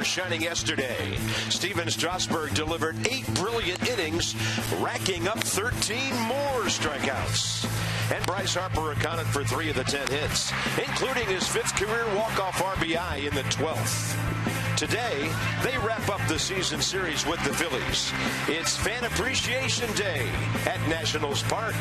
Shining yesterday. Steven Strasburg delivered 8 brilliant innings, racking up 13 more strikeouts. And Bryce Harper accounted for 3 of the 10 hits, including his 5th career walk-off RBI in the 12th. Today, they wrap up the season series with the Phillies. It's Fan Appreciation Day at Nationals Park.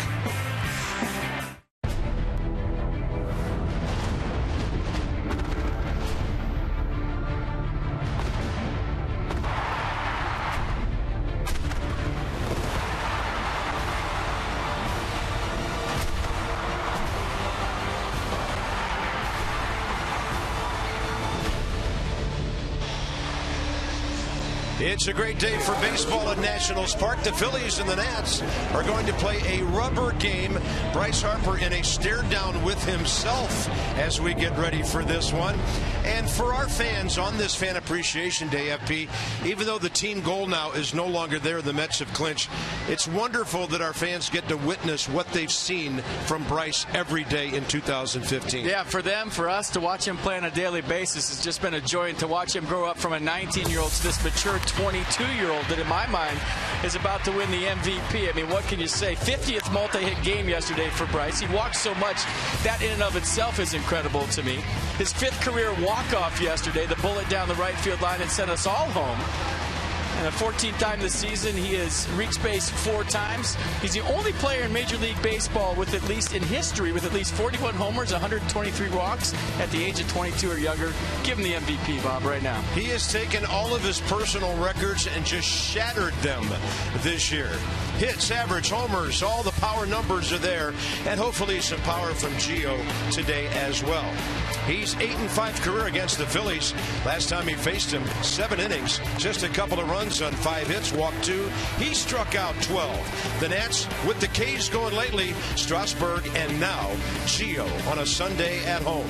It's a great day for baseball at Nationals Park. The Phillies and the Nats are going to play a rubber game. Bryce Harper in a stare down with himself as we get ready for this one. And for our fans on this Fan Appreciation Day, FP, even though the team goal now is no longer there, the Mets have clinched, it's wonderful that our fans get to witness what they've seen from Bryce every day in 2015. Yeah, for them, for us to watch him play on a daily basis has just been a joy, and to watch him grow up from a 19-year-old to this mature 22-year-old that in my mind is about to win the MVP. I mean, what can you say? 50th multi-hit game yesterday for Bryce. He walked so much. That in and of itself is incredible to me. His 5th career walk-off yesterday, the bullet down the right field line and sent us all home. And the 14th time this season, he has reached base 4 times. He's the only player in Major League Baseball with at least in history with at least 41 homers, 123 walks at the age of 22 or younger. Give him the MVP, Bob, right now. He has taken all of his personal records and just shattered them this year. Hits, average, homers, all the power numbers are there, and hopefully some power from Gio today as well. He's 8-5 career against the Phillies. Last time he faced him, 7 innings, just a couple of runs on 5 hits, walked 2. He struck out 12. The Nats with the K's going lately, Strasburg and now Gio on a Sunday at home.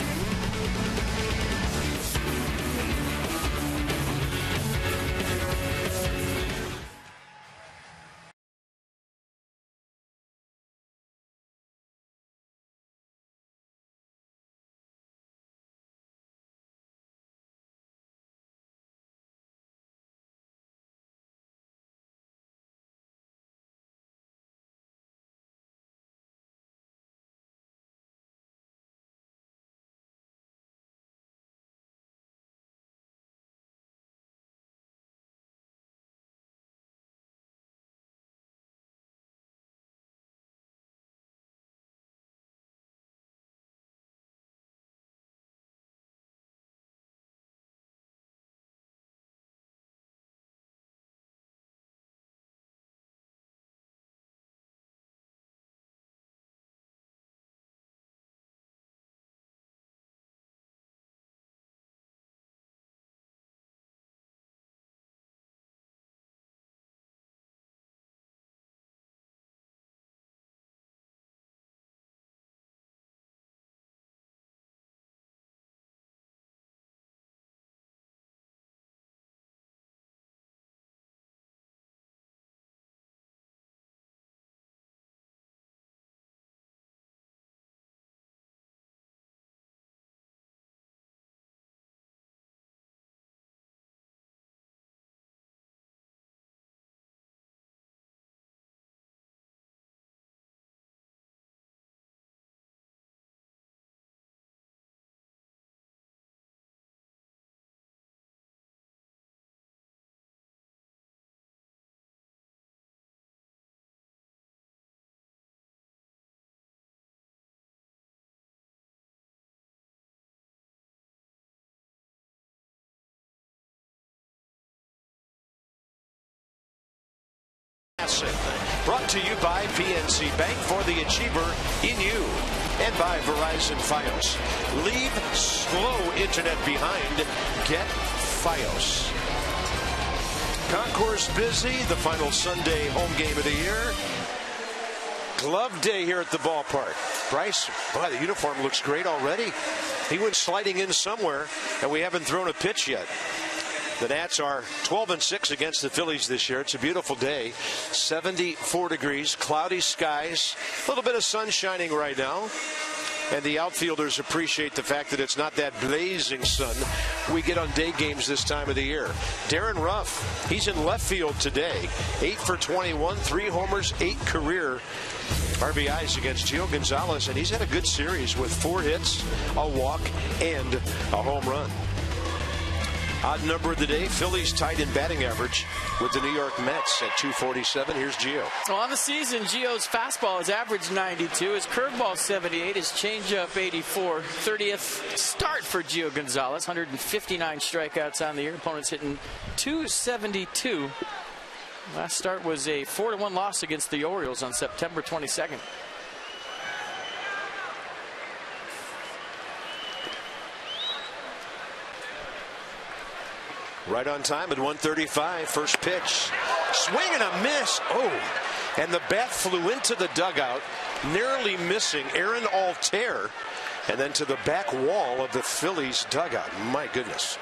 Brought to you by PNC Bank, for the achiever in you, and by Verizon Fios. Leave slow internet behind. Get Fios. Concourse busy. The final Sunday home game of the year. Glove day here at the ballpark. Bryce, boy, the uniform looks great already. He went sliding in somewhere, and we haven't thrown a pitch yet. The Nats are 12-6 against the Phillies this year. It's a beautiful day. 74 degrees, cloudy skies, a little bit of sun shining right now. And the outfielders appreciate the fact that it's not that blazing sun we get on day games this time of the year. Darren Ruff, he's in left field today. 8 for 21, 3 homers, 8 career RBIs against Gio Gonzalez, and he's had a good series with 4 hits, a walk, and a home run. Odd number of the day, Phillies tied in batting average with the New York Mets at 247. Here's Gio. Well, on the season, Gio's fastball has averaged 92, his curveball 78, his changeup 84. 30th start for Gio Gonzalez, 159 strikeouts on the year. Opponents hitting 272. Last start was a 4-1 loss against the Orioles on September 22nd. Right on time at 1:35. First pitch. Swing and a miss. Oh, and the bat flew into the dugout, narrowly missing Aaron Altair, and then to the back wall of the Phillies dugout. My goodness.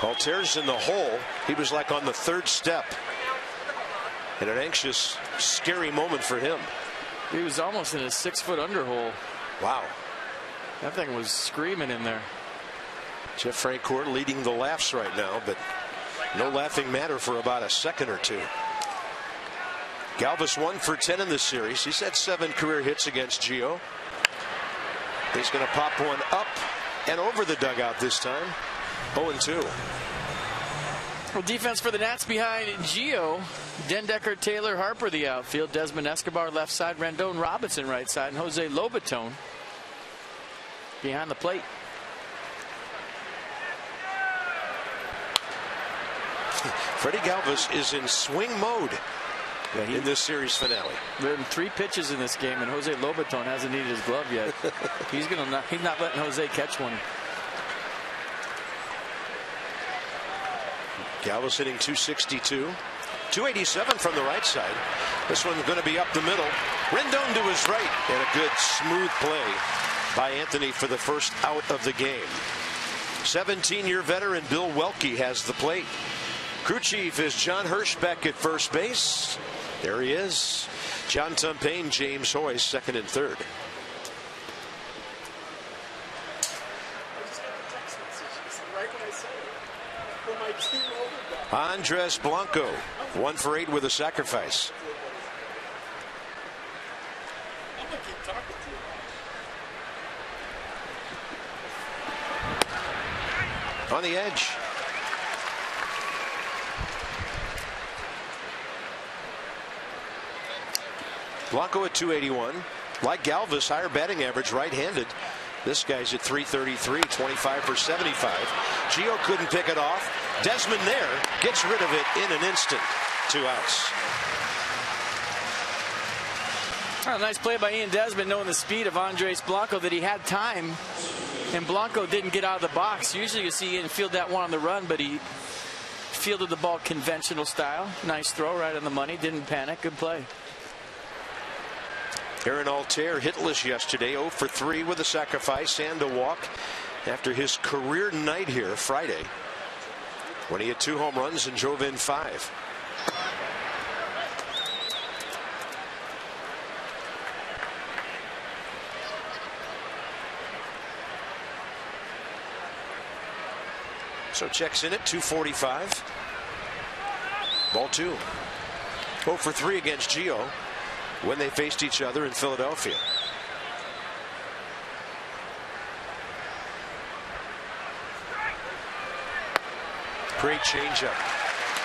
Altair's in the hole. He was like on the 3rd step. And an anxious, scary moment for him. He was almost in a 6-foot underhole. Wow. That thing was screaming in there. Jeff Francoeur leading the laughs right now, but no laughing matter for about a second or two. Galvis 1 for 10 in this series. He's had 7 career hits against Gio. He's going to pop one up and over the dugout this time. 0-2. Well, defense for the Nats behind Gio. Dendecker, Taylor, Harper the outfield. Desmond Escobar left side. Rendon Robinson right side. And Jose Lobaton behind the plate. Freddie Galvis is in swing mode in this series finale. There are 3 pitches in this game, and Jose Lobaton hasn't needed his glove yet. He's not letting Jose catch one. Galvis hitting 262. 287 from the right side. This one's going to be up the middle. Rendon to his right, and a good smooth play by Anthony for the first out of the game. 17-year veteran Bill Welke has the plate. Crew chief is John Hirschbeck at first base. There he is. John Tumpane, James Hoy, second and third. Andres Blanco, 1 for 8 with a sacrifice. On the edge. Blanco at 281. Like Galvis, higher batting average, right-handed. This guy's at 333, 25 for 75. Gio couldn't pick it off. Desmond there gets rid of it in an instant. 2 outs. Oh, nice play by Ian Desmond, knowing the speed of Andres Blanco, that he had time, and Blanco didn't get out of the box. Usually you see Ian field that one on the run, but he fielded the ball conventional style. Nice throw, right on the money. Didn't panic. Good play. Aaron Altair hitless yesterday, 0 for 3 with a sacrifice and a walk after his career night here Friday, when he had 2 home runs and drove in 5. So checks in at 245. Ball 2. 0 for 3 against Gio when they faced each other in Philadelphia. Great changeup.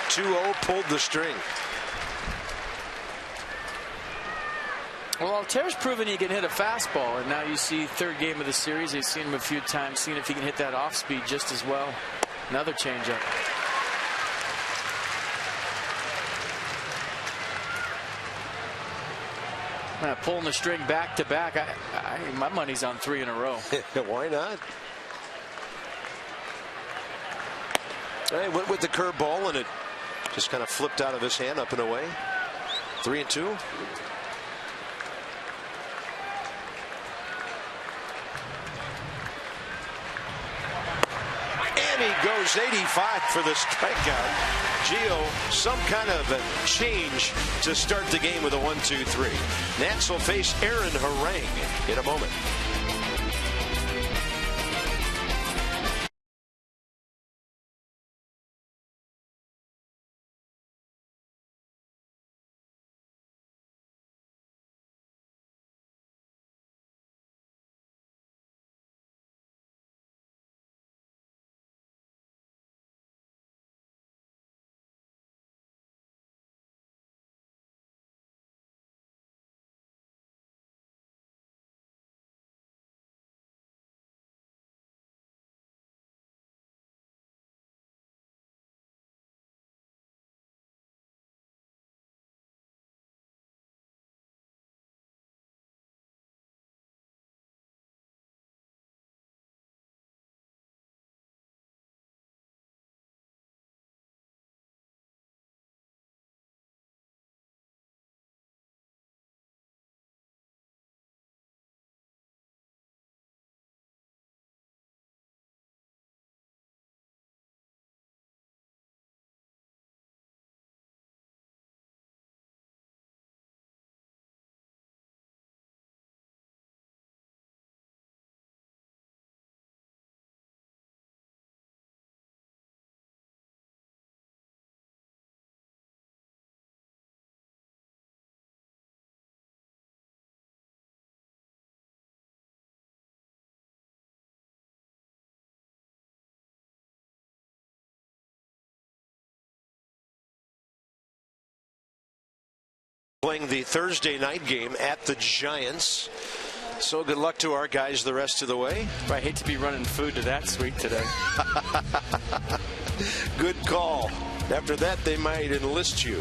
2-0, pulled the string. Well, Altair's proven he can hit a fastball, and now you see 3rd game of the series. They've seen him a few times, seen if he can hit that off speed just as well. Another changeup. Pulling the string back to back. My money's on 3 in a row. Why not? He went with the curveball, and it just kind of flipped out of his hand up and away. 3-2. And he goes 85 for the strikeout. Gio, some kind of a change to start the game with a 1-2-3. Nats will face Aaron Harang in a moment. Playing the Thursday night game at the Giants. So good luck to our guys the rest of the way. I hate to be running food to that suite today. Good call. After that, they might enlist you.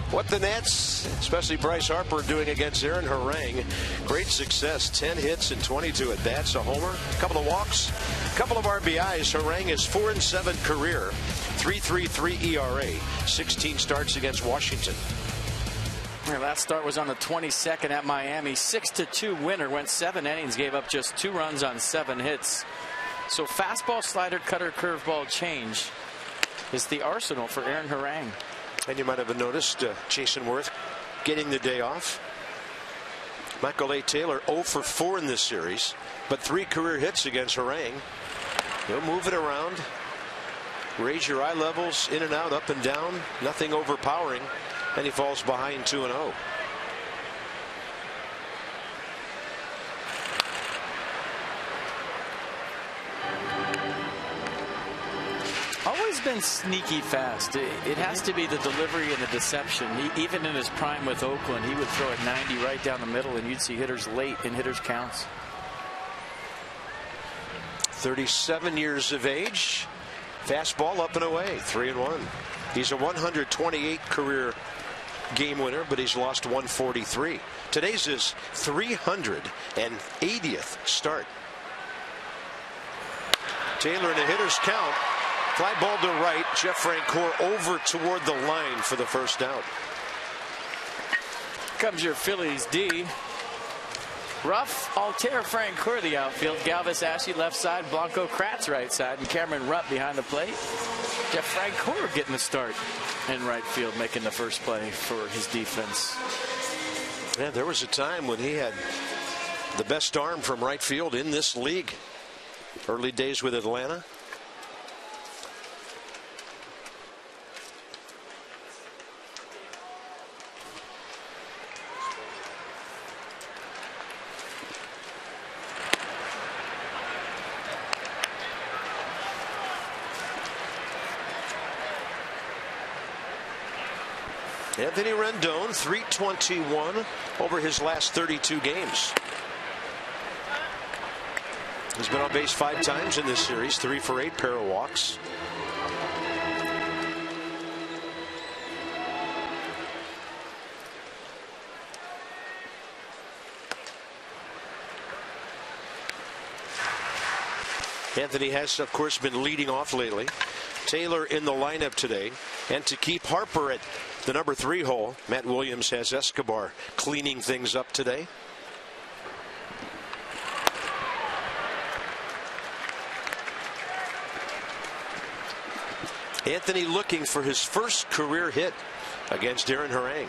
What the Nats, especially Bryce Harper, doing against Aaron Harang. Great success. 10 hits and 22 at bats, a homer, a couple of walks, a couple of RBIs. Harang is 4-7 career, 3.33 ERA, 16 starts against Washington. Their last start was on the 22nd at Miami. 6-2 winner. Went 7 innings, gave up just 2 runs on 7 hits. So fastball, slider, cutter, curveball change is the arsenal for Aaron Harang. And you might have noticed Jason Worth getting the day off. Michael A. Taylor 0 for 4 in this series, but 3 career hits against Harang. He'll move it around, raise your eye levels, in and out, up and down, nothing overpowering. And he falls behind 2-0. Always been sneaky fast. It has to be the delivery and the deception. Even in his prime with Oakland, he would throw it 90 right down the middle, and you'd see hitters late in hitters' counts. 37 years of age. Fastball up and away, 3-1. He's a 128 career game winner, but he's lost 143. Today's his 380th start. Taylor in a hitter's count. Fly ball to right. Jeff Francoeur over toward the line for the first out. Comes your Phillies D. Ruff, Altair, Francoeur the outfield. Galvis, Ashley left side. Blanco, Kratz right side. And Cameron Rupp behind the plate. Jeff Francoeur getting the start in right field, making the first play for his defense. Yeah, there was a time when he had the best arm from right field in this league. Early days with Atlanta. Anthony Rendon, 321 over his last 32 games. He's been on base 5 times in this series, 3 for 8, pair of walks. Anthony has, of course, been leading off lately. Taylor in the lineup today. And to keep Harper at the number 3 hole, Matt Williams has Escobar cleaning things up today. Anthony looking for his first career hit against Aaron Harang.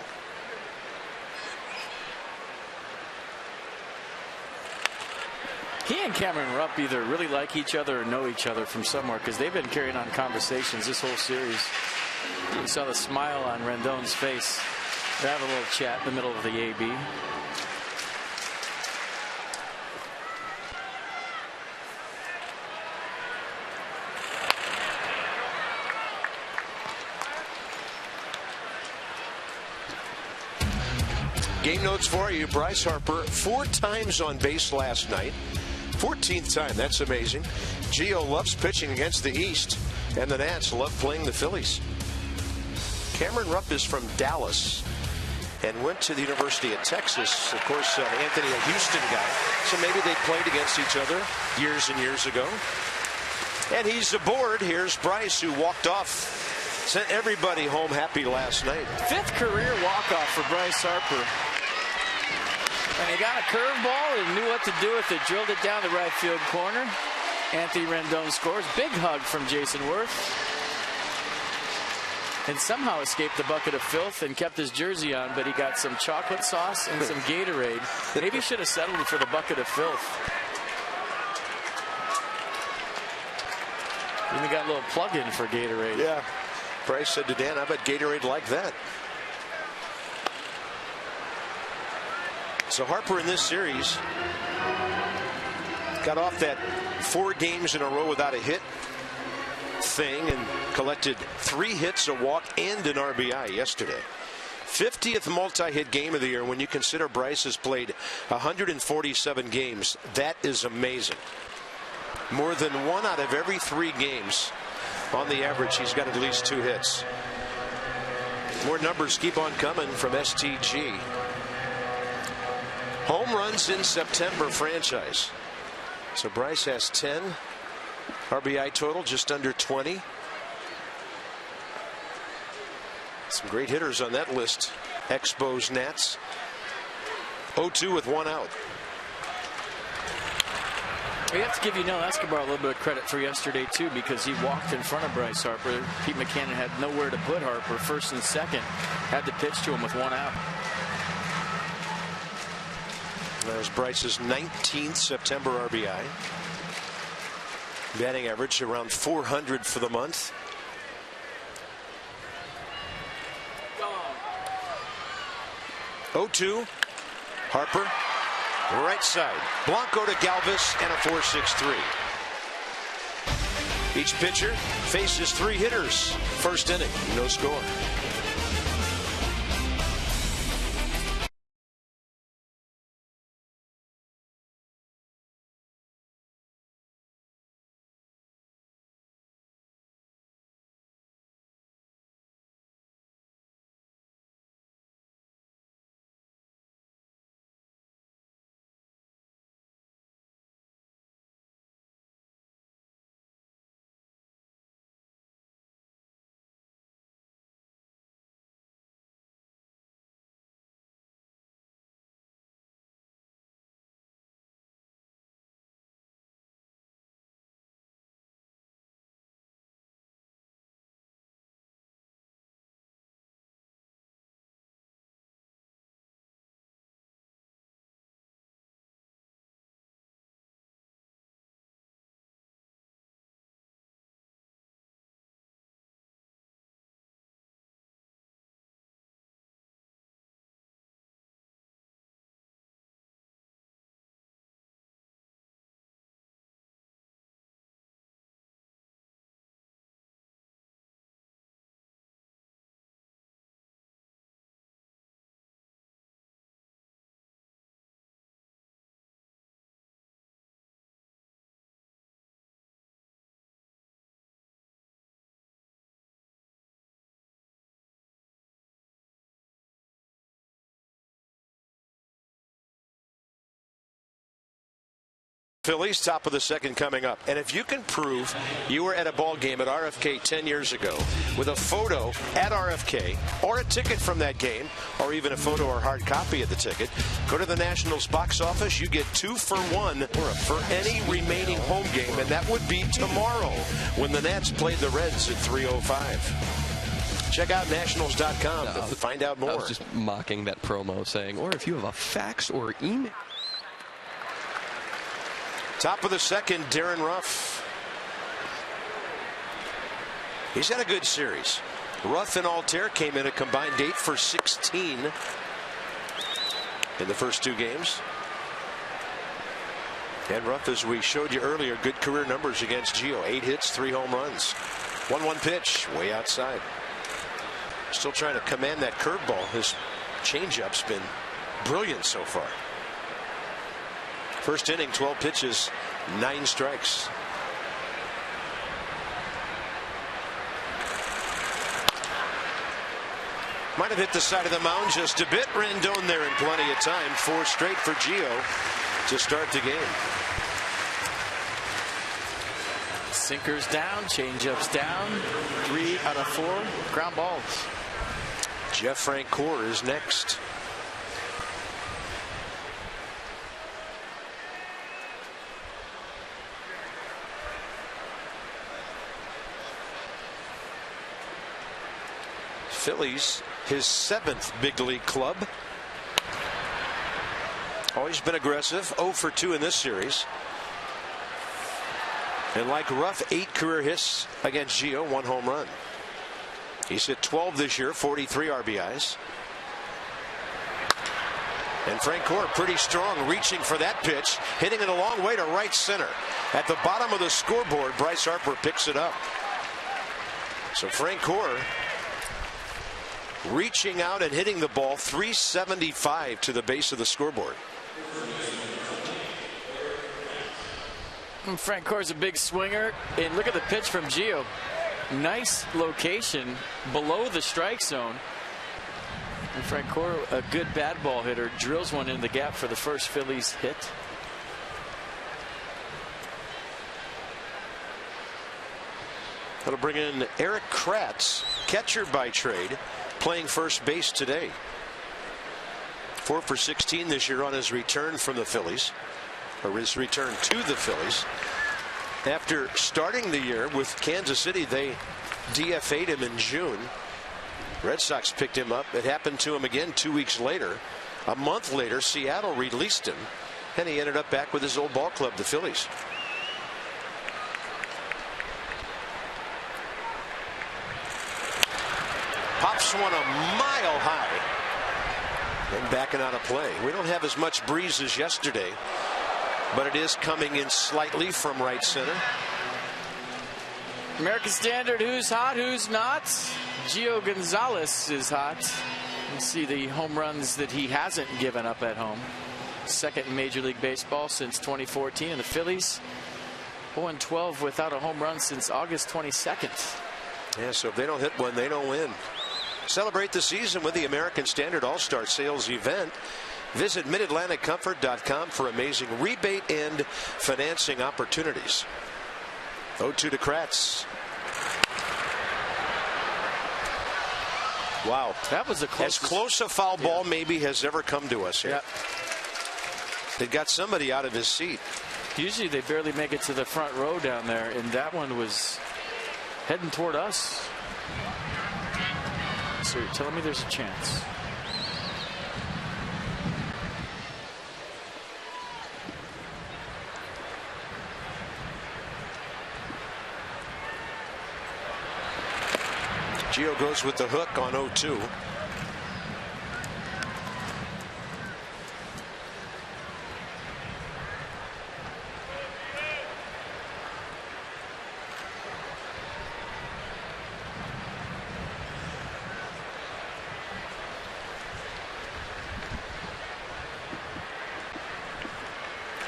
He and Cameron Rupp either really like each other or know each other from somewhere, because they've been carrying on conversations this whole series. You saw the smile on Rendon's face. They have a little chat in the middle of the AB. Game notes for you. Bryce Harper 4 times on base last night. 14th time. That's amazing. Gio loves pitching against the East, and the Nats love playing the Phillies. Cameron Rupp is from Dallas and went to the University of Texas. Of course, Anthony, a Houston guy, so maybe they played against each other years and years ago. And he's aboard. Here's Bryce, who walked off, sent everybody home happy last night. 5th career walk-off for Bryce Harper. And he got a curveball and knew what to do with it. Drilled it down the right field corner. Anthony Rendon scores. Big hug from Jason Worth. And somehow escaped the bucket of filth and kept his jersey on, but he got some chocolate sauce and some Gatorade. Maybe should have settled for the bucket of filth. Even got a little plug-in for Gatorade. Yeah. Bryce said to Dan, I bet Gatorade like that. So Harper in this series got off that 4 games in a row without a hit thing and collected 3 hits, a walk, and an RBI yesterday. 50th multi-hit game of the year. When you consider Bryce has played 147 games, that is amazing. More than 1 out of every 3 games. On the average, he's got at least 2 hits. More numbers keep on coming from STG. Home runs in September franchise. So Bryce has 10. RBI total just under 20. Some great hitters on that list. Expos, Nats. 0-2 with 1 out. We have to give Neil Escobar a little bit of credit for yesterday, too, because he walked in front of Bryce Harper. Pete McCannon had nowhere to put Harper, first and second. Had to pitch to him with 1 out. There's Bryce's 19th September RBI. Batting average around 400 for the month. Oh, 2. Harper. Right side. Blanco to Galvis and a 4-6-3. Each pitcher faces 3 hitters. First inning, no score. Phillies, top of the second coming up. And if you can prove you were at a ball game at RFK 10 years ago with a photo at RFK or a ticket from that game or even a photo or hard copy of the ticket, go to the Nationals box office. You get 2 for 1 for any remaining home game, and that would be tomorrow when the Nats played the Reds at 3:05. Check out nationals.com to find out more. I was just mocking that promo saying, or if you have a fax or email. Top of the second, Darren Ruff. He's had a good series. Ruff and Altair came in a combined 8 for 16 in the first 2 games. And Ruff, as we showed you earlier, good career numbers against Gio. 8 hits, 3 home runs. 1-1 pitch, way outside. Still trying to command that curveball. His changeup's been brilliant so far. First inning, 12 pitches, 9 strikes. Might have hit the side of the mound just a bit. Rendon there in plenty of time. 4 straight for Gio to start the game. Sinkers down, changeups down. 3 out of 4 ground balls. Jeff Francoeur is next. Phillies, his 7th big league club. Always been aggressive. 0 for 2 in this series. And like Ruff, 8 career hits against Gio, 1 home run. He's hit 12 this year, 43 RBIs. And Francoeur pretty strong, reaching for that pitch, hitting it a long way to right center. At the bottom of the scoreboard, Bryce Harper picks it up. So Francoeur reaching out and hitting the ball 375 to the base of the scoreboard. And Frank Core's a big swinger, and look at the pitch from Gio. Nice location below the strike zone. And Frank Core, a good bad ball hitter, drills one in the gap for the first Phillies hit. That'll bring in Eric Kratz, catcher by trade, playing first base today. 4 for 16 this year on his return from the Phillies, or his return to the Phillies. After starting the year with Kansas City, they DFA'd him in June. Red Sox picked him up. It happened to him again 2 weeks later. A month later, Seattle released him, and he ended up back with his old ball club, the Phillies. Pops one a mile high and backing out of play. We don't have as much breeze as yesterday, but it is coming in slightly from right center. American Standard, who's hot, who's not? Gio Gonzalez is hot. You see the home runs that he hasn't given up at home. Second in Major League Baseball since 2014, and the Phillies 0-12 without a home run since August 22nd. Yeah, so if they don't hit one, they don't win. Celebrate the season with the American Standard All-Star Sales event. Visit MidAtlanticComfort.com for amazing rebate and financing opportunities. 0-2 to Kratz. Wow, that was as close a foul ball maybe has ever come to us here. It got somebody out of his seat. Usually they barely make it to the front row down there, and that one was heading toward us. So you're telling me there's a chance? Gio goes with the hook on 0-2.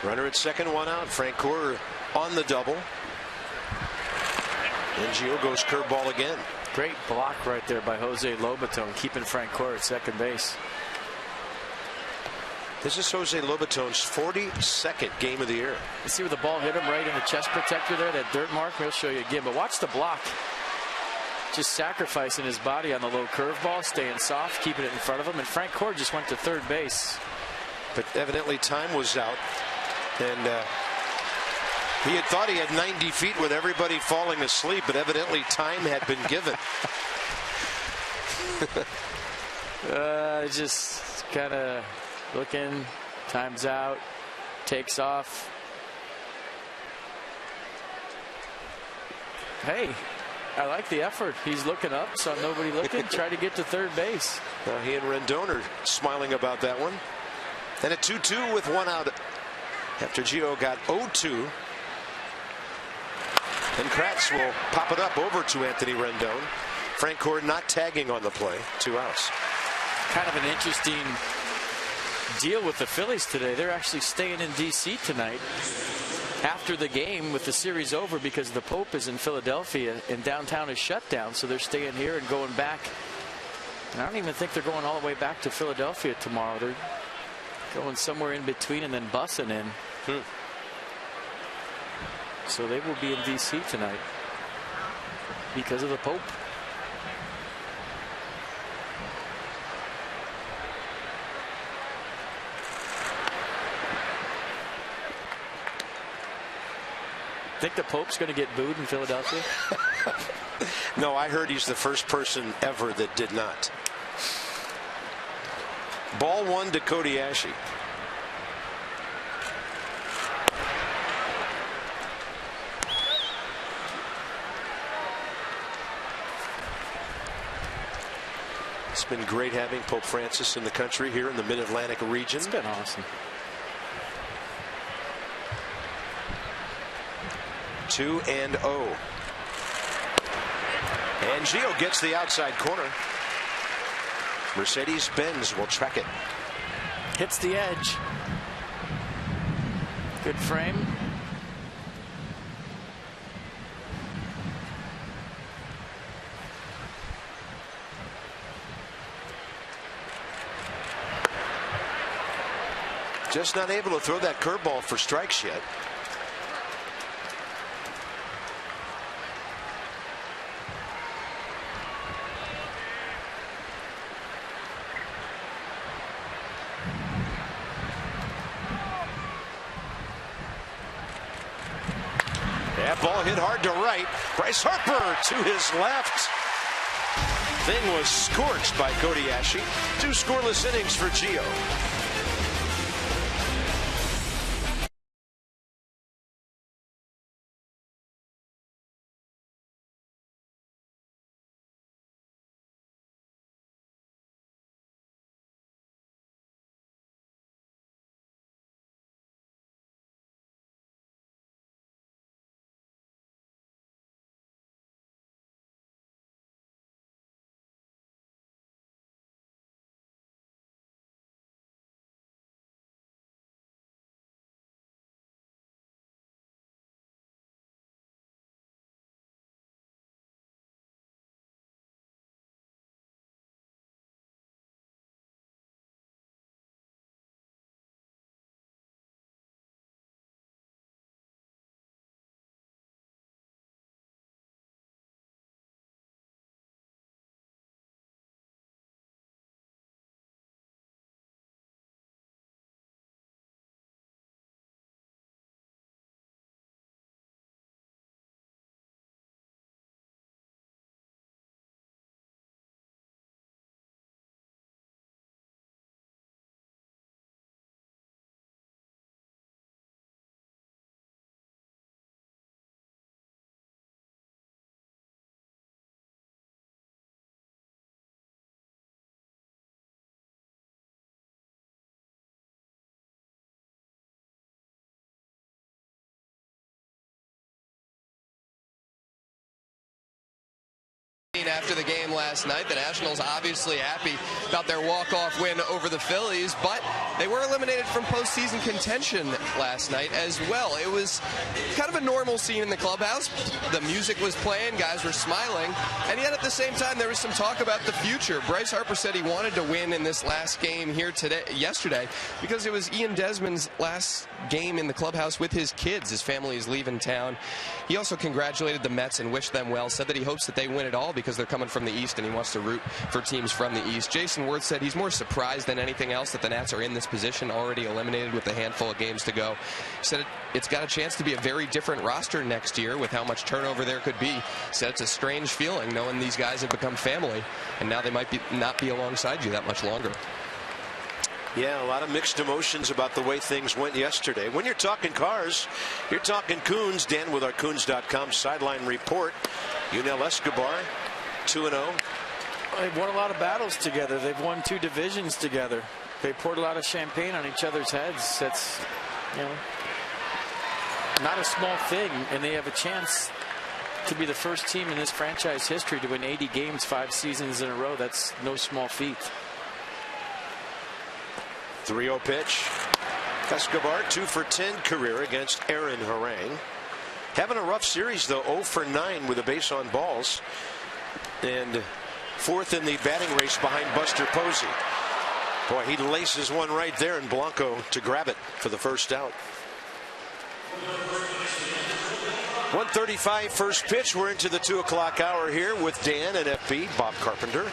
Runner at second, one out. Frank Core on the double. And Gio goes curveball again. Great block right there by Jose Lobaton, keeping Frank Core at second base. This is Jose Lobaton's 42nd game of the year. You see where the ball hit him right in the chest protector there, that dirt mark? We'll show you again, but watch the block. Just sacrificing his body on the low curveball, staying soft, keeping it in front of him, and Frank Core just went to third base. But evidently time was out, and he had thought he had 90 feet with everybody falling asleep, but evidently time had been given. Just kind of looking, time's out, takes off. Hey, I like the effort. He's looking up, saw nobody looking, try to get to third base. He and Rendon are smiling about that one. And a 2-2 with one out after Gio got 0-2. And Kratz will pop it up over to Anthony Rendon. Frank Core not tagging on the play. 2 outs. Kind of an interesting deal with the Phillies today. They're actually staying in D.C. tonight after the game with the series over because the Pope is in Philadelphia and downtown is shut down. So they're staying here and going back. And I don't even think they're going all the way back to Philadelphia tomorrow. They're going somewhere in between and then bussing in. So they will be in D.C. tonight because of the Pope. Think the Pope's going to get booed in Philadelphia? No, I heard he's the first person ever that did not. Ball one to Cody Ashe. It's been great having Pope Francis in the country here in the Mid-Atlantic region. It's been awesome. 2-0. And Gio gets the outside corner. Mercedes-Benz will track it. Hits the edge. Good frame. Just not able to throw that curveball for strikes yet. That ball hit hard to right. Bryce Harper to his left. Thing was scorched by Cody Ashe. 2 scoreless innings for Gio. After the game last night, the Nationals obviously happy about their walk-off win over the Phillies, but they were eliminated from postseason contention last night as well. It was kind of a normal scene in the clubhouse. The music was playing, guys were smiling, and yet at the same time there was some talk about the future. Bryce Harper said he wanted to win in this last game here yesterday because it was Ian Desmond's last game in the clubhouse with his kids. His family is leaving town. He also congratulated the Mets and wished them well, said that he hopes that they win it all because they're coming from the East and he wants to root for teams from the East. Jason Wirth said he's more surprised than anything else that the Nats are in this position, already eliminated with a handful of games to go. He said it's got a chance to be a very different roster next year with how much turnover there could be. He said it's a strange feeling knowing these guys have become family and now they might not be alongside you that much longer. Yeah, a lot of mixed emotions about the way things went yesterday. When you're talking cars, you're talking Coons. Dan with our Coons.com sideline report. Yunel Escobar, 2-0. They've won a lot of battles together. They've won 2 divisions together. They poured a lot of champagne on each other's heads. That's, not a small thing. And they have a chance to be the first team in this franchise history to win 80 games 5 seasons in a row. That's no small feat. 3-0 pitch. Escobar 2 for 10 career against Aaron Harang. Having a rough series though, 0 for 9 with a base on balls, and 4th in the batting race behind Buster Posey. Boy, he laces one right there, and Blanco to grab it for the first out. 1:35 first pitch. We're into the 2 o'clock hour here with Dan and FP Bob Carpenter.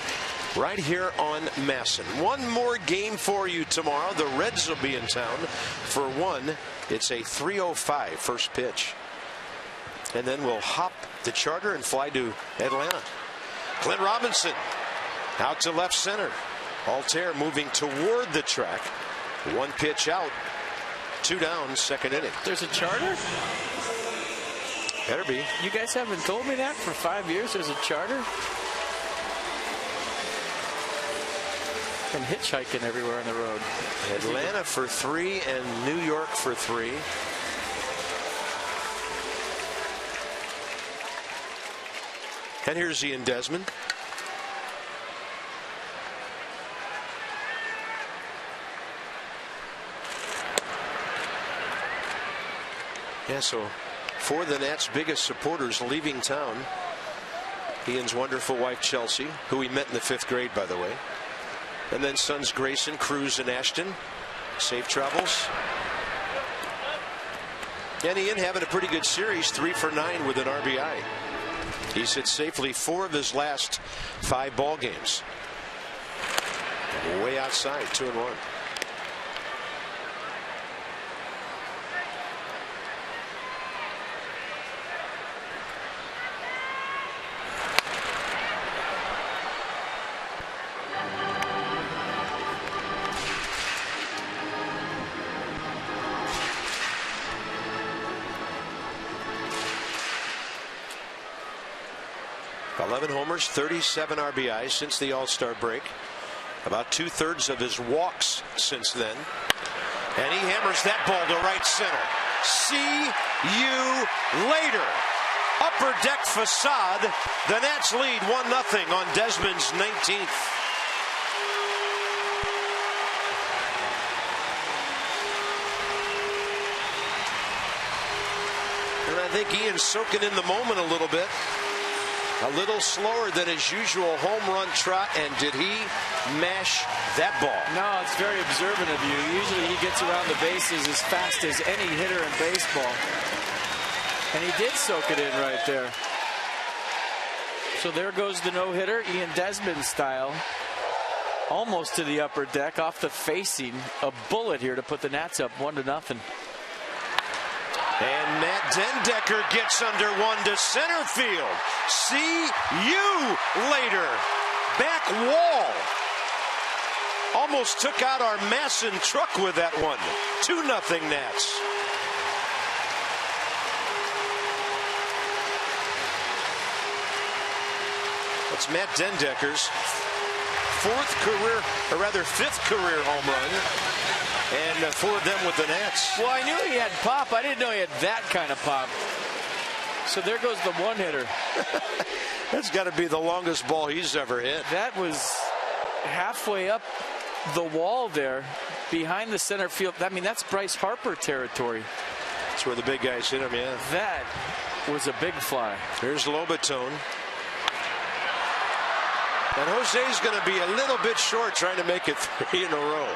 Right here on Masson. One more game for you tomorrow. The Reds will be in town for one. It's a 3:05 first pitch. And then we'll hop the charter and fly to Atlanta. Clint Robinson out to left center. Altair moving toward the track. 1 pitch out. 2 down, 2nd inning. There's a charter? Better be. You guys haven't told me that for 5 years. There's a charter? Been hitchhiking everywhere on the road. Atlanta for 3 and New York for 3. And here's Ian Desmond. Yeah, so four of the Nats' biggest supporters leaving town. Ian's wonderful wife Chelsea, who he met in the 5th grade, by the way. And then sons Grayson, Cruz, and Ashton. Safe travels. And Ian having a pretty good series, 3 for 9 with an RBI. He sits safely 4 of his last 5 ball games. Way outside, 2-1. Homers, 37 RBIs since the All-Star break. About 2/3 of his walks since then. And he hammers that ball to right center. See you later. Upper deck facade. The Nats lead 1-0 on Desmond's 19th. And I think Ian's soaking in the moment a little bit. A little slower than his usual home run trot, and did he mash that ball? No, it's very observant of you. Usually he gets around the bases as fast as any hitter in baseball. And he did soak it in right there. So there goes the no-hitter, Ian Desmond style. Almost to the upper deck, off the facing. A bullet here to put the Nats up 1-0. And Matt Dendecker gets under one to center field. See you later. Back wall. Almost took out our Masson truck with that one. 2-0 Nats. That's Matt Dendecker's 5th career home run. And 4 of them with the Nats. Well, I knew he had pop. I didn't know he had that kind of pop. So there goes the one-hitter. That's got to be the longest ball he's ever hit. That was halfway up the wall there, behind the center field. I mean, that's Bryce Harper territory. That's where the big guys hit him, yeah. That was a big fly. Here's Lobatone. And Jose's going to be a little bit short trying to make it 3 in a row.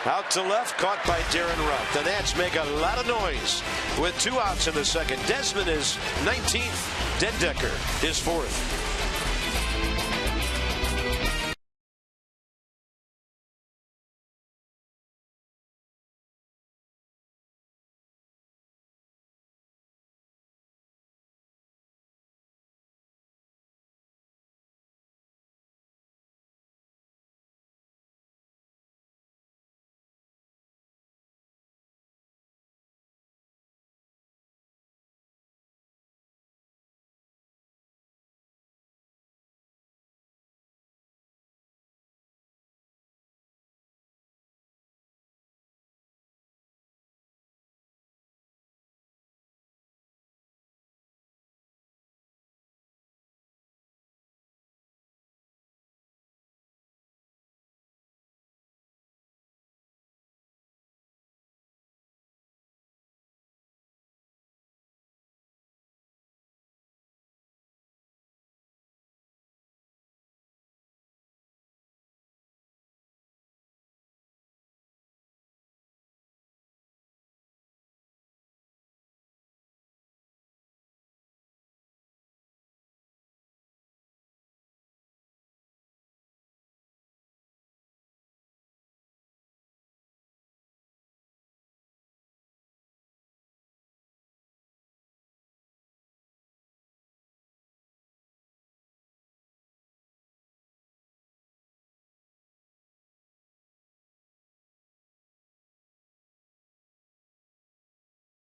Out to left, caught by Darren Ruff. The Nats make a lot of noise with 2 outs in the second. Desmond is 19th. Dendecker is 4th.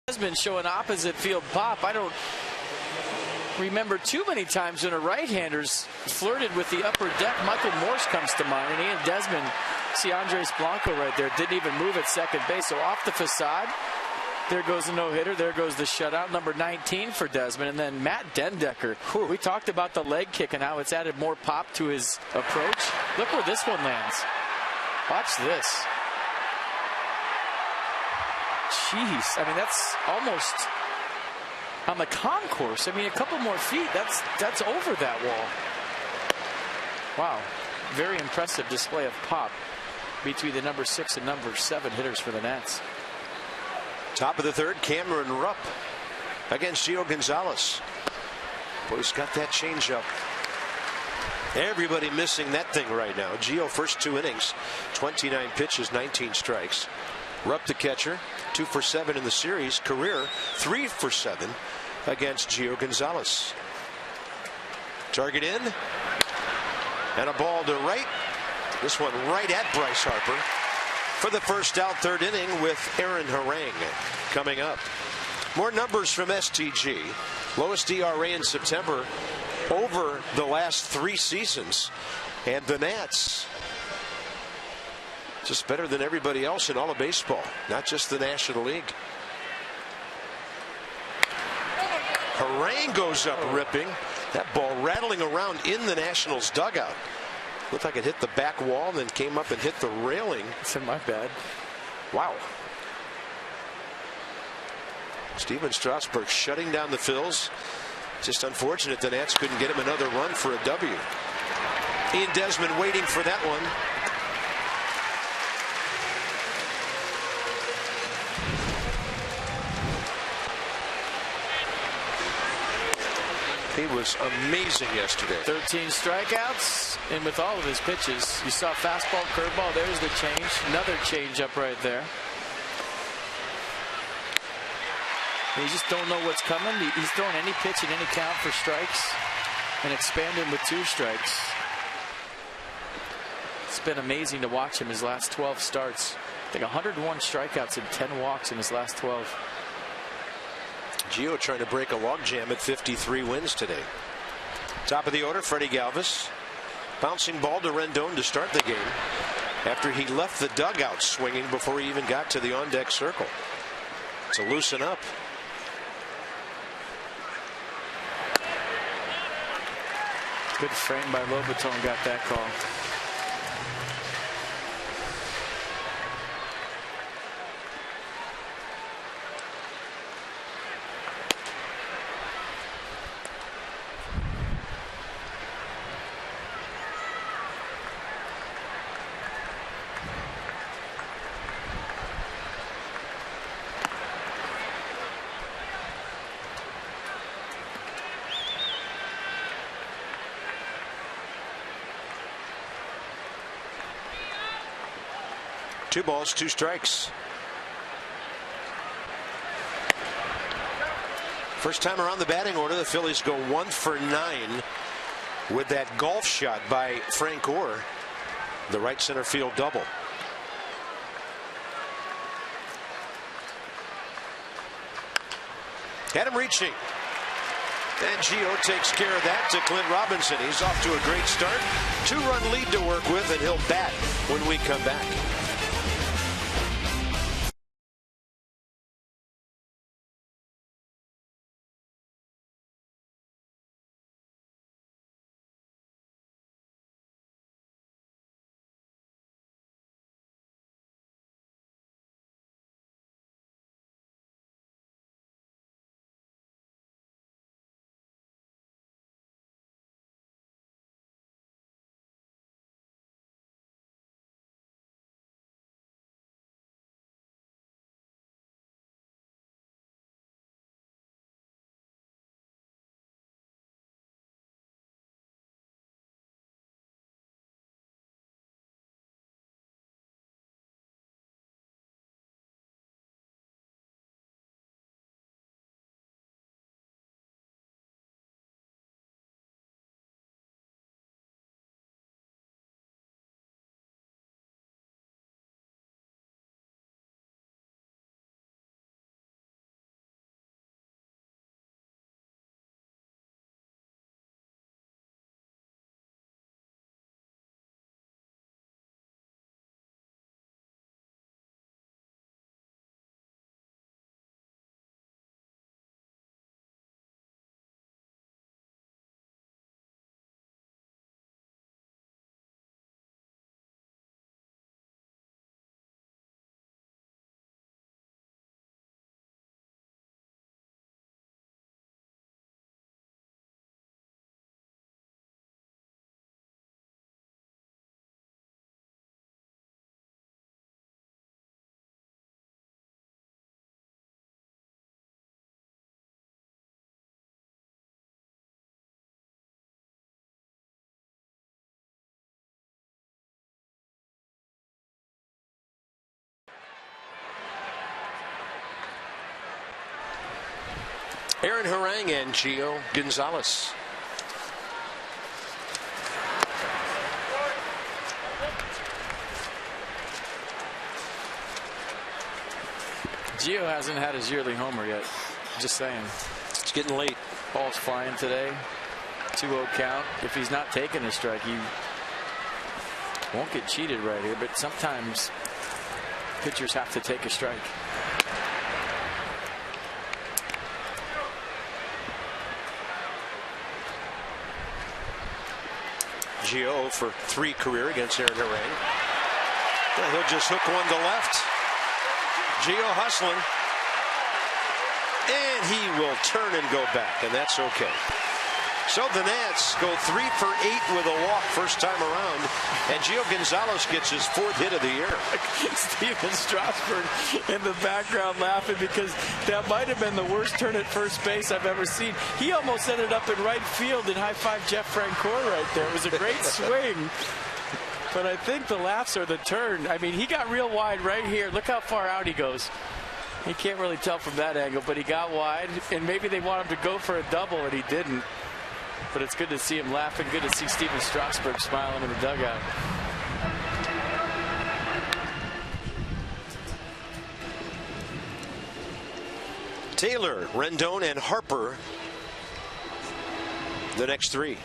Has been showing opposite field pop. I don't remember too many times when a right-hander's flirted with the upper deck. Michael Morse comes to mind, and Ian Desmond, see Andres Blanco right there, didn't even move at second base. So off the facade, there goes the no-hitter, there goes the shutout, number 19 for Desmond. And then Matt Dendecker. We talked about the leg kick and how it's added more pop to his approach. Look where this one lands. Watch this. Jeez, I mean, that's almost on the concourse. I mean, a couple more feet, that's over that wall. Wow, very impressive display of pop between the number 6 and number 7 hitters for the Nats. Top of the third, Cameron Rupp against Gio Gonzalez. Boy, he's got that changeup. Everybody missing that thing right now. Gio, first 2 innings, 29 pitches, 19 strikes. Rupp, the catcher, 2 for 7 in the series. Career 3 for 7 against Gio Gonzalez. Target in, and a ball to right. This one right at Bryce Harper for the first out, 3rd inning with Aaron Harang coming up. More numbers from STG. Lowest ERA in September over the last 3 seasons. And the Nats just better than everybody else in all of baseball, not just the National League. Harang goes up ripping. That ball rattling around in the Nationals dugout. Looked like it hit the back wall and then came up and hit the railing. It's in my bad. Wow. Steven Strasburg shutting down the Phils. Just unfortunate the Nats couldn't get him another run for a W. Ian Desmond waiting for that one. He was amazing yesterday. 13 strikeouts, and with all of his pitches, you saw fastball, curveball. There's the change. Another change up right there. You just don't know what's coming. He's throwing any pitch in any count for strikes and expanding with 2 strikes. It's been amazing to watch him his last 12 starts. I think 101 strikeouts and 10 walks in his last 12. Gio trying to break a logjam at 53 wins today. Top of the order, Freddie Galvis. Bouncing ball to Rendon to start the game after he left the dugout swinging before he even got to the on-deck circle. To loosen up. Good frame by Lobaton, got that call. Two balls, 2 strikes. First time around the batting order, the Phillies go 1 for 9 with that golf shot by Frank Orr, the right center field double. Had him reaching. And Gio takes care of that to Clint Robinson. He's off to a great start. 2-run lead to work with, and he'll bat when we come back. Aaron Harang and Gio Gonzalez. Gio hasn't had his yearly homer yet. Just saying. It's getting late. Ball's flying today. 2-0 count. If he's not taking a strike, he won't get cheated right here, but sometimes pitchers have to take a strike. Gio for 3 career against Aaron Harang. Yeah, he'll just hook one to left. Gio hustling. And he will turn and go back, and that's okay. So the Nats go 3 for 8 with a walk first time around, and Gio Gonzalez gets his 4th hit of the year. Steven Strasburg in the background laughing because that might have been the worst turn at first base I've ever seen. He almost ended up in right field and high-five Jeff Francoeur right there. It was a great swing. But I think the laughs are the turn. I mean, he got real wide right here. Look how far out he goes. You can't really tell from that angle, but he got wide, and maybe they want him to go for a double, and he didn't. But it's good to see him laughing. Good to see Steven Strasburg smiling in the dugout. Taylor, Rendon, and Harper, the next 3.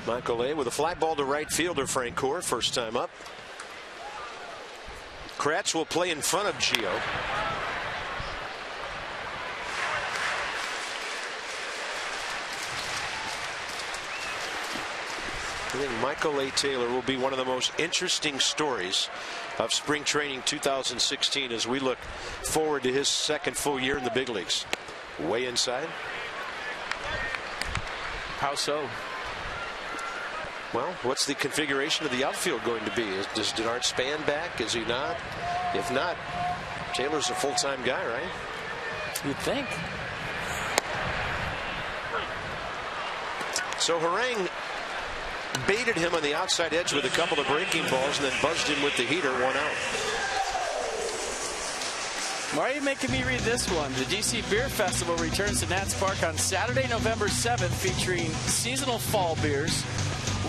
Michael A. with a fly ball to right fielder Francoeur, first time up. Kratz will play in front of Gio. I think Michael A. Taylor will be one of the most interesting stories of spring training 2016 as we look forward to his 2nd full year in the big leagues. Way inside. How so? Well, what's the configuration of the outfield going to be? Does Denard Span back? Is he not? If not, Taylor's a full-time guy, right? You'd think. So Harang baited him on the outside edge with a couple of breaking balls and then buzzed him with the heater, 1 out. Why are you making me read this one? The DC Beer Festival returns to Nats Park on Saturday, November 7th, featuring seasonal fall beers,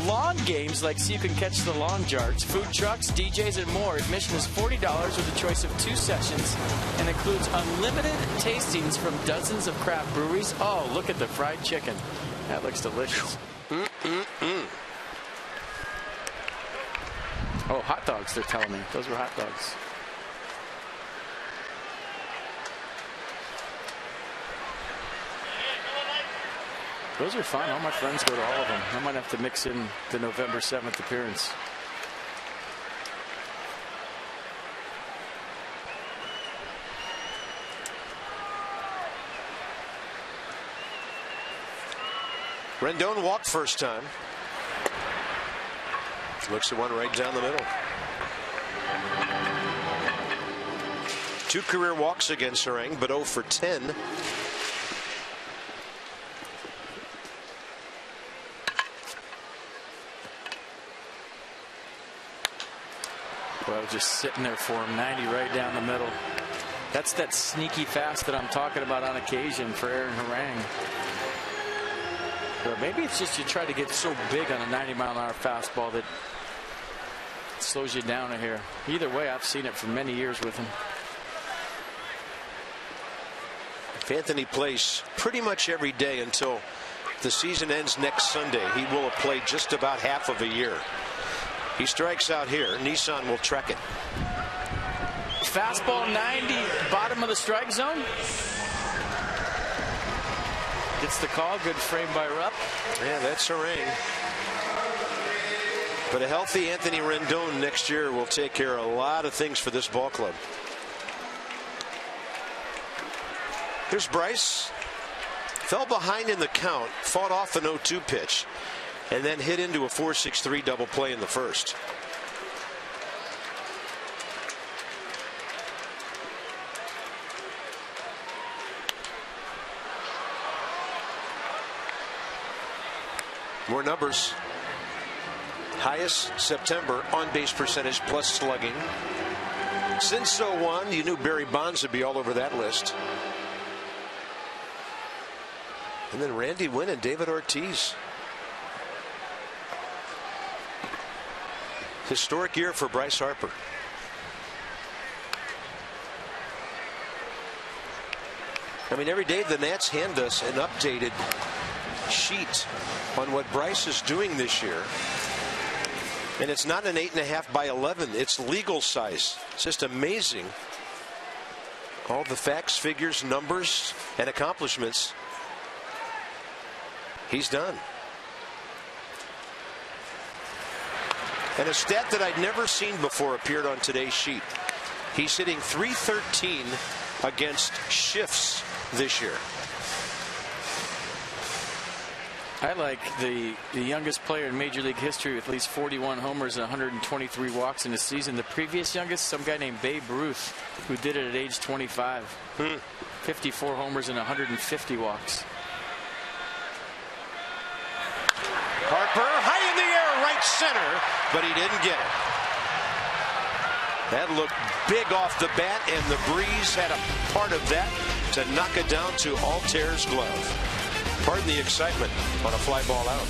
lawn games like So You Can Catch the Lawn Jarts, food trucks, DJs, and more. Admission is $40 with a choice of 2 sessions and includes unlimited tastings from dozens of craft breweries. Oh, look at the fried chicken. That looks delicious. Oh, hot dogs, they're telling me. Those were hot dogs. Those are fun. All my friends go to all of them. I might have to mix in the November 7th appearance. Rendon walked first time. Looks at one right down the middle. 2 career walks against Harang, but 0 for 10. Well, just sitting there for him, 90 right down the middle. That's that sneaky fast that I'm talking about on occasion for Aaron Harang. Or maybe it's just you try to get so big on a 90-mile-an-hour fastball that it slows you down here. Either way, I've seen it for many years with him. If Anthony plays pretty much every day until the season ends next Sunday, he will have played just about half of a year. He strikes out here. Nissan will track it. Fastball 90, bottom of the strike zone. Gets the call. Good frame by Rupp. Yeah, that's Harang. But a healthy Anthony Rendon next year will take care of a lot of things for this ball club. Here's Bryce. Fell behind in the count, fought off an 0-2 pitch, and then hit into a 4-6-3 double play in the first. More numbers. Highest September on-base percentage plus slugging. Since 01, you knew Barry Bonds would be all over that list. And then Randy Wynn and David Ortiz. Historic year for Bryce Harper. I mean, every day the Nats hand us an updated sheet on what Bryce is doing this year. And it's not an 8.5 by 11. It's legal size. It's just amazing. All the facts, figures, numbers, and accomplishments he's done. And a stat that I'd never seen before appeared on today's sheet. He's hitting .313 against shifts this year. I like the youngest player in Major League history with at least 41 homers and 123 walks in a season. The previous youngest, some guy named Babe Ruth, who did it at age 25. 54 homers and 150 walks. Harper high in the air, right center, but he didn't get it. That looked big off the bat, and the breeze had a part of that to knock it down to Alter's glove. Pardon the excitement on a fly ball out.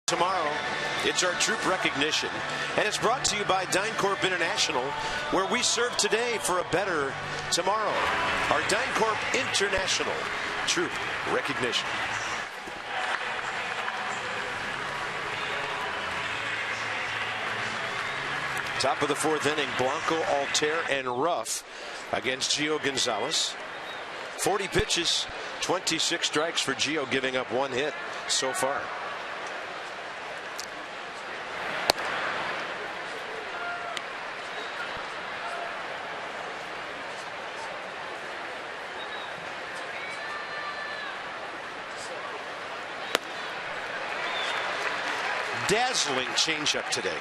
Tomorrow, it's our troop recognition, and it's brought to you by DynCorp International, where we serve today for a better tomorrow. Our DynCorp International troop recognition. Top of the fourth inning, Blanco, Alter, and Ruff against Gio Gonzalez. 40 pitches, 26 strikes for Gio, giving up one hit so far. Dazzling changeup today.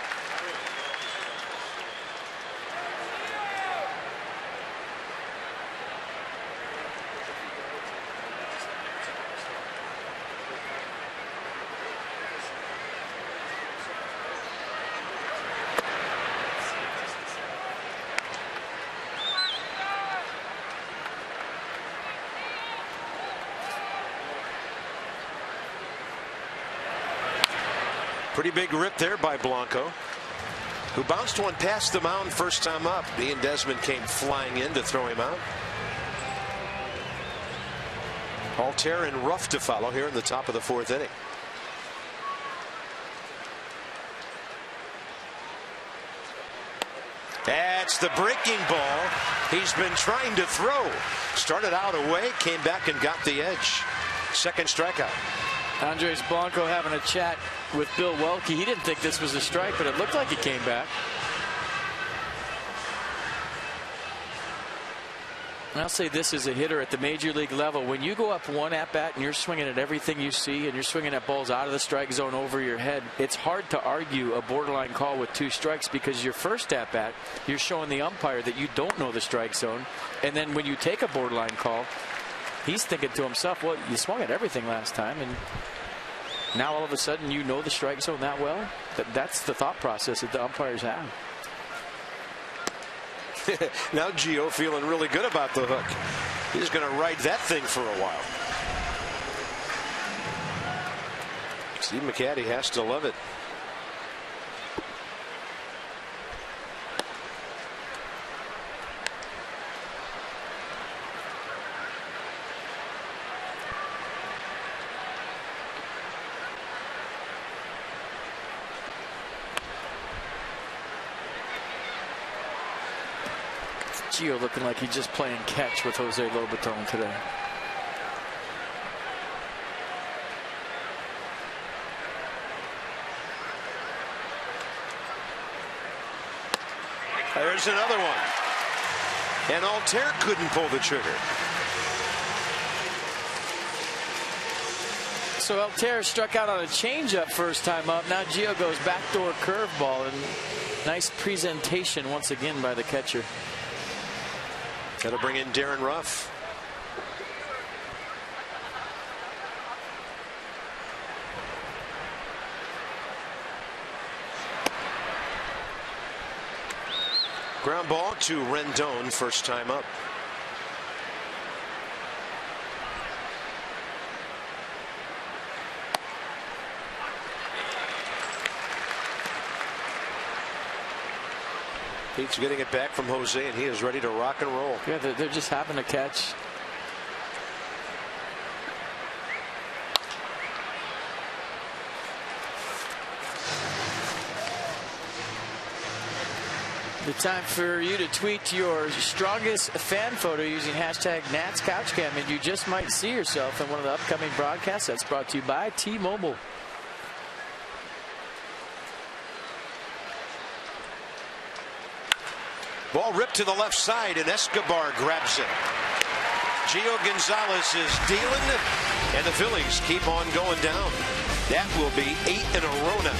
Pretty big rip there by Blanco, who bounced one past the mound first time up. Ian Desmond came flying in to throw him out. Alter and Ruff to follow here in the top of the fourth inning. That's the breaking ball he's been trying to throw. Started out away, came back and got the edge. Second strikeout. Andres Blanco having a chat with Bill Welke. He didn't think this was a strike, but it looked like it came back. And I'll say this as a hitter at the major league level. When you go up one at bat and you're swinging at everything you see and you're swinging at balls out of the strike zone over your head, it's hard to argue a borderline call with 2 strikes, because your first at bat, you're showing the umpire that you don't know the strike zone. And then when you take a borderline call, he's thinking to himself, well, you swung at everything last time, and now all of a sudden you know the strike zone that well. That's the thought process that the umpires have. Now Gio feeling really good about the hook. He's going to ride that thing for a while. Steve McCaddy has to love it. Gio looking like he's just playing catch with Jose Lobaton today. There's another one. And Altair couldn't pull the trigger. So Altair struck out on a changeup first time up. Now Gio goes backdoor curveball, and nice presentation once again by the catcher. Got to bring in Darren Ruff. Ground ball to Rendon, first time up. Pete's getting it back from Jose, and he is ready to rock and roll. Yeah, they're just having a catch. The time for you to tweet your strongest fan photo using hashtag NatsCouchCam, and you just might see yourself in one of the upcoming broadcasts. That's brought to you by T-Mobile. Ball ripped to the left side, and Escobar grabs it. Gio Gonzalez is dealing, and the Phillies keep on going down. That will be 8 in a row now.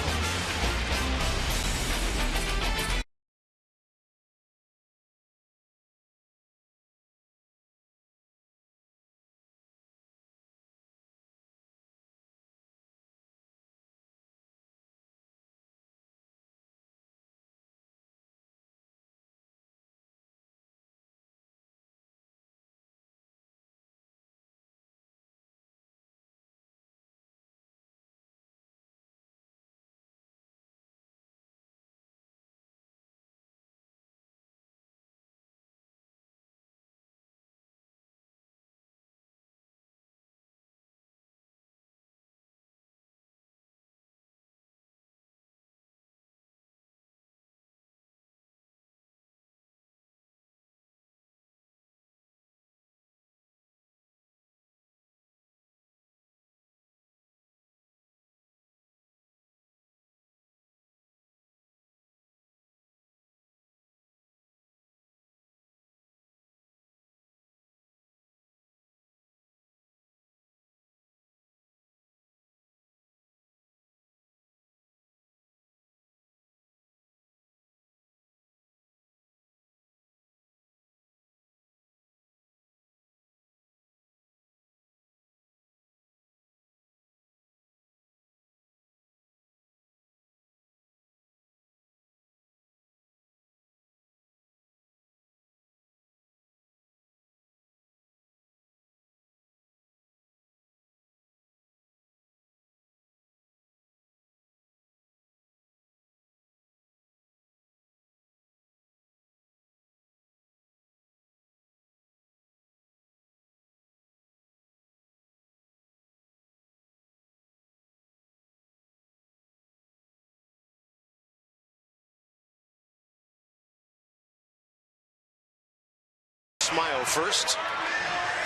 smile first.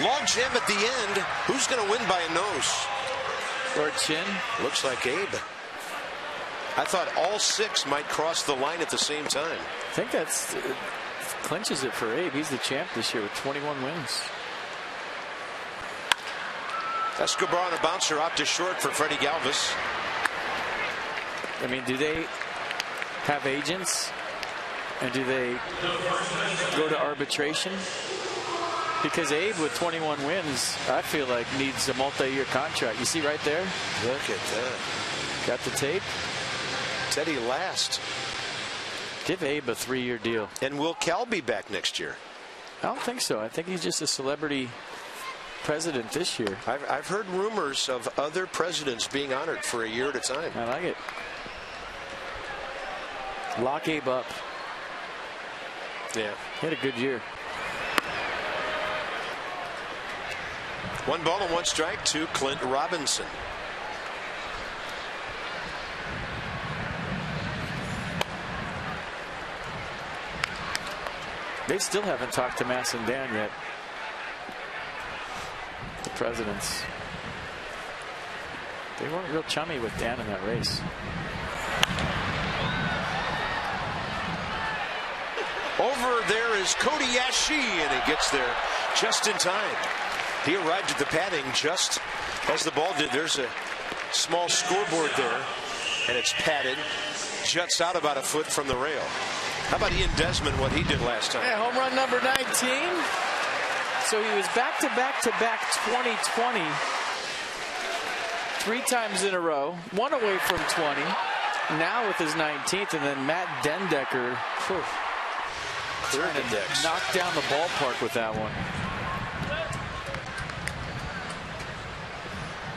Log jam at the end. Who's going to win by a nose? Or chin? Looks like Abe. I thought all 6 might cross the line at the same time. I think that's clinches it for Abe. He's the champ this year with 21 wins. Escobar on a bouncer out to short for Freddie Galvis. I mean, do they have agents? And do they go to arbitration? Because Abe with 21 wins, I feel like needs a multi-year contract. You see right there? Look at that. Got the tape? Teddy last. Give Abe a 3-year deal. And will Cal be back next year? I don't think so. I think he's just a celebrity president this year. I've heard rumors of other presidents being honored for a year at a time. I like it. Lock Abe up. Yeah. He had a good year. 1 ball and 1 strike to Clint Robinson. They still haven't talked to Mass and Dan yet. The presidents. They weren't real chummy with Dan in that race. Over there is Cody Yashi, and he gets there just in time. He arrived at the padding just as the ball did. There's a small scoreboard there, and it's padded. Juts out about a foot from the rail. How about Ian Desmond, what he did last time? Yeah, home run number 19. So he was back-to-back-to-back 2020. 3 times in a row. 1 away from 20. Now with his 19th, and then Matt Dendecker. Knocked down the ballpark with that one.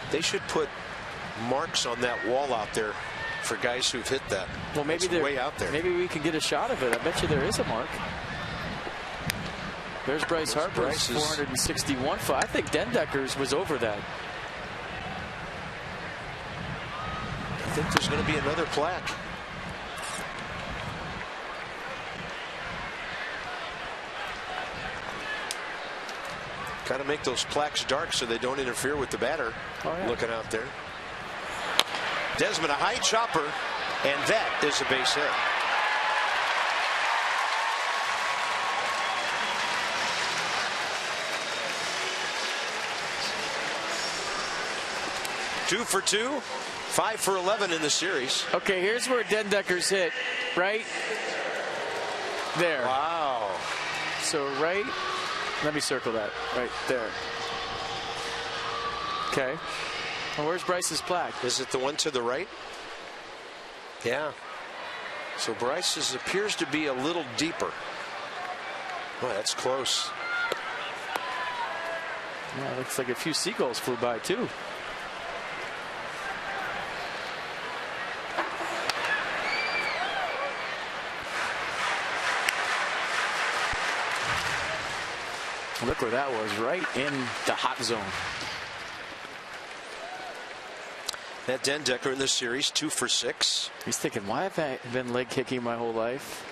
They should put marks on that wall out there for guys who've hit that. Well, maybe they're way out there. Maybe we can get a shot of it. I bet you there is a mark. There's Bryce Harper's 461. I think Dendecker's was over that. I think there's going to be another plaque. Got to make those plaques dark so they don't interfere with the batter. Looking out there. Desmond, a high chopper, and that is a base hit. Two for 2, 5 for 11 in the series. Okay, here's where Dendecker's hit, right there. Wow. So right, let me circle that right there. Okay. Well, where's Bryce's plaque? Is it the one to the right? Yeah. So Bryce's appears to be a little deeper. Boy, that's close. Yeah, it looks like a few seagulls flew by too. Look where that was, right in the hot zone. That Dendecker in this series, 2 for 6. He's thinking, why have I been leg kicking my whole life?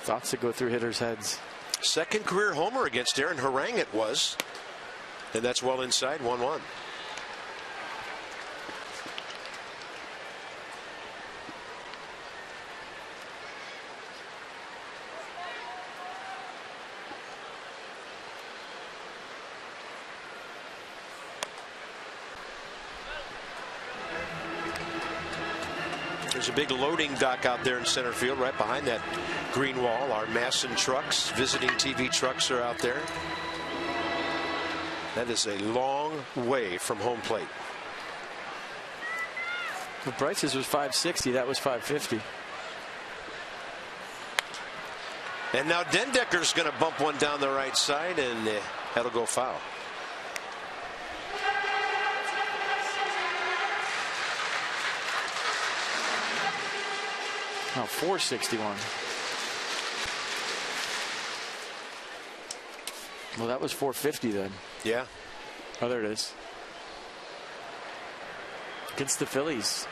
Thoughts that go through hitters' heads. Second career homer against Aaron Harang it was. And that's well inside, 1-1. There's a big loading dock out there in center field right behind that green wall. Our Masson trucks, visiting TV trucks are out there. That is a long way from home plate. Well, Bryce's was 560. That was 550. And now Dendecker's going to bump one down the right side, and that'll go foul. Oh, 461. Well, that was 450 then. Yeah. Oh, there it is. Against the Phillies.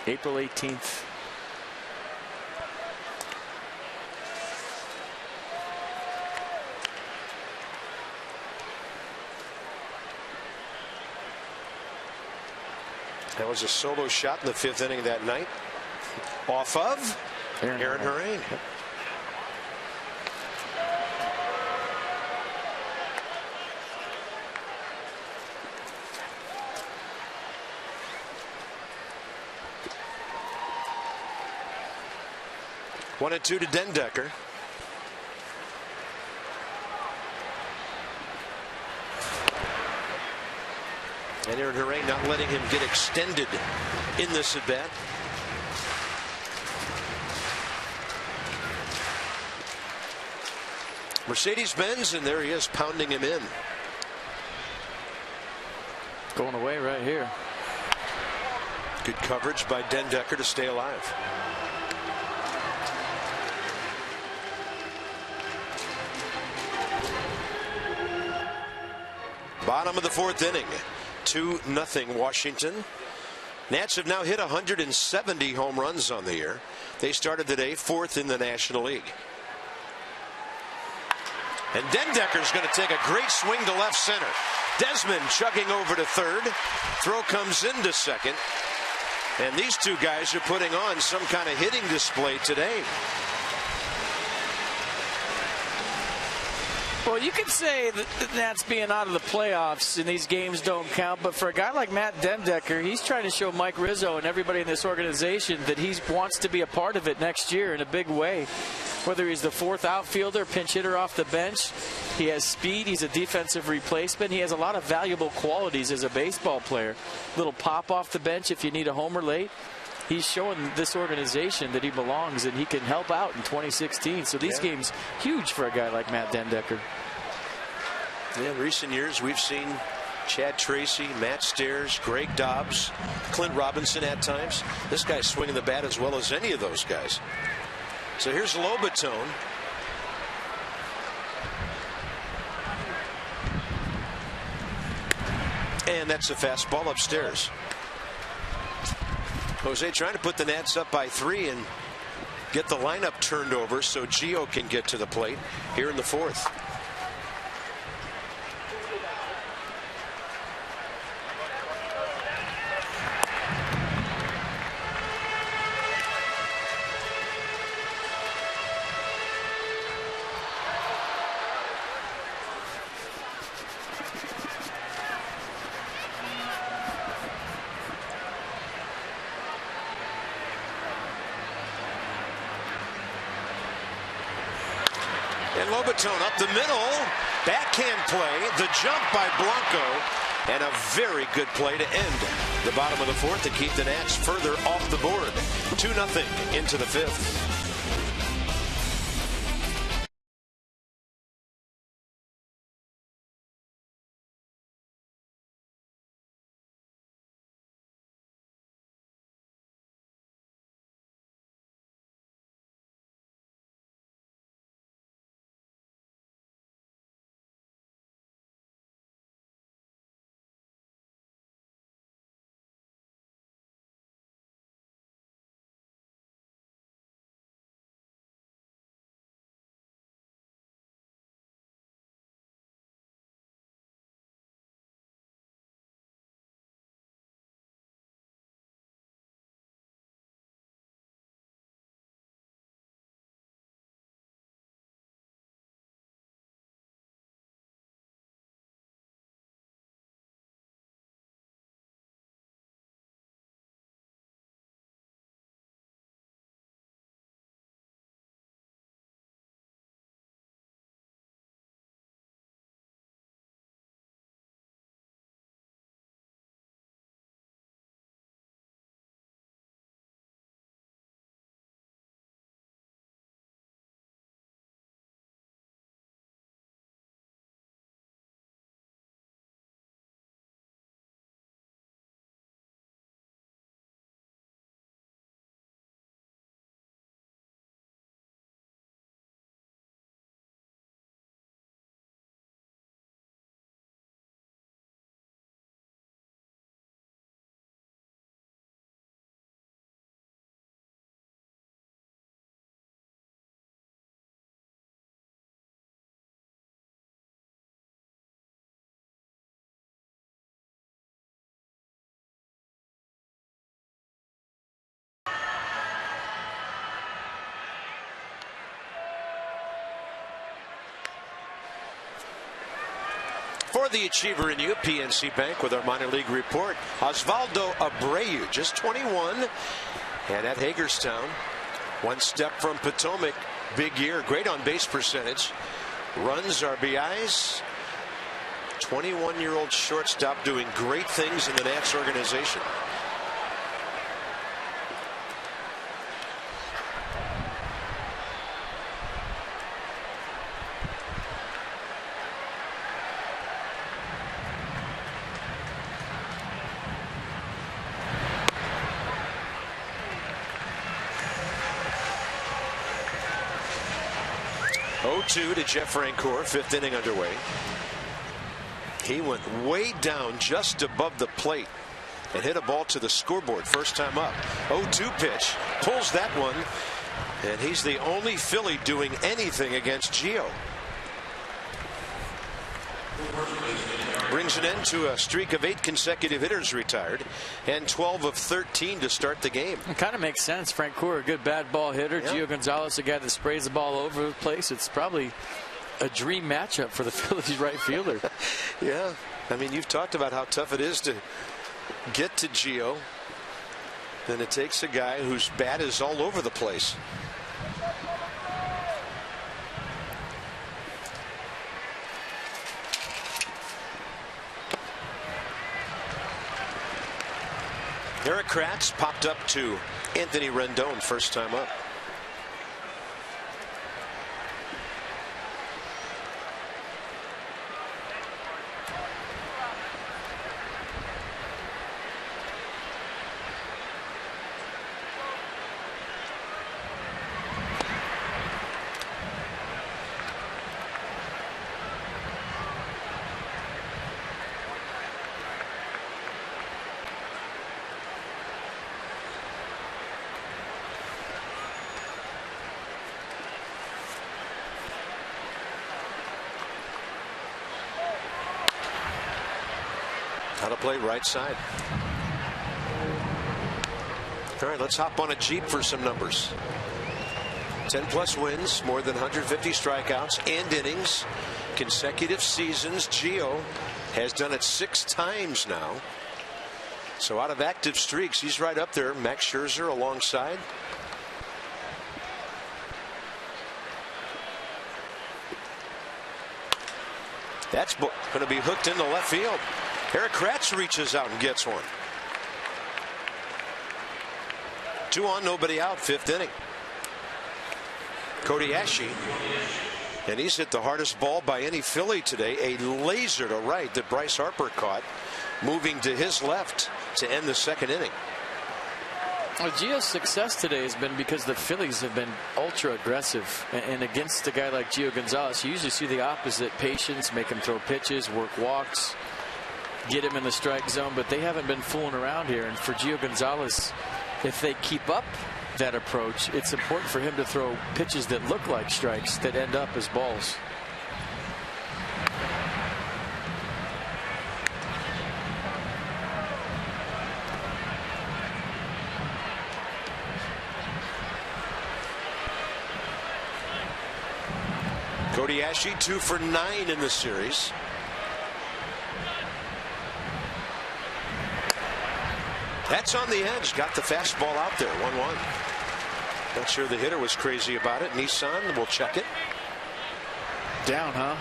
April 18th. That was a solo shot in the 5th inning that night. Off of Aaron Harain. Yep. One and two to Dendecker. And Aaron Harain not letting him get extended in this at bat. Mercedes-Benz, and there he is, pounding him in. Going away right here. Good coverage by Dendecker to stay alive. Bottom of the 4th inning. 2-0 Washington. Nats have now hit 170 home runs on the year. They started the day 4th in the National League. And Dendecker's going to take a great swing to left center. Desmond chugging over to 3rd. Throw comes into 2nd. And these two guys are putting on some kind of hitting display today. Well, you could say that the Nats being out of the playoffs and these games don't count, but for a guy like Matt Dendecker, he's trying to show Mike Rizzo and everybody in this organization that he wants to be a part of it next year in a big way. Whether he's the 4th outfielder, pinch hitter off the bench, he has speed, he's a defensive replacement, he has a lot of valuable qualities as a baseball player. Little pop off the bench if you need a homer late. He's showing this organization that he belongs and he can help out in 2016. So these games, huge for a guy like Matt Dendecker. Yeah, in recent years, we've seen Chad Tracy, Matt Stairs, Greg Dobbs, Clint Robinson at times. This guy's swinging the bat as well as any of those guys. So here's Lobaton. And that's a fastball upstairs. Jose trying to put the Nats up by 3 and get the lineup turned over so Gio can get to the plate here in the 4th. And Lobaton up the middle. Backhand play. The jump by Blanco. And a very good play to end the bottom of the 4th to keep the Nats further off the board. 2-0 into the 5th. For the achiever in you, PNC Bank with our minor league report. Osvaldo Abreu, just 21, and at Hagerstown, one step from Potomac. Big year, great on base percentage, runs, RBIs. 21-year-old shortstop doing great things in the Nats organization. To Jeff Francoeur, 5th inning underway. He went way down just above the plate and hit a ball to the scoreboard first time up. 0-2 pitch, pulls that one, and he's the only Philly doing anything against Gio. Brings an end to a streak of 8 consecutive hitters retired and 12 of 13 to start the game. It kind of makes sense. Francoeur, a good bad ball hitter. Yeah. Gio Gonzalez, a guy that sprays the ball all over the place. It's probably a dream matchup for the Phillies right fielder. Yeah, I mean, you've talked about how tough it is to get to Gio. Then it takes a guy whose bat is all over the place. Eric Kratz popped up to Anthony Rendon first time up. How to play right side. All right, let's hop on a Jeep for some numbers. 10+ wins, more than 150 strikeouts and innings, consecutive seasons. Gio has done it 6 times now. So out of active streaks, he's right up there. Max Scherzer alongside. That's going to be hooked into left field. Eric Kratz reaches out and gets one. 2 on, nobody out, 5th inning. Cody Ashe, and he's hit the hardest ball by any Philly today. A laser to right that Bryce Harper caught, moving to his left to end the 2nd inning. Well, Gio's success today has been because the Phillies have been ultra aggressive, and against a guy like Gio Gonzalez, you usually see the opposite: patience, make him throw pitches, work walks, get him in the strike zone. But they haven't been fooling around here. And for Gio Gonzalez, if they keep up that approach, it's important for him to throw pitches that look like strikes that end up as balls. Cody Ashe 2 for 9 in the series. That's on the edge. Got the fastball out there. 1-1. Not sure the hitter was crazy about it. Nissan will check it. Down, huh?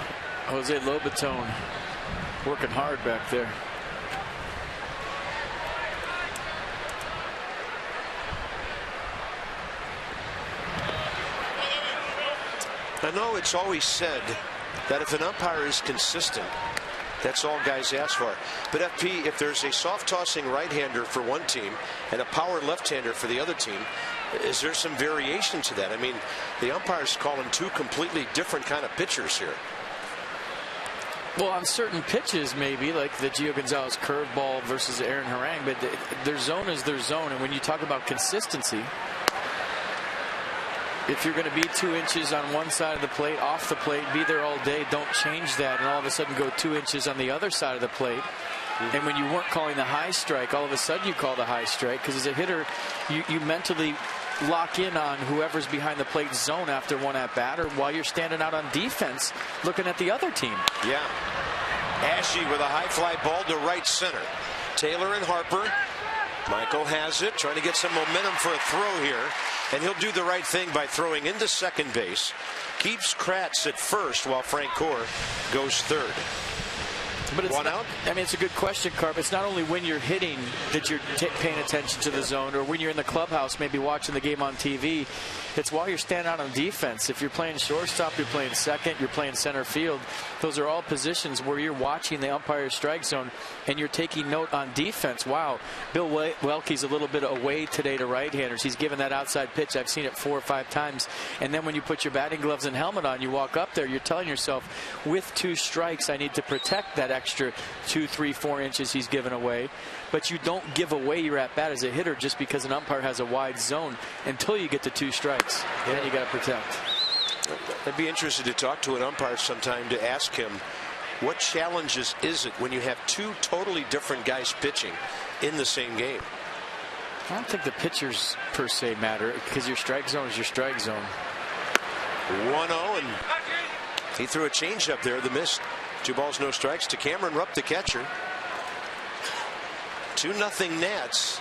Jose Lobaton working hard back there. I know it's always said that if an umpire is consistent, that's all guys ask for. But FP, if there's a soft tossing right-hander for one team and a power left-hander for the other team, is there some variation to that? I mean, the umpire's calling 2 completely different kind of pitchers here. Well, on certain pitches, maybe, like the Gio Gonzalez curveball versus Aaron Harang, but their zone is their zone. And when you talk about consistency, if you're going to be 2 inches on one side of the plate, off the plate, be there all day, don't change that, and all of a sudden go 2 inches on the other side of the plate. And when you weren't calling the high strike, all of a sudden you call the high strike, because as a hitter, you mentally lock in on whoever's behind the plate zone after one at bat, or while you're standing out on defense looking at the other team. Yeah. Ashe with a high fly ball to right center. Taylor and Harper. Michael has it, trying to get some momentum for a throw here, and he'll do the right thing by throwing into second base. Keeps Kratz at first while Frank Core goes third. But it's one out? I mean, it's a good question, Carp. It's not only when you're hitting that you're paying attention to the zone, or when you're in the clubhouse, maybe watching the game on TV. It's while you're standing out on defense. If you're playing shortstop, you're playing second, you're playing center field. Those are all positions where you're watching the umpire's strike zone and you're taking note on defense. Wow, Bill Welke's a little bit away today to right-handers. He's given that outside pitch. I've seen it 4 or 5 times. And then when you put your batting gloves and helmet on, you walk up there, you're telling yourself, with 2 strikes, I need to protect that extra 2, 3, 4 inches he's given away. But you don't give away your at-bat as a hitter just because an umpire has a wide zone until you get to 2 strikes. And then you got to protect. I'd be interested to talk to an umpire sometime to ask him, what challenges is it when you have 2 totally different guys pitching in the same game? I don't think the pitchers per se matter, because your strike zone is your strike zone. 1-0, and he threw a changeup there that missed. 2 balls, no strikes to Cameron Rupp, the catcher. 2-0 Nats,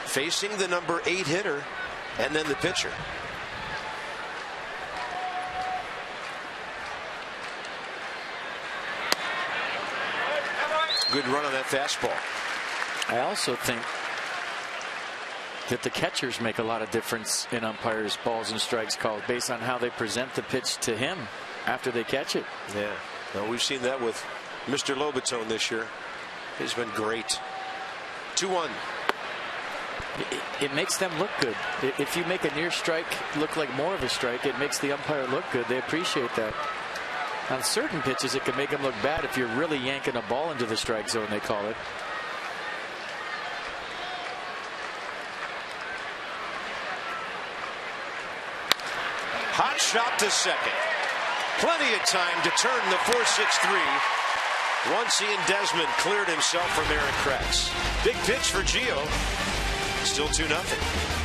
facing the number 8 hitter and then the pitcher. Good run on that fastball. I also think that the catchers make a lot of difference in umpires' balls and strikes calls based on how they present the pitch to him after they catch it. Yeah, well, we've seen that with Mr. Lobatone this year. He's been great. 2-1. It makes them look good. If you make a near strike look like more of a strike, it makes the umpire look good. They appreciate that. On certain pitches, it can make them look bad if you're really yanking a ball into the strike zone, they call it. Hot shot to second. Plenty of time to turn the 4-6-3 once Ian Desmond cleared himself from Aaron Kratz. Big pitch for Gio. Still 2-0.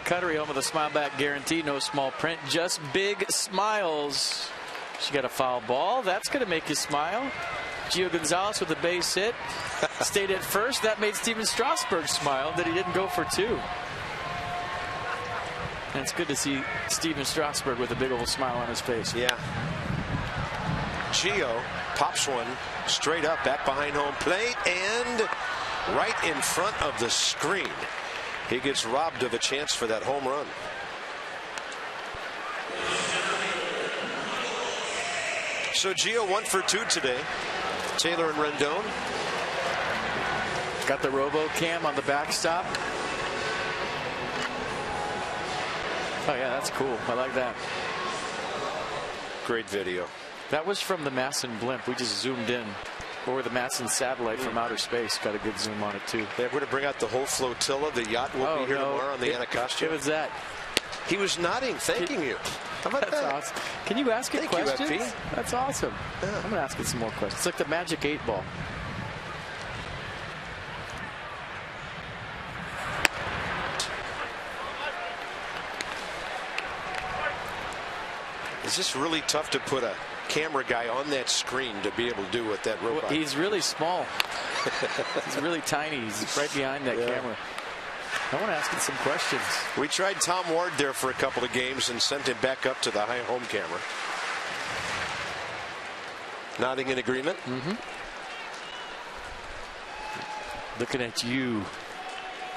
Cuttery home with a smile back guarantee, no small print, just big smiles. She got a foul ball. That's going to make you smile. Gio Gonzalez with a base hit. Stayed at first. That made Steven Strasburg smile that he didn't go for 2. And it's good to see Steven Strasburg with a big old smile on his face. Yeah. Gio pops one straight up back behind home plate and right in front of the screen. He gets robbed of a chance for that home run. So Gio 1 for 2 today. Taylor and Rendon. Got the robo cam on the backstop. Oh yeah, that's cool. I like that. Great video. That was from the Masson blimp. We just zoomed in. Or the Masson satellite from outer space. Got a good zoom on it too. They're going to bring out the whole flotilla. The yacht will be here tomorrow on the Anacostia. It was that. He was nodding, thanking you. How about That's that? awesome. Can you ask it questions? You, FP. That's awesome. Yeah. I'm going to ask it some more questions. It's like the Magic 8 Ball. Is this really tough to put a camera guy on that screen to be able to do what that robot? Well, he's really small. He's really tiny. He's right behind that camera. I want to ask him some questions. We tried Tom Ward there for a couple of games and sent him back up to the high home camera. Nodding in agreement. Mm-hmm. Looking at you.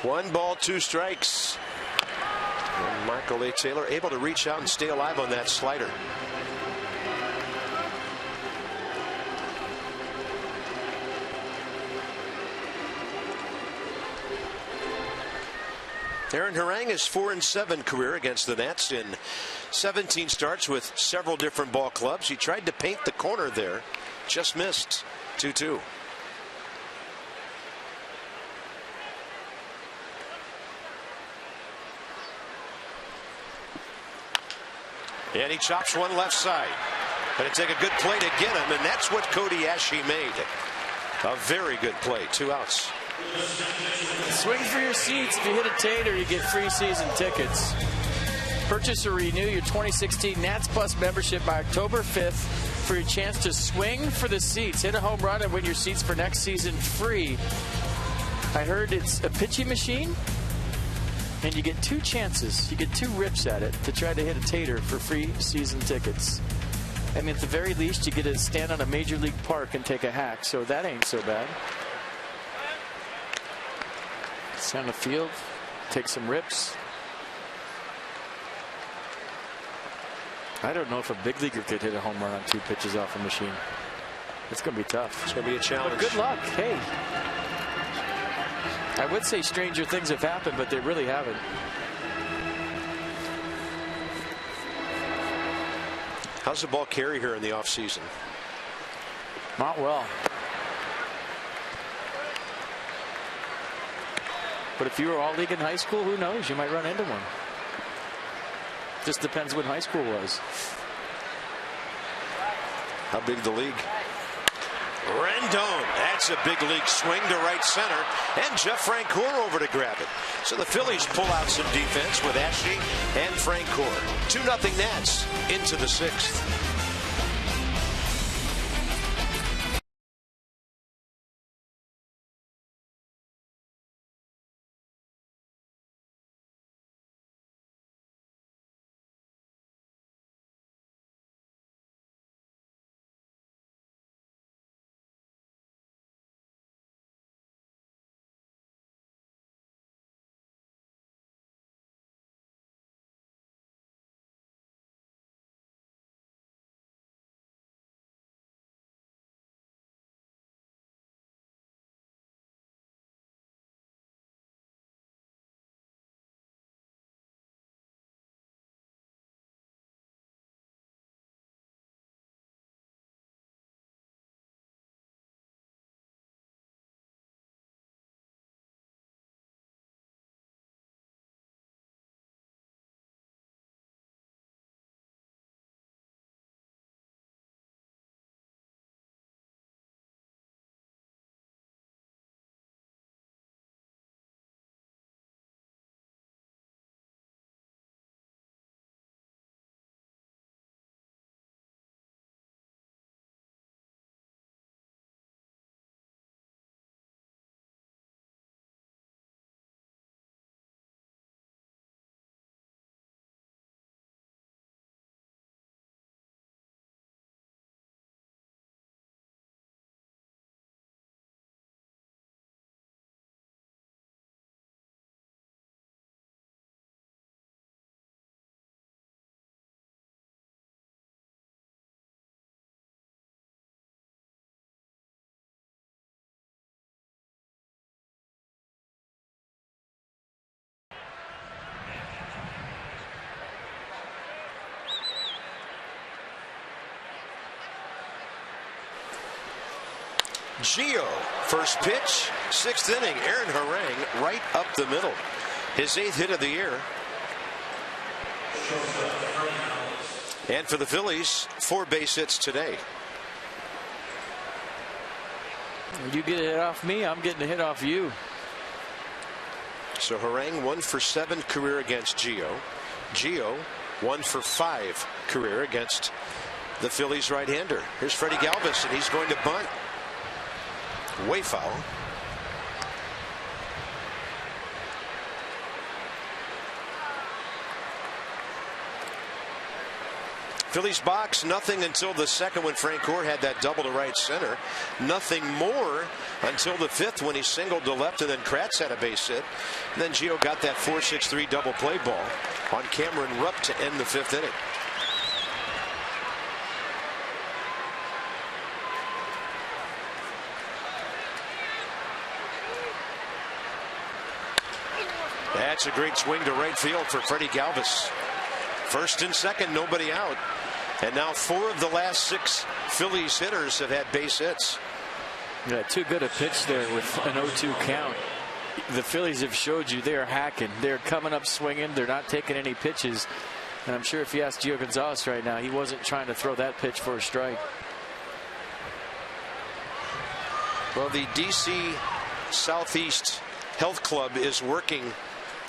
1 ball, 2 strikes. And Michael A. Taylor able to reach out and stay alive on that slider. Aaron Haranga's 4-7 career against the Nats in 17 starts with several different ball clubs. He tried to paint the corner there, just missed. 2-2. And he chops one left side. But it take a good play to get him, and that's what Cody Ashe made. A very good play. 2 outs. Swing for your seats. If you hit a tater, you get free season tickets. Purchase or renew your 2016 Nats Plus membership by October 5th for your chance to swing for the seats. Hit a home run and win your seats for next season free. I heard it's a pitching machine, and you get 2 chances. You get 2 rips at it to try to hit a tater for free season tickets. I mean, at the very least, you get to stand on a major league park and take a hack, so that ain't so bad. Stand on the field, take some rips. I don't know if a big leaguer could hit a home run on 2 pitches off a machine. It's going to be tough. It's going to be a challenge. But good luck. Hey. I would say stranger things have happened, but they really haven't. How's the ball carry here in the offseason? Not well. But if you were all league in high school, who knows? You might run into one. Just depends when high school was. How big the league? Rendon, that's a big league swing to right center, and Jeff Francoeur over to grab it. So the Phillies pull out some defense with Ashe and Francoeur. 2-0 Nats into the 6th. Gio, first pitch, 6th inning. Aaron Harang right up the middle. His 8th hit of the year. And for the Phillies, 4 base hits today. You get a hit off me, I'm getting a hit off you. So Harang 1 for 7 career against Gio. Gio 1 for 5 career against the Phillies right-hander. Here's Freddie Galvis, and he's going to bunt. Way foul. Phillies box, nothing until the 2nd when Frank Gore had that double to right center. Nothing more until the 5th when he singled to left, and then Kratz had a base hit. And then Gio got that 4-6-3 double play ball on Cameron Rupp to end the 5th inning. That's a great swing to right field for Freddie Galvis. 1st and 2nd, nobody out. And now 4 of the last 6 Phillies hitters have had base hits. Yeah, too good a pitch there with an 0-2 count. The Phillies have showed you they're hacking. They're coming up swinging. They're not taking any pitches. And I'm sure if you ask Gio Gonzalez right now, he wasn't trying to throw that pitch for a strike. Well, the DC Southeast Health Club is working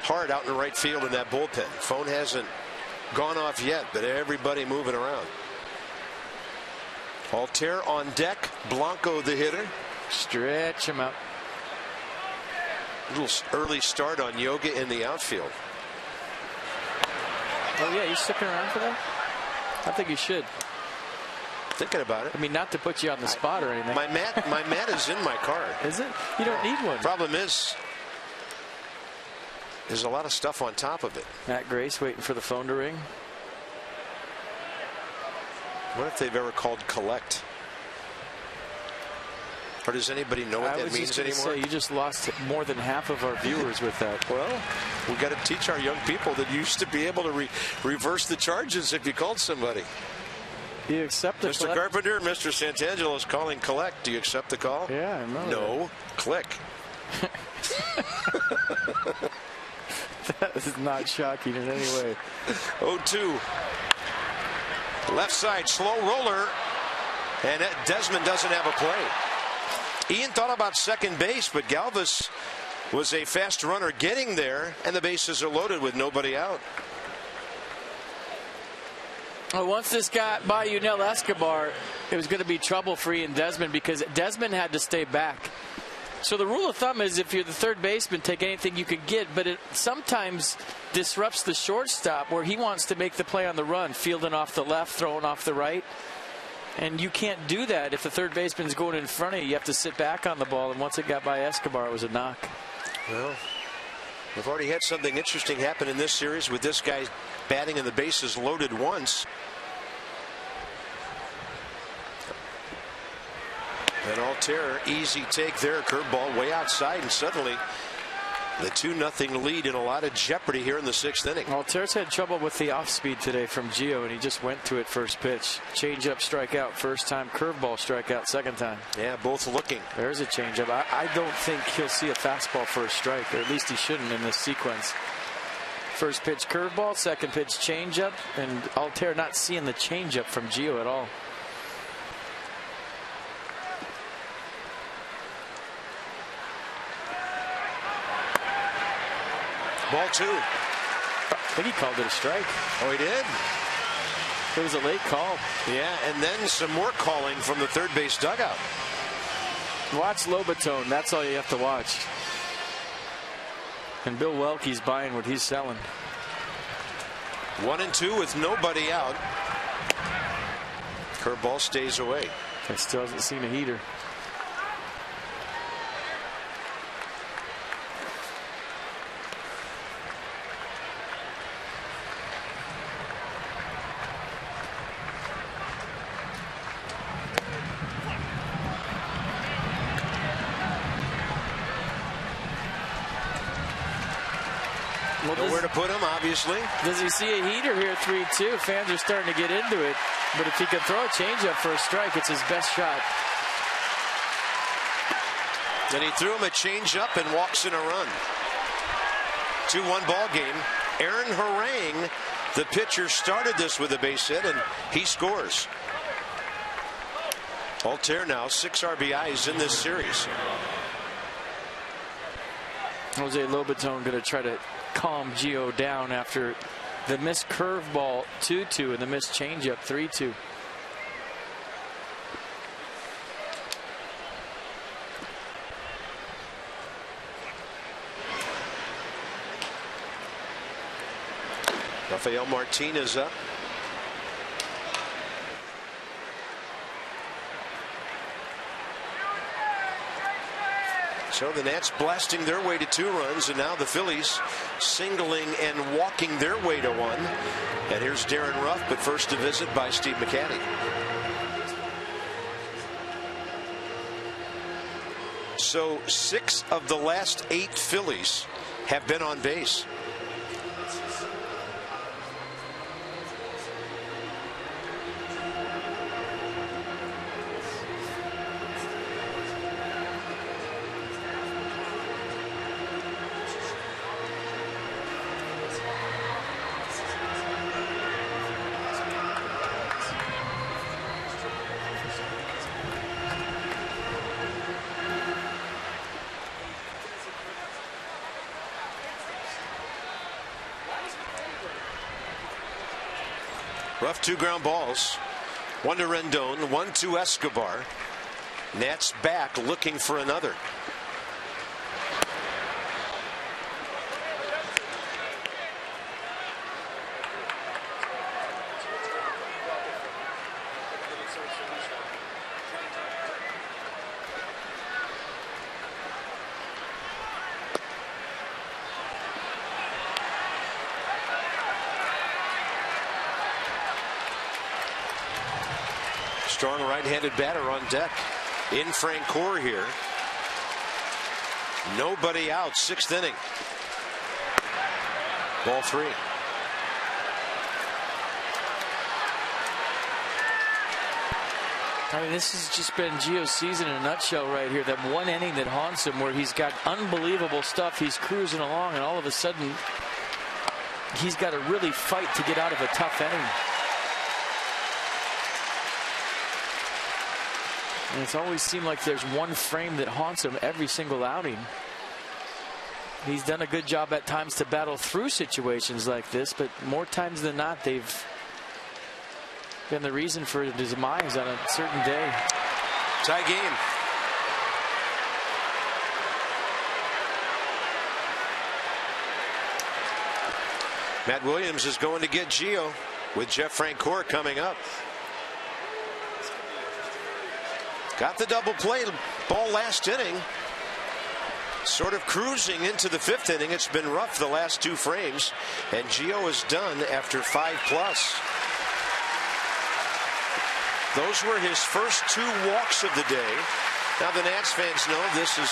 hard out in the right field in that bullpen. Phone hasn't gone off yet, but everybody moving around. Altair on deck. Blanco the hitter. Stretch him out. Little early start on Yoga in the outfield. Oh yeah, you sticking around for that? I think you should. Thinking about it. I mean, not to put you on the spot or anything. My mat is in my car. Is it? You don't need one. Problem is, there's a lot of stuff on top of it. Matt Grace waiting for the phone to ring. What if they've ever called collect? Or does anybody know what that means anymore? Say, you just lost more than half of our viewers with that. Well, we got to teach our young people that you used to be able to reverse the charges if you called somebody. Do you accept the Mr. Carpenter, Mr. Santangelo is calling collect. Do you accept the call? Yeah, I remember. No, click. That is not shocking in any way. 0-2. Left side, slow roller. And Desmond doesn't have a play. Ian thought about second base, but Galvis was a fast runner getting there, and the bases are loaded with nobody out. Well, once this got by Yunel Escobar, it was going to be trouble for Ian Desmond because Desmond had to stay back. So the rule of thumb is if you're the third baseman, take anything you could get, but it sometimes disrupts the shortstop where he wants to make the play on the run, fielding off the left, throwing off the right. And you can't do that if the third baseman's going in front of you. You have to sit back on the ball, and once it got by Escobar, it was a knock. Well, we've already had something interesting happen in this series with this guy batting and the bases loaded once. And Altair, easy take there, curveball way outside, and suddenly the 2-0 lead in a lot of jeopardy here in the 6th inning. Altair's had trouble with the off speed today from Gio, and he just went to it first pitch. Change up, strikeout first time, curveball strikeout second time. Yeah, both looking. There's a change up. I don't think he'll see a fastball for a strike, or at least he shouldn't in this sequence. First pitch curveball, second pitch change up, and Altair not seeing the change up from Gio at all. Ball 2. I think he called it a strike. Oh, he did? It was a late call. Yeah, and then some more calling from the third base dugout. Watch Lobatone. That's all you have to watch. And Bill Welke's buying what he's selling. 1-2 with nobody out. Curveball stays away. He still hasn't seen a heater. Nowhere to put him, obviously. Does he see a heater here, 3-2? Fans are starting to get into it. But if he can throw a changeup for a strike, it's his best shot. Then he threw him a changeup and walks in a run. 2-1 ball game. Aaron Harang, the pitcher, started this with a base hit, and he scores. Altair now 6 RBIs in this series. Jose Lobaton going to try to calm Gio down after the missed curveball 2-2 and the missed changeup 3-2. Rafael Martinez up. So the Nats blasting their way to 2 runs, and now the Phillies singling and walking their way to 1. And here's Darren Ruff, but first a visit by Steve McCatty. So 6 of the last 8 Phillies have been on base. Rough 2 ground balls. 1 to Rendon, 1 to Escobar. Nats back looking for another. Strong right-handed batter on deck in Francoeur here. Nobody out, 6th inning. Ball 3. I mean, this has just been Gio's season in a nutshell right here. That 1 inning that haunts him, where he's got unbelievable stuff. He's cruising along, and all of a sudden, he's got to really fight to get out of a tough inning. And it's always seemed like there's one frame that haunts him every single outing. He's done a good job at times to battle through situations like this, but more times than not, they've been the reason for his demise on a certain day. Tie game. Matt Williams is going to get Gio with Jeff Francoeur coming up. Got the double play ball last inning. Sort of cruising into the 5th inning. It's been rough the last 2 frames, and Gio is done after 5+. Those were his first 2 walks of the day. Now the Nats fans know this is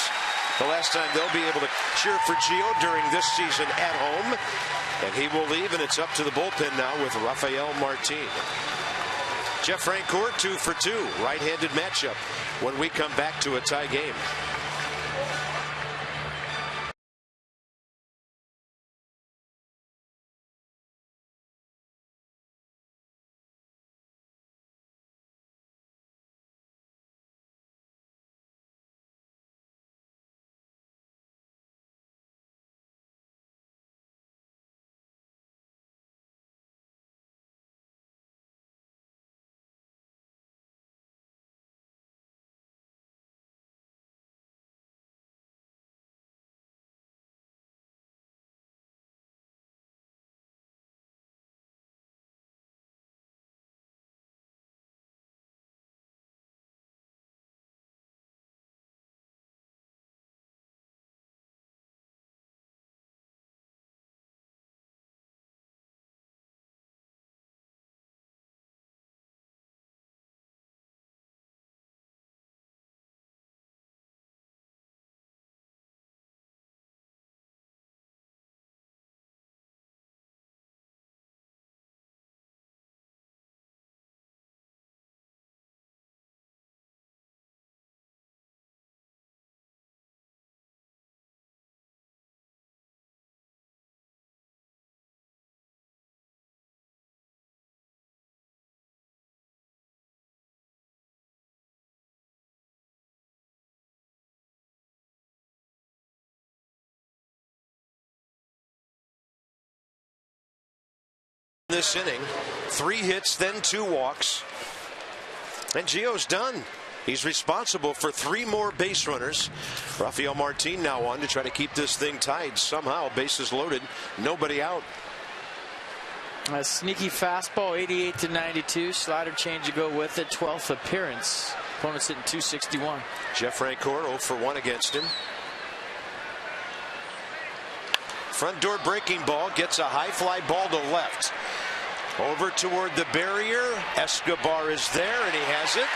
the last time they'll be able to cheer for Gio during this season at home, and he will leave, and it's up to the bullpen now with Rafael Martin. Jeff Francoeur 2 for 2, right-handed matchup when we come back to a tie game. this inning. 3 hits, then 2 walks. And Gio's done. He's responsible for 3 more base runners. Rafael Martin now on to try to keep this thing tied somehow. Bases loaded, nobody out. A sneaky fastball, 88 to 92. Slider change to go with it. 12th appearance. Opponent's hitting 261. Jeff Francoeur 0 for 1 against him. Front door breaking ball, gets a high fly ball to left. Over toward the barrier. Escobar is there, and he has it.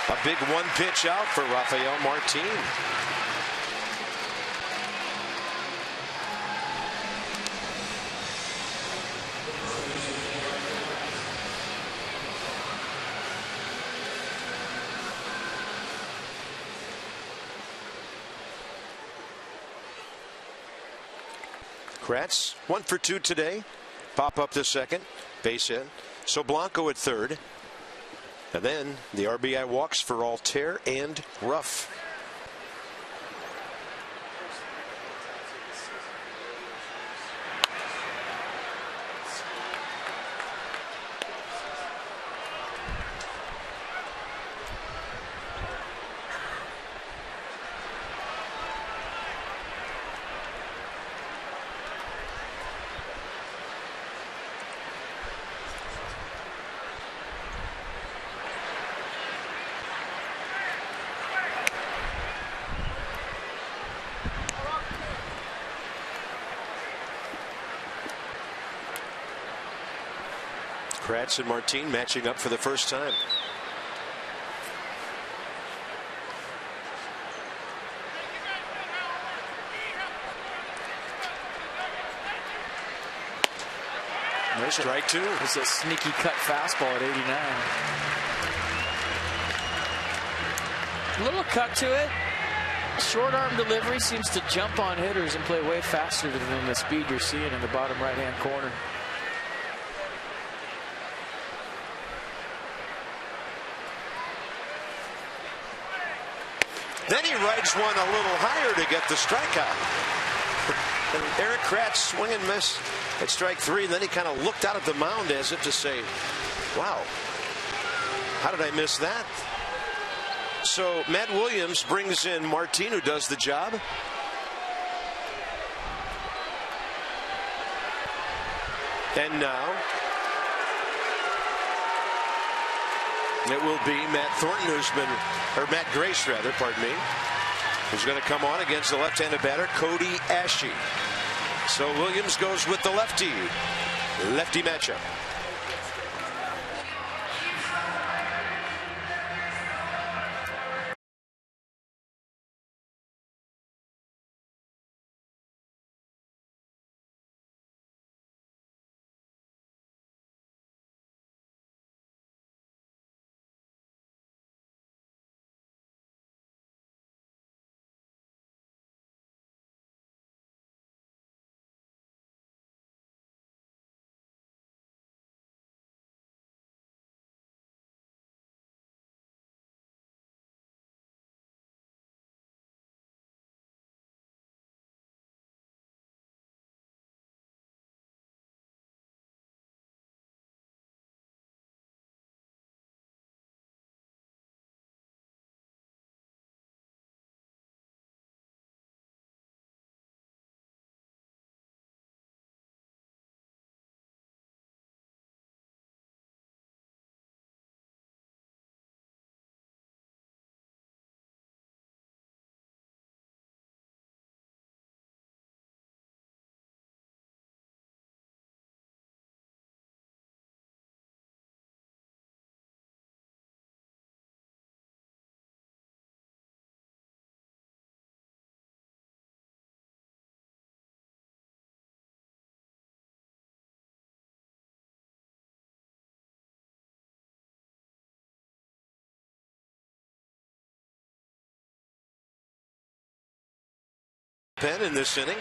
A big 1 pitch out for Rafael Martin. Kratz 1 for 2 today. Pop up the second. Base hit. So Blanco at third. And then the RBI walks for Altair and Ruff. Kratz and Martin matching up for the first time. Nice strike 2. It's a sneaky cut fastball at 89. A little cut to it. Short arm delivery, seems to jump on hitters and play way faster than the speed you're seeing in the bottom right hand corner. Then he rides one a little higher to get the strikeout. And Erik Kratz swing and miss at strike 3. And then he kind of looked out at the mound as if to say, wow, how did I miss that? So Matt Williams brings in Martin, who does the job. And now it will be Matt Thornton, or Matt Grace rather, pardon me, who's going to come on against the left-handed batter, Cody Ashe. So Williams goes with the lefty matchup. Pen in this inning,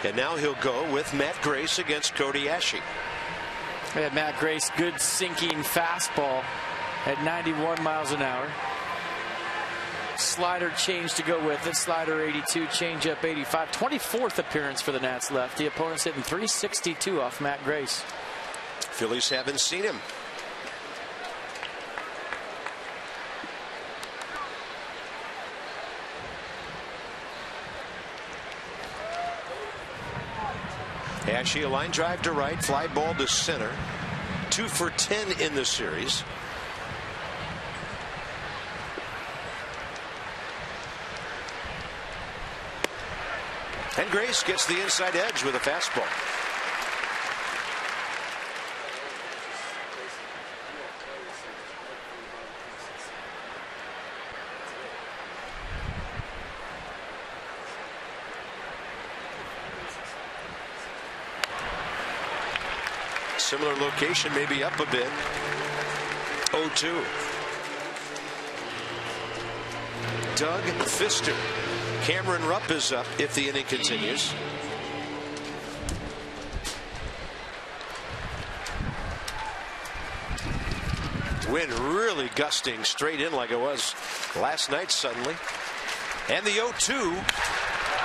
and now he'll go with Matt Grace against Cody Ashe. We had Matt Grace, good sinking fastball at 91 miles an hour. Slider change to go with it. Slider 82, change up 85. 24th appearance for the Nats lefty. Opponent's hitting 362 off Matt Grace. Phillies haven't seen him. PHI, a line drive to right, fly ball to center. 2 for 10 in the series. And Grace gets the inside edge with a fastball. Similar location, maybe up a bit. 0-2. Doug Fister. Cameron Rupp is up if the inning continues. Wind really gusting straight in like it was last night suddenly. And the 0-2.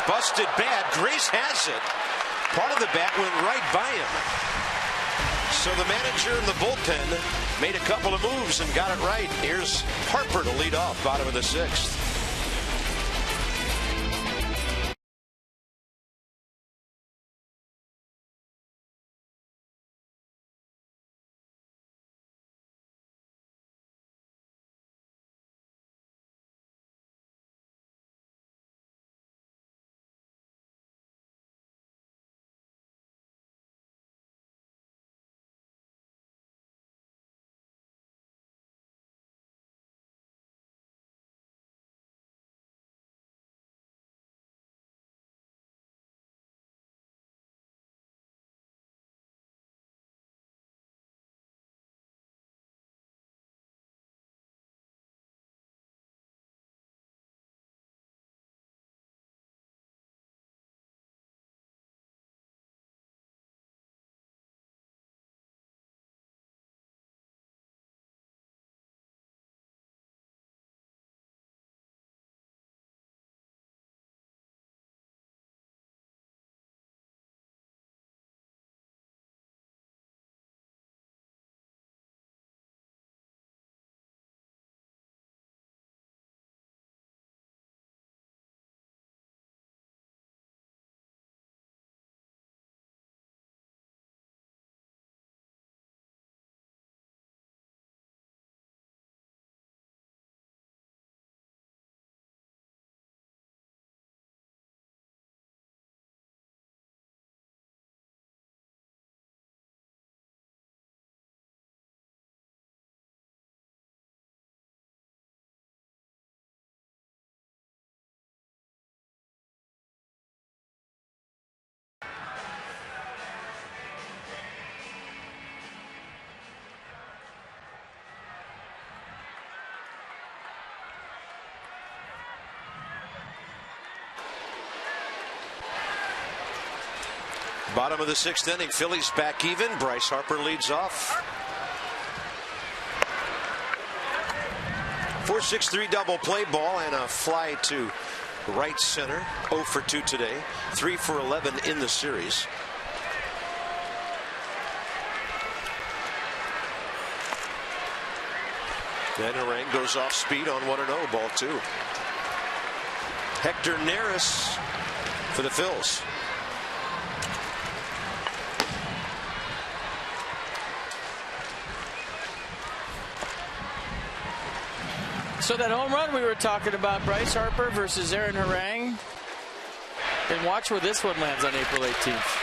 Busted bad. Grace has it. Part of the bat went right by him. So the manager and the bullpen made a couple of moves and got it right. Here's Harper to lead off, bottom of the 6th. Bottom of the 6th inning, Phillies back even. Bryce Harper leads off. 4-6-3 double play ball and a fly to right center. 0 for 2 today. 3 for 11 in the series. Then Orang goes off speed on 1-0, ball 2. Hector Neris for the Phils. So that home run we were talking about, Bryce Harper versus Aaron Harang. And watch where this one lands on April 18th.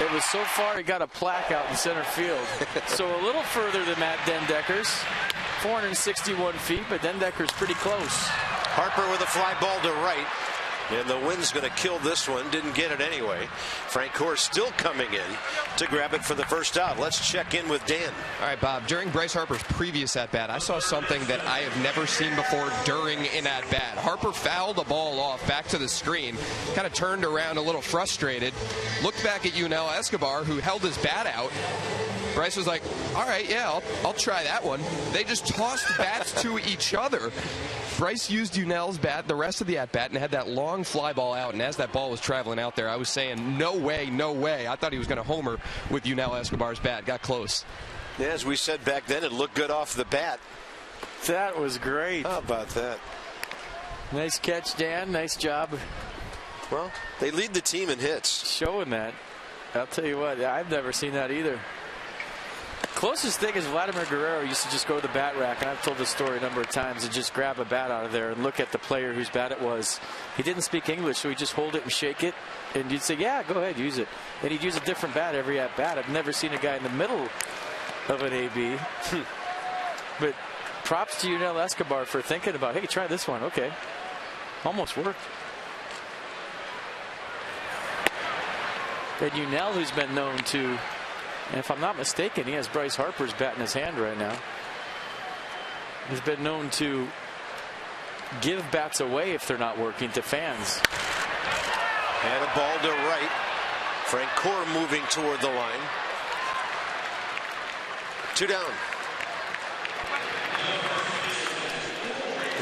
It was so far it got a plaque out in center field. So a little further than Matt Dendecker's. 461 feet, but Dendecker's pretty close. Harper with a fly ball to right. And the wind's going to kill this one. Didn't get it anyway. Frank Gore still coming in to grab it for the first out. Let's check in with Dan. All right, Bob. During Bryce Harper's previous at-bat, I saw something that I have never seen before during an at-bat. Harper fouled the ball off back to the screen, kind of turned around a little frustrated, looked back at Yunel Escobar, who held his bat out, Bryce was like, all right, yeah, I'll try that one. They just tossed bats to each other. Bryce used Yunel's bat the rest of the at-bat and had that long fly ball out, and as that ball was traveling out there, I was saying, no way, no way. I thought he was going to homer with Yunel Escobar's bat. Got close. Yeah, as we said back then, it looked good off the bat. That was great. How about that? Nice catch, Dan. Nice job. Well, they lead the team in hits. Showing that. I'll tell you what, I've never seen that either. Closest thing is Vladimir Guerrero used to just go to the bat rack, and I've told this story a number of times, and just grab a bat out of there and look at the player whose bat it was. He didn't speak English, so he'd just hold it and shake it, and you'd say, yeah, go ahead, use it. And he'd use a different bat every at bat. I've never seen a guy in the middle of an AB. But props to Yunel Escobar for thinking about, hey, try this one. Okay. Almost worked. And Yunel, who's been known to, and if I'm not mistaken, he has Bryce Harper's bat in his hand right now, has been known to give bats away if they're not working to fans. And a ball to right. Frank Core moving toward the line. 2 down.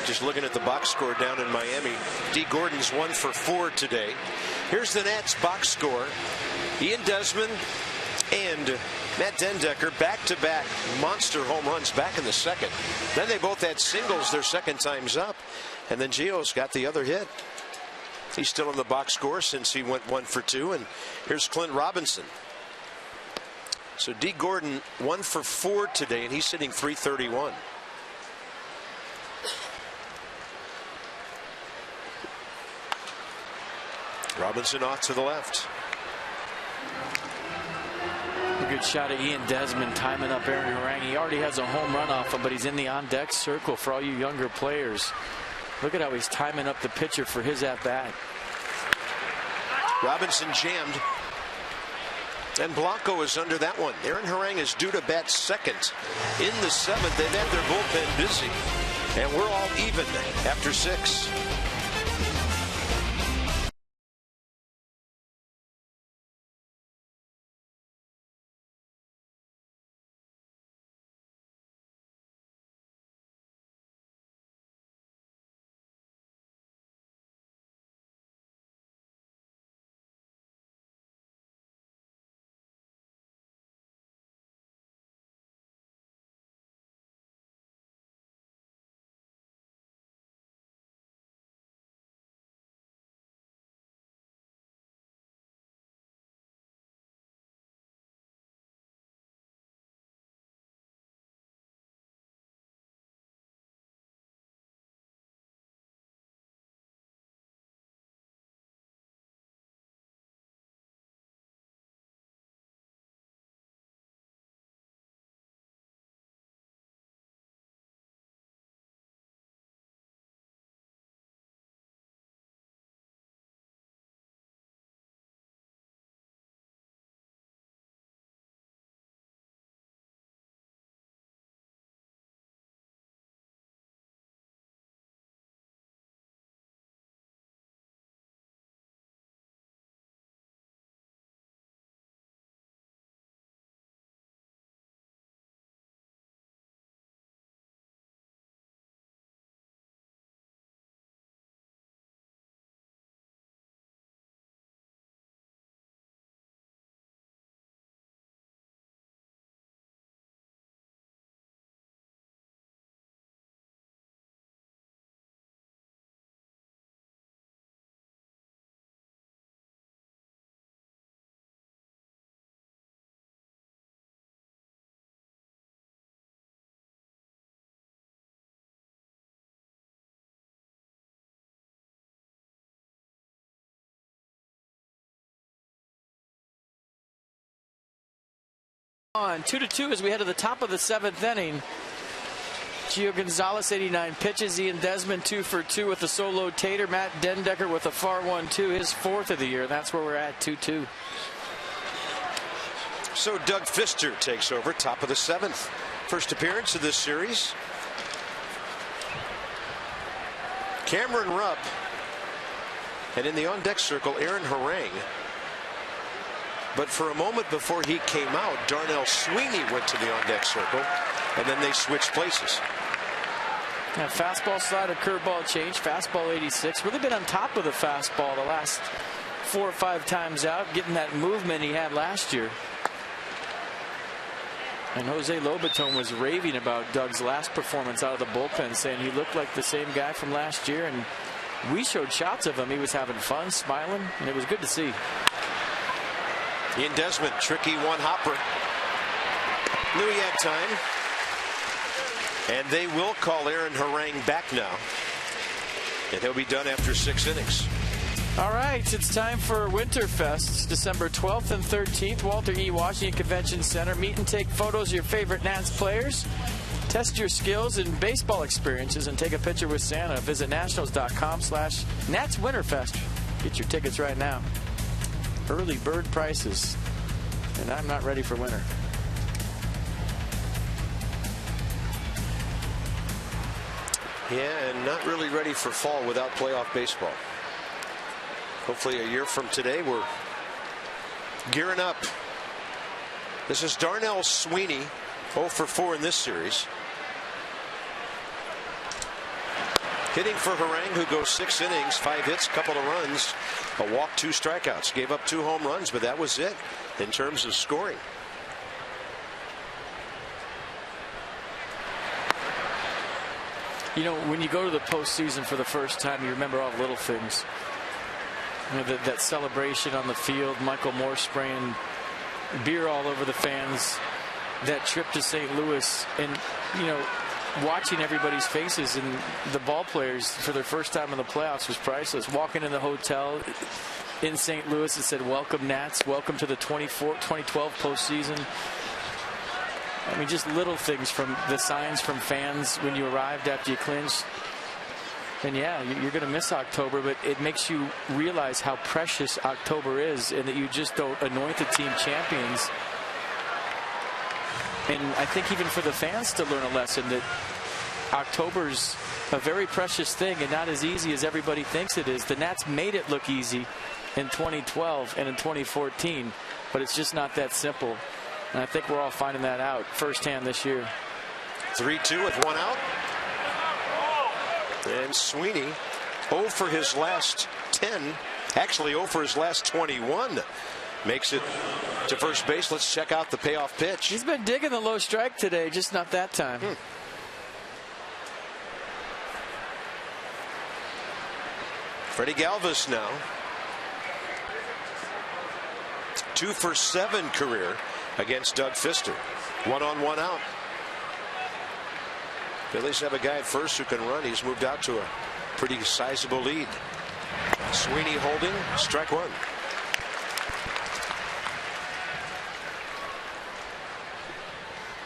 Just looking at the box score down in Miami. D. Gordon's 1 for 4 today. Here's the Nats box score. Ian Desmond and Matt Dendecker back-to-back monster home runs back in the second. Then they both had singles their second times up. And then Gio's got the other hit. He's still in the box score since he went 1 for 2. And here's Clint Robinson. So D. Gordon 1 for 4 today, and he's sitting .331. Robinson off to the left. A good shot at Ian Desmond timing up Aaron Harang. He already has a home run off him, but he's in the on-deck circle for all you younger players. Look at how he's timing up the pitcher for his at-bat. Robinson jammed. And Blanco is under that one. Aaron Harang is due to bat second in the 7th. They've had their bullpen busy. And we're all even after 6. On 2-2 as we head to the top of the 7th inning. Gio Gonzalez 89 pitches. Ian Desmond 2 for 2 with a solo tater. Matt Dendecker with a far 1-2, his 4th of the year. That's where we're at, 2-2. So Doug Fister takes over, top of the 7th. First appearance of this series. Cameron Rupp. And in the on-deck circle, Aaron Harang. But for a moment before he came out, Darnell Sweeney went to the on-deck circle, and then they switched places. Yeah, fastball, slider, curveball change. Fastball 86. Really been on top of the fastball the last 4 or 5 times out, getting that movement he had last year. And Jose Lobaton was raving about Doug's last performance out of the bullpen, saying he looked like the same guy from last year. And we showed shots of him. He was having fun, smiling, and it was good to see. Ian Desmond, tricky one-hopper. Knew he had time. And they will call Aaron Harang back now. And he'll be done after 6 innings. All right, it's time for Winterfest, December 12th and 13th, Walter E. Washington Convention Center. Meet and take photos of your favorite Nats players. Test your skills and baseball experiences and take a picture with Santa. Visit nationals.com/Nats Winterfest. Get your tickets right now. Early bird prices. And I'm not ready for winter. Yeah, and not really ready for fall without playoff baseball. Hopefully a year from today we're gearing up. This is Darnell Sweeney, 0 for 4 in this series. Hitting for Harang, who goes 6 innings, 5 hits, couple of runs, a walk, 2 strikeouts. Gave up 2 home runs, but that was it in terms of scoring. You know, when you go to the postseason for the first time, you remember all the little things. You know, that celebration on the field, Michael Moore spraying beer all over the fans, that trip to St. Louis, and, you know, watching everybody's faces and the ball players for their first time in the playoffs was priceless. Walking in the hotel in St. Louis, it said, "Welcome Nats, welcome to the 2012 postseason." I mean, just little things from the signs from fans when you arrived after you clinched. And yeah, you're going to miss October, but it makes you realize how precious October is and that you just don't anoint the team champions. And I think even for the fans to learn a lesson that October's a very precious thing and not as easy as everybody thinks it is. The Nats made it look easy in 2012 and in 2014, but it's just not that simple. And I think we're all finding that out firsthand this year. 3-2 with 1 out. And Sweeney 0 for his last 10, actually 0 for his last 21. Makes it to first base. Let's check out the payoff pitch. He's been digging the low strike today, just not that time. Freddie Galvis now. 2 for 7 career against Doug Fister. 1 on, 1 out. Phillies have a guy at first who can run. He's moved out to a pretty sizable lead. Sweeney holding, strike 1.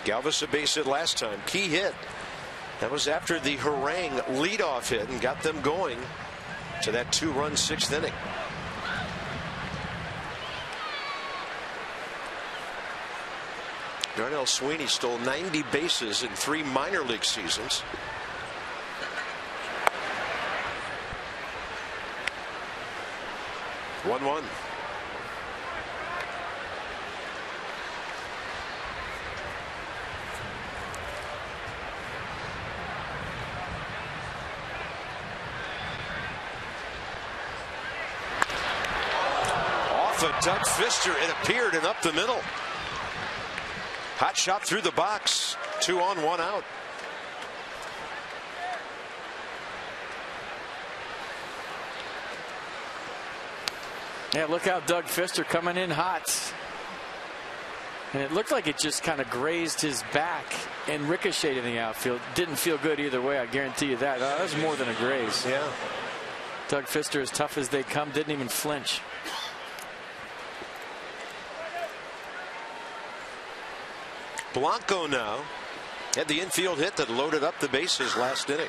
Galvis a base hit last time. Key hit. That was after the Harang leadoff hit and got them going to that 2-run 6th inning. Darnell Sweeney stole 90 bases in 3 minor league seasons. One. Off of Doug Fister, it appeared, and up the middle. Hot shot through the box. 2 on, 1 out. Yeah, look out, Doug Fister coming in hot. And it looked like it just kind of grazed his back and ricocheted in the outfield. Didn't feel good either way, I guarantee you that. That was more than a graze. Yeah. Doug Fister, as tough as they come, didn't even flinch. Blanco now had the infield hit that loaded up the bases last inning.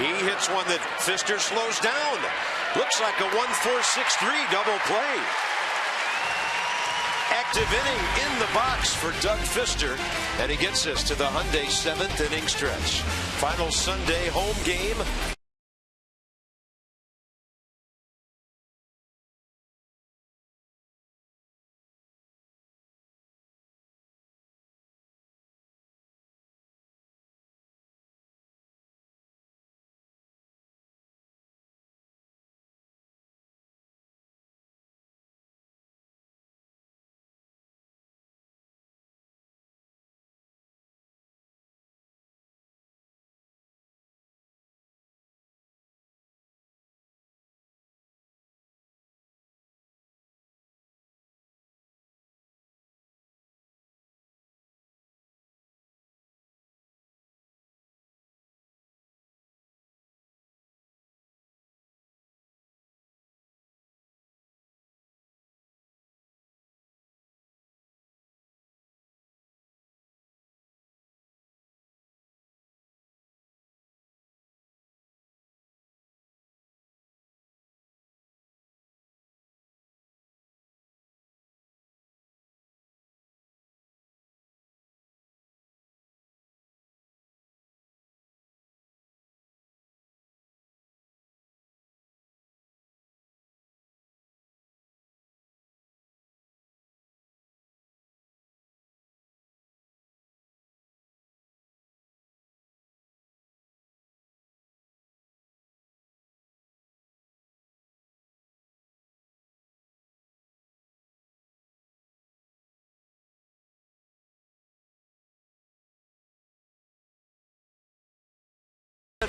He hits one that Pfister slows down. Looks like a 1-4-6-3 double play. Active inning in the box for Doug Pfister, and he gets us to the Hyundai 7th inning stretch. Final Sunday home game.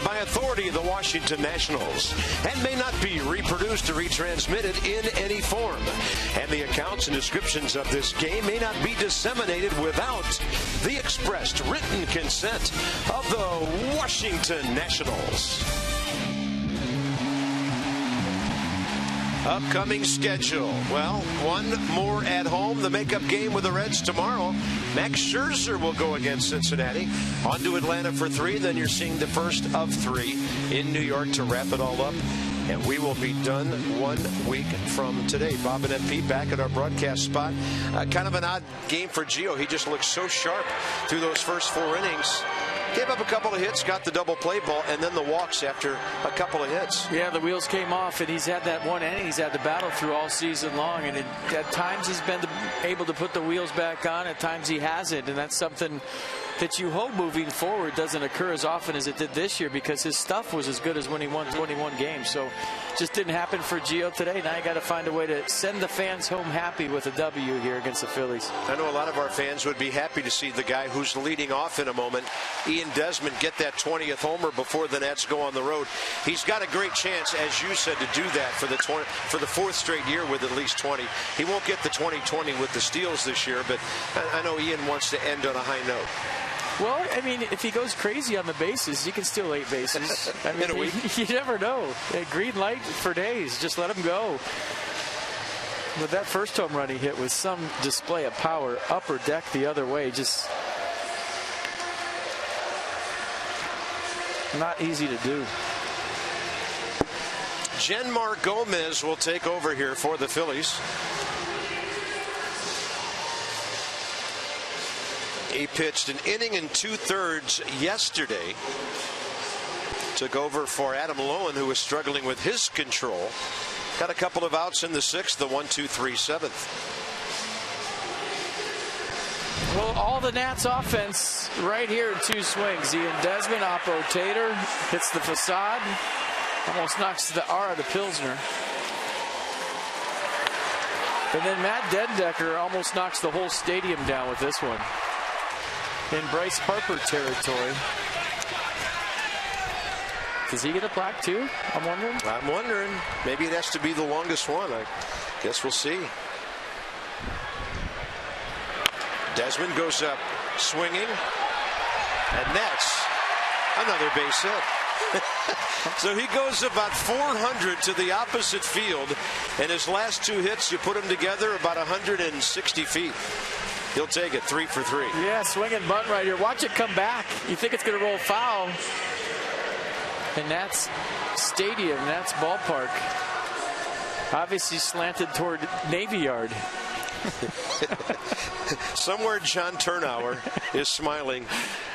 By authority of the Washington Nationals, and may not be reproduced or retransmitted in any form. And the accounts and descriptions of this game may not be disseminated without the expressed written consent of the Washington Nationals. Upcoming schedule. Well, one more at home. The makeup game with the Reds tomorrow. Max Scherzer will go against Cincinnati. On to Atlanta for 3. Then you're seeing the first of 3 in New York to wrap it all up. And we will be done 1 week from today. Bob and Pete back at our broadcast spot. Kind of an odd game for Gio. He just looked so sharp through those first 4 innings. Gave up a couple of hits, got the double play ball, and then the walks after a couple of hits. Yeah, the wheels came off, and he's had that one inning he's had to battle through all season long. And at times he's been able to put the wheels back on. At times he hasn't, and that's something that you hope moving forward doesn't occur as often as it did this year, because his stuff was as good as when he won 21 games. So just didn't happen for Gio today. Now you got to find a way to send the fans home happy with a W here against the Phillies. I know a lot of our fans would be happy to see the guy who's leading off in a moment, Ian Desmond, get that 20th homer before the Nats go on the road. He's got a great chance, as you said, to do that for the 4th straight year with at least 20. He won't get the 20-20 with the steals this year, but I know Ian wants to end on a high note. Well, I mean, if he goes crazy on the bases, he can steal 8 bases. I mean, in a week. You never know. Green light for days. Just let him go. But that first home run he hit was some display of power, upper deck the other way. Just not easy to do. Genmar Gomez will take over here for the Phillies. He pitched an inning and 2/3 yesterday. Took over for Adam Lowen, who was struggling with his control. Got a couple of outs in the 6th, the 1-2-3 7th. Well, all the Nats offense right here in 2 swings. Ian Desmond, Oppo Tater, hits the facade. Almost knocks the R out of Pilsner. And then Matt Dendecker almost knocks the whole stadium down with this one. In Bryce Harper territory. Does he get a plaque too? I'm wondering. Maybe it has to be the longest one. I guess we'll see. Desmond goes up swinging, and that's another base hit. So he goes about 400 to the opposite field, and his last 2 hits, you put them together, about 160 feet. He'll take it 3 for 3. Yeah, swing and bunt right here. Watch it come back. You think it's going to roll foul. And Nats Stadium, Nats Ballpark, obviously slanted toward Navy Yard. Somewhere John Turnauer is smiling.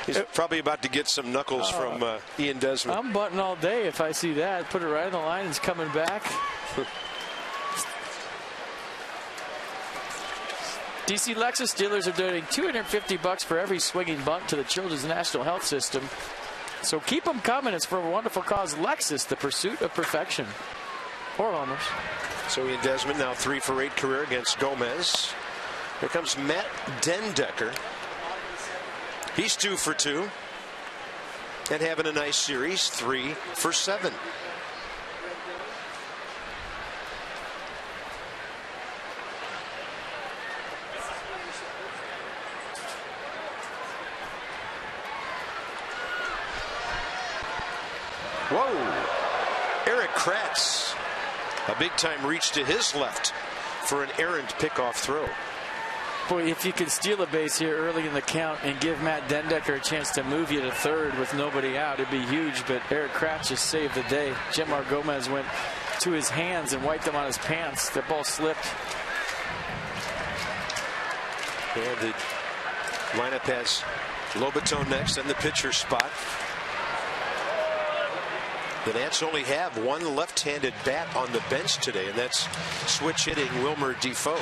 He's probably about to get some knuckles from Ian Desmond. I'm butting all day if I see that. Put it right on the line. It's coming back. DC Lexus dealers are donating $250 for every swinging bunt to the Children's National Health System. So keep them coming. It's for a wonderful cause. Lexus, the pursuit of perfection. 4 homers. So Ian Desmond now 3 for 8 career against Gomez. Here comes Matt Dendecker. He's 2 for 2. And having a nice series, 3 for 7. Whoa! Eric Kratz. A big-time reach to his left for an errant pickoff throw. Boy, if you can steal a base here early in the count and give Matt Dendecker a chance to move you to third with nobody out, it'd be huge. But Eric Kratz just saved the day. Jemar Gomez went to his hands and wiped them on his pants. The ball slipped. And the lineup has Lobaton next in the pitcher spot. The Nats only have one left-handed bat on the bench today, and that's switch hitting Wilmer Defoe.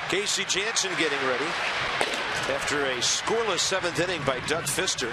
Casey Jansen getting ready after a scoreless 7th inning by Doug Fister.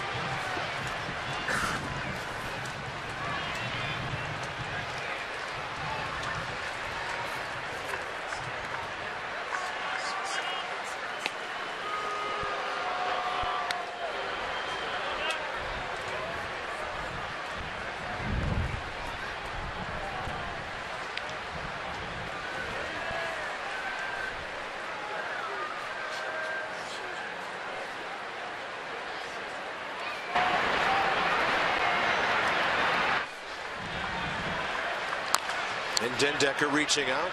And Dendecker reaching out.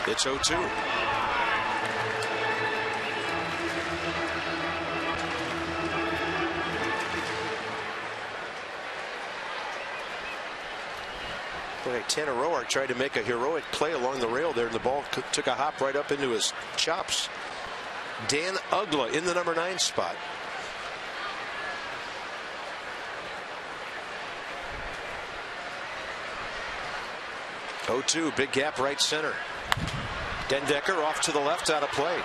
It's 0-2. Tanner Roark tried to make a heroic play along the rail there, and the ball took a hop right up into his chops. Dan Ugla in the number 9 spot. Oh, 2, big gap right center. Dendecker off to the left, out of play.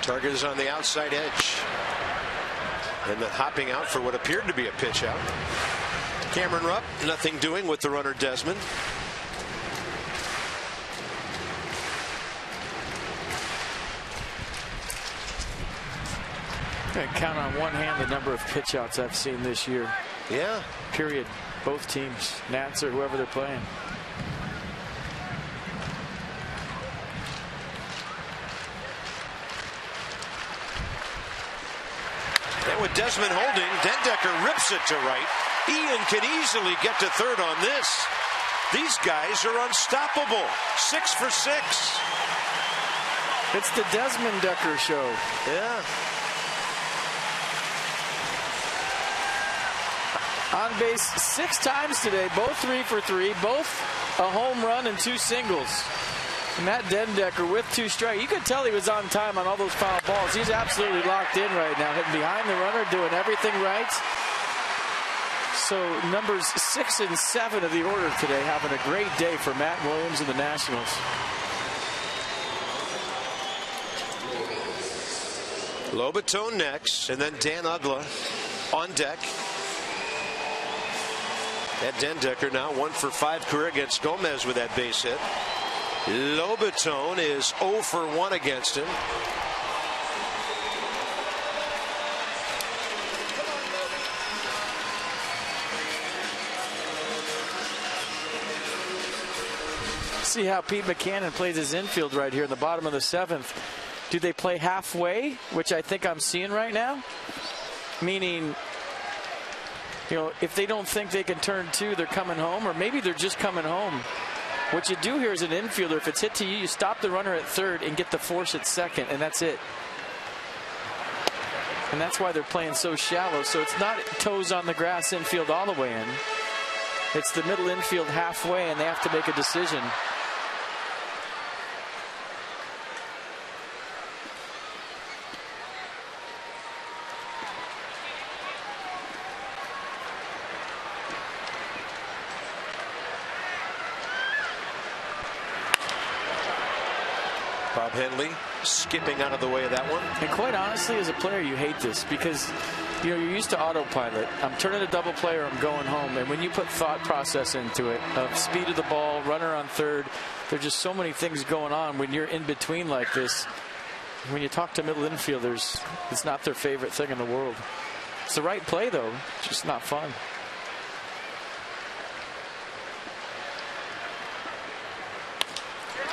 Target is on the outside edge. And then hopping out for what appeared to be a pitch out. Cameron Rupp, nothing doing with the runner Desmond. I count on one hand the number of pitch outs I've seen this year. Yeah. Period. Both teams, Nats or whoever they're playing. And with Desmond holding, Dendecker rips it to right. Ian can easily get to third on this. These guys are unstoppable. 6 for 6. It's the Desmond Decker show. Yeah. On base 6 times today, both 3 for 3, both a home run and 2 singles. Matt Dendecker with 2 strikes. You could tell he was on time on all those foul balls. He's absolutely locked in right now, hitting behind the runner, doing everything right. So numbers 6 and 7 of the order today, having a great day for Matt Williams and the Nationals. Lobaton next, and then Dan Uggla on deck. Ed Dendecker now 1 for 5 career against Gomez with that base hit. Lobaton is 0 for 1 against him. See how Pete Buchanan plays his infield right here in the bottom of the 7th. Do they play halfway, which I think I'm seeing right now? Meaning, you know, if they don't think they can turn 2, they're coming home, or maybe they're just coming home. What you do here as an infielder, if it's hit to you, you stop the runner at 3rd and get the force at 2nd, and that's it. And that's why they're playing so shallow. So it's not toes on the grass infield all the way in. It's the middle infield halfway, and they have to make a decision. Bob Henley skipping out of the way of that one. And quite honestly, as a player, you hate this because, you know, you're used to autopilot. I'm turning a double play or I'm going home. And when you put thought process into it, of speed of the ball, runner on 3rd, there's just so many things going on when you're in between like this. When you talk to middle infielders, it's not their favorite thing in the world. It's the right play, though. It's just not fun.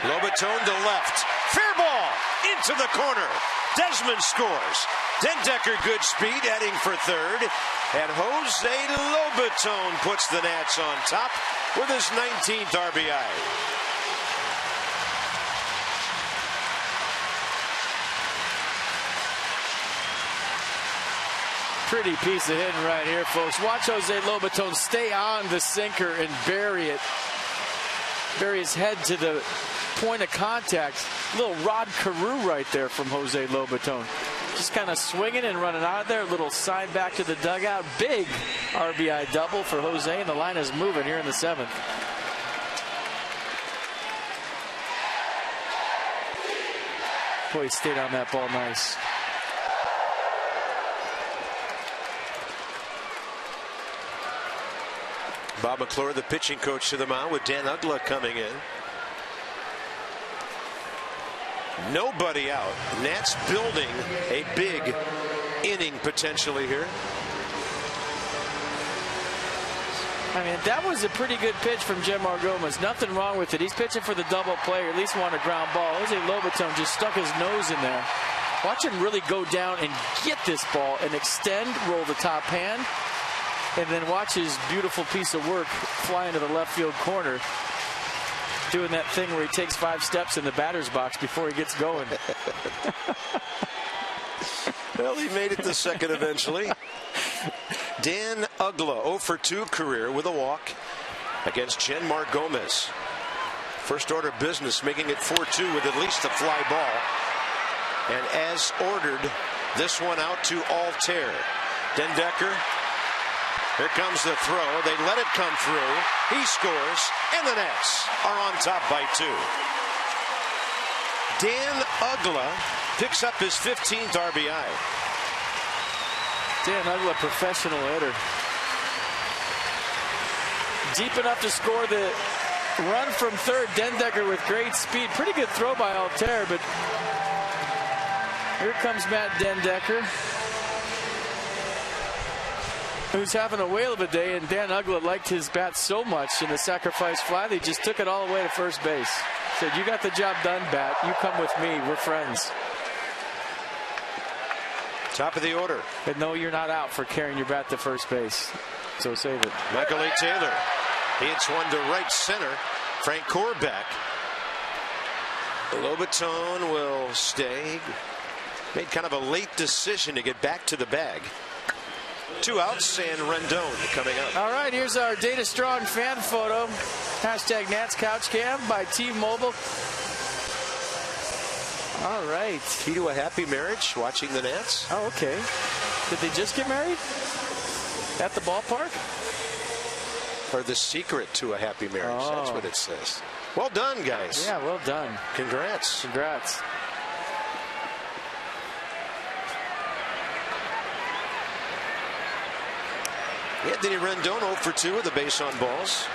Lobaton to left. Fair ball into the corner. Desmond scores. Dendecker good speed heading for 3rd. And Jose Lobaton puts the Nats on top with his 19th RBI. Pretty piece of hitting right here, folks. Watch Jose Lobaton stay on the sinker and bury it. Bury his head to the point of contact. Little Rod Carew right there from Jose Lobaton. Just kind of swinging and running out of there. Little side back to the dugout. Big RBI double for Jose, and the line is moving here in the 7th. Boy, he stayed on that ball nice. Bob McClure, the pitching coach, to the mound with Dan Uggla coming in. Nobody out. Nats building a big inning potentially here. I mean, that was a pretty good pitch from Jemar Gomez. Nothing wrong with it. He's pitching for the double play, or at least want a ground ball. Jose Lobaton just stuck his nose in there. Watch him really go down and get this ball and extend, roll the top hand, and then watch his beautiful piece of work fly into the left field corner, doing that thing where he takes 5 steps in the batter's box before he gets going. Well, he made it to 2nd eventually. Dan Uggla, 0 for 2 career with a walk against Jemar Gomez. First order of business, making it 4-2 with at least a fly ball. And as ordered, this one out to Altair. Dendecker. Here comes the throw. They let it come through. He scores, and the Nats are on top by 2. Dan Uggla picks up his 15th RBI. Dan Uggla, professional hitter. Deep enough to score the run from 3rd. Dendecker with great speed. Pretty good throw by Altair, but here comes Matt Dendecker, who's having a whale of a day, and Dan Uggla liked his bat so much in the sacrifice fly, they just took it all the way to first base. Said, "You got the job done, bat. You come with me. We're friends." Top of the order. But no, you're not out for carrying your bat to first base. So save it. Michael A. Taylor. He hits one to right center. Frank Korbeck. Lobaton will stay. Made kind of a late decision to get back to the bag. 2 outs, and Rendon coming up. All right, here's our Data Strong fan photo. Hashtag Nats Couch Cam by T-Mobile. All right. Key to a happy marriage, watching the Nats. Oh, okay. Did they just get married? At the ballpark? Or the secret to a happy marriage. Oh. That's what it says. Well done, guys. Yeah, well done. Congrats. Congrats. Anthony Rendon 0 for 2 with the base on balls.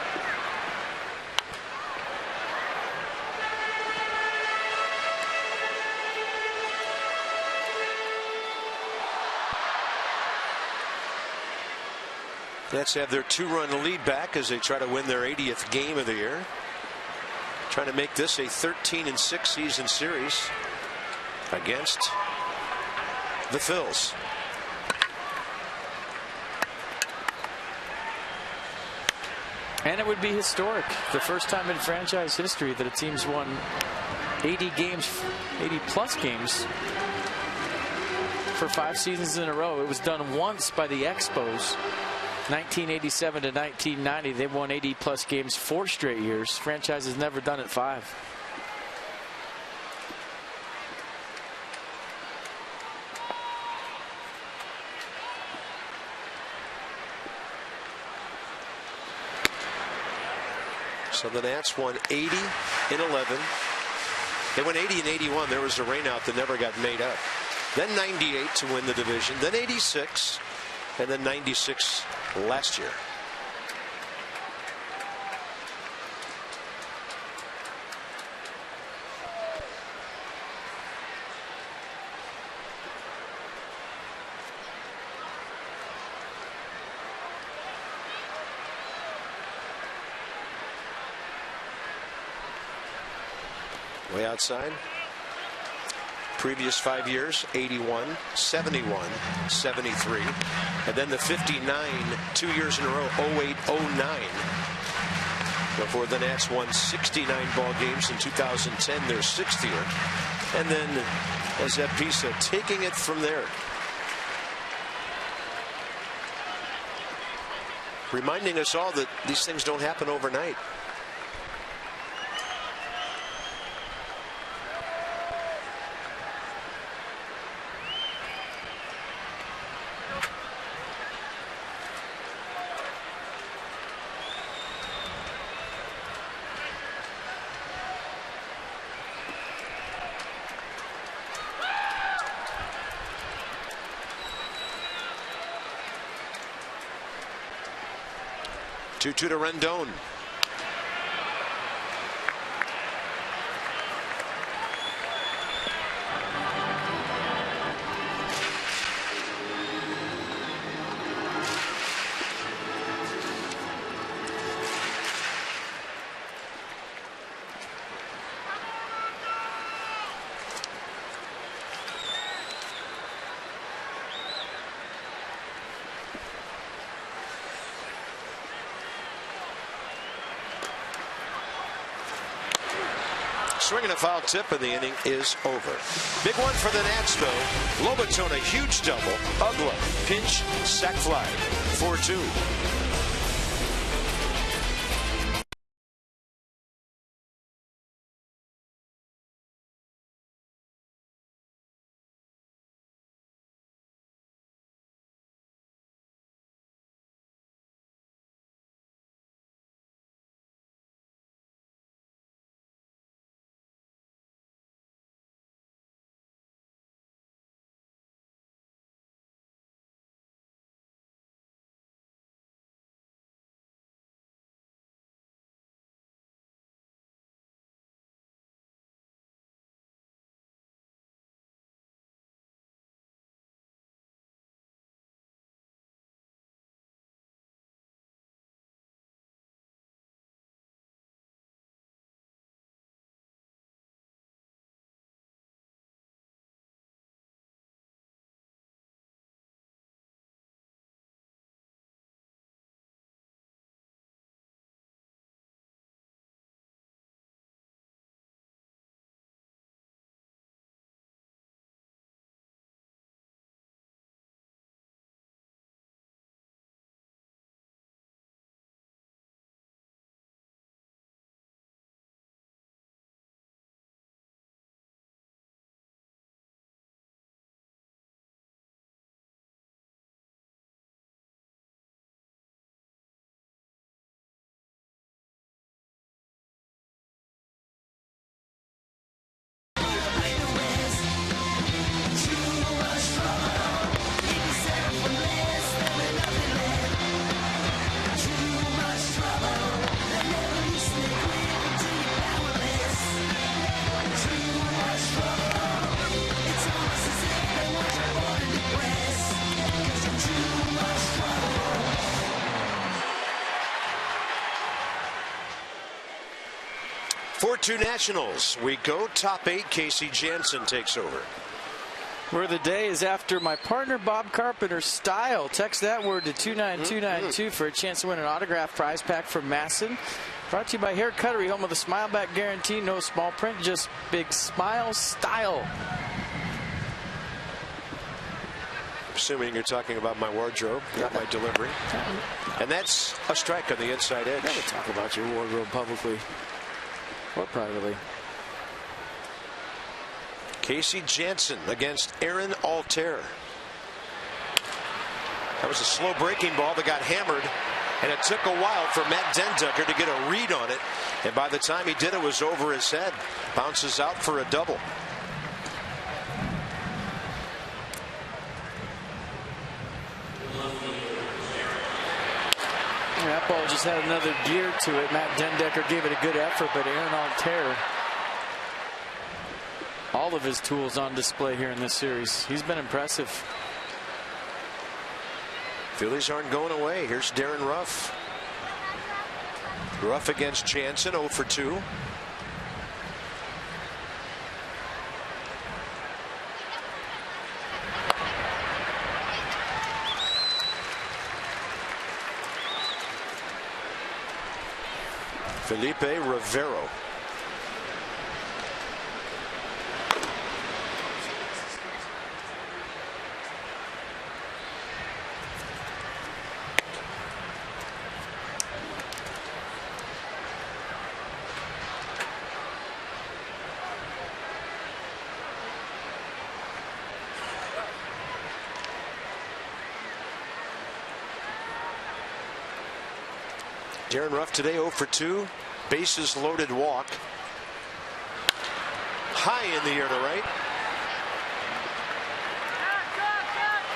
Nets have their 2-run lead back as they try to win their 80th game of the year. Trying to make this a 13-6 season series against the Phillies. And it would be historic. The first time in franchise history that a team's won 80 games, 80-plus games for 5 seasons in a row. It was done once by the Expos. 1987 to 1990, they won 80-plus games 4 straight years. Franchise has never done it 5. So the Nats won 80 in 11. They won 80 in 81. There was a rainout that never got made up. Then 98 to win the division. Then 86. And then 96 last year. Way outside. Previous 5 years, 81, 71, 73. And then the 59, 2 years in a row, 08, 09. Before the Nats won 69 ball games in 2010, their 6th year. And then, as that piece said, taking it from there. Reminding us all that these things don't happen overnight. Two to Rendon. Swinging a foul tip, and the inning is over. Big one for the Nats, though. Lobaton, a huge double. Ugla, pinch, sac fly. 4-2. 4-2 Nationals. We go top 8. Casey Janssen takes over. Where the day is after my partner Bob Carpenter's style. Text that word to 29292 for a chance to win an autographed prize pack from Masson. Brought to you by Hair Cuttery, home of the Smile Back Guarantee. No small print, just big smile style. Assuming you're talking about my wardrobe, not my delivery. And that's a strike on the inside edge. Never talk about your wardrobe publicly or privately. Casey Janssen against Aaron Altair. That was a slow breaking ball that got hammered, and it took a while for Matt Denducker to get a read on it. And by the time he did, it was over his head. Bounces out for a double. That ball just had another gear to it. Matt Denducker gave it a good effort, but Aaron Altair, all of his tools on display here in this series. He's been impressive. Phillies aren't going away. Here's Darren Ruff. Ruff against Janssen, 0 for 2. Felipe Rivero. Darren Ruff today 0 for 2. Bases loaded walk. High in the air to right.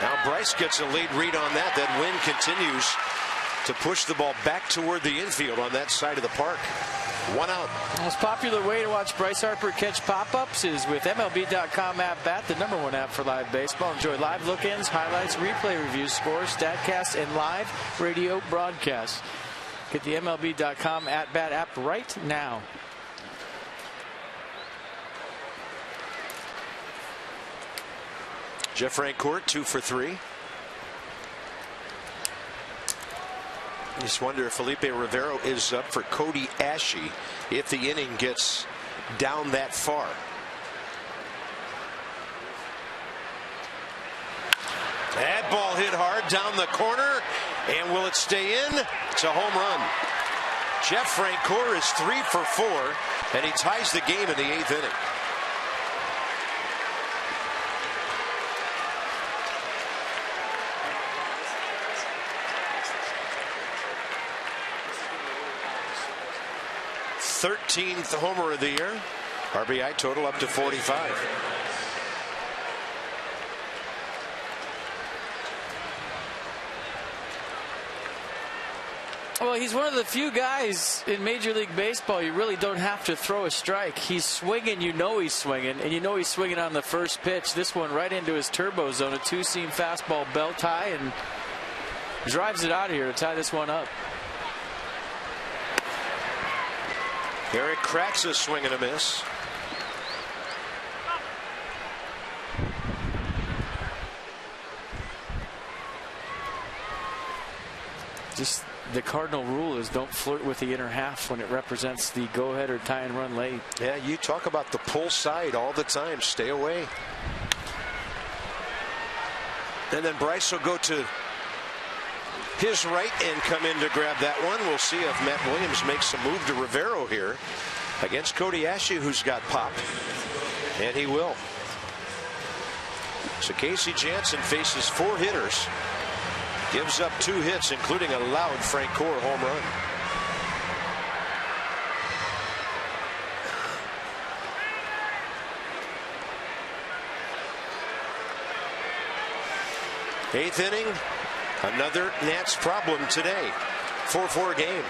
Now Bryce gets a late read on that. That wind continues to push the ball back toward the infield on that side of the park. 1 out. The most popular way to watch Bryce Harper catch pop-ups is with MLB.com At Bat, the #1 app for live baseball. Enjoy live look-ins, highlights, replay reviews, scores, StatCast, and live radio broadcasts. Get the MLB.com At Bat app right now. Jeff Francourt 2 for 3. I just wonder if Felipe Rivero is up for Cody Ashe if the inning gets down that far. That ball hit hard down the corner, and will it stay in? It's a home run. Jeff Francoeur is 3 for 4, and he ties the game in the 8th inning. th homer of the year. RBI total up to 45. Well, he's one of the few guys in Major League Baseball you really don't have to throw a strike. He's swinging, you know he's swinging, and you know he's swinging on the first pitch. This one right into his turbo zone, a 2-seam fastball belt high, and drives it out of here to tie this one up. Eric cracks a swing and a miss. Just the cardinal rule is don't flirt with the inner half when it represents the go-ahead or tie and run late. Yeah, you talk about the pull side all the time. Stay away. And then Bryce will go to his right and come in to grab that one. We'll see if Matt Williams makes a move to Rivero here against Cody Ashe, who's got pop. And he will. So Casey Janssen faces 4 hitters. Gives up 2 hits, including a loud Francoeur home run. Eighth inning, another Nats problem today. 4-4 game.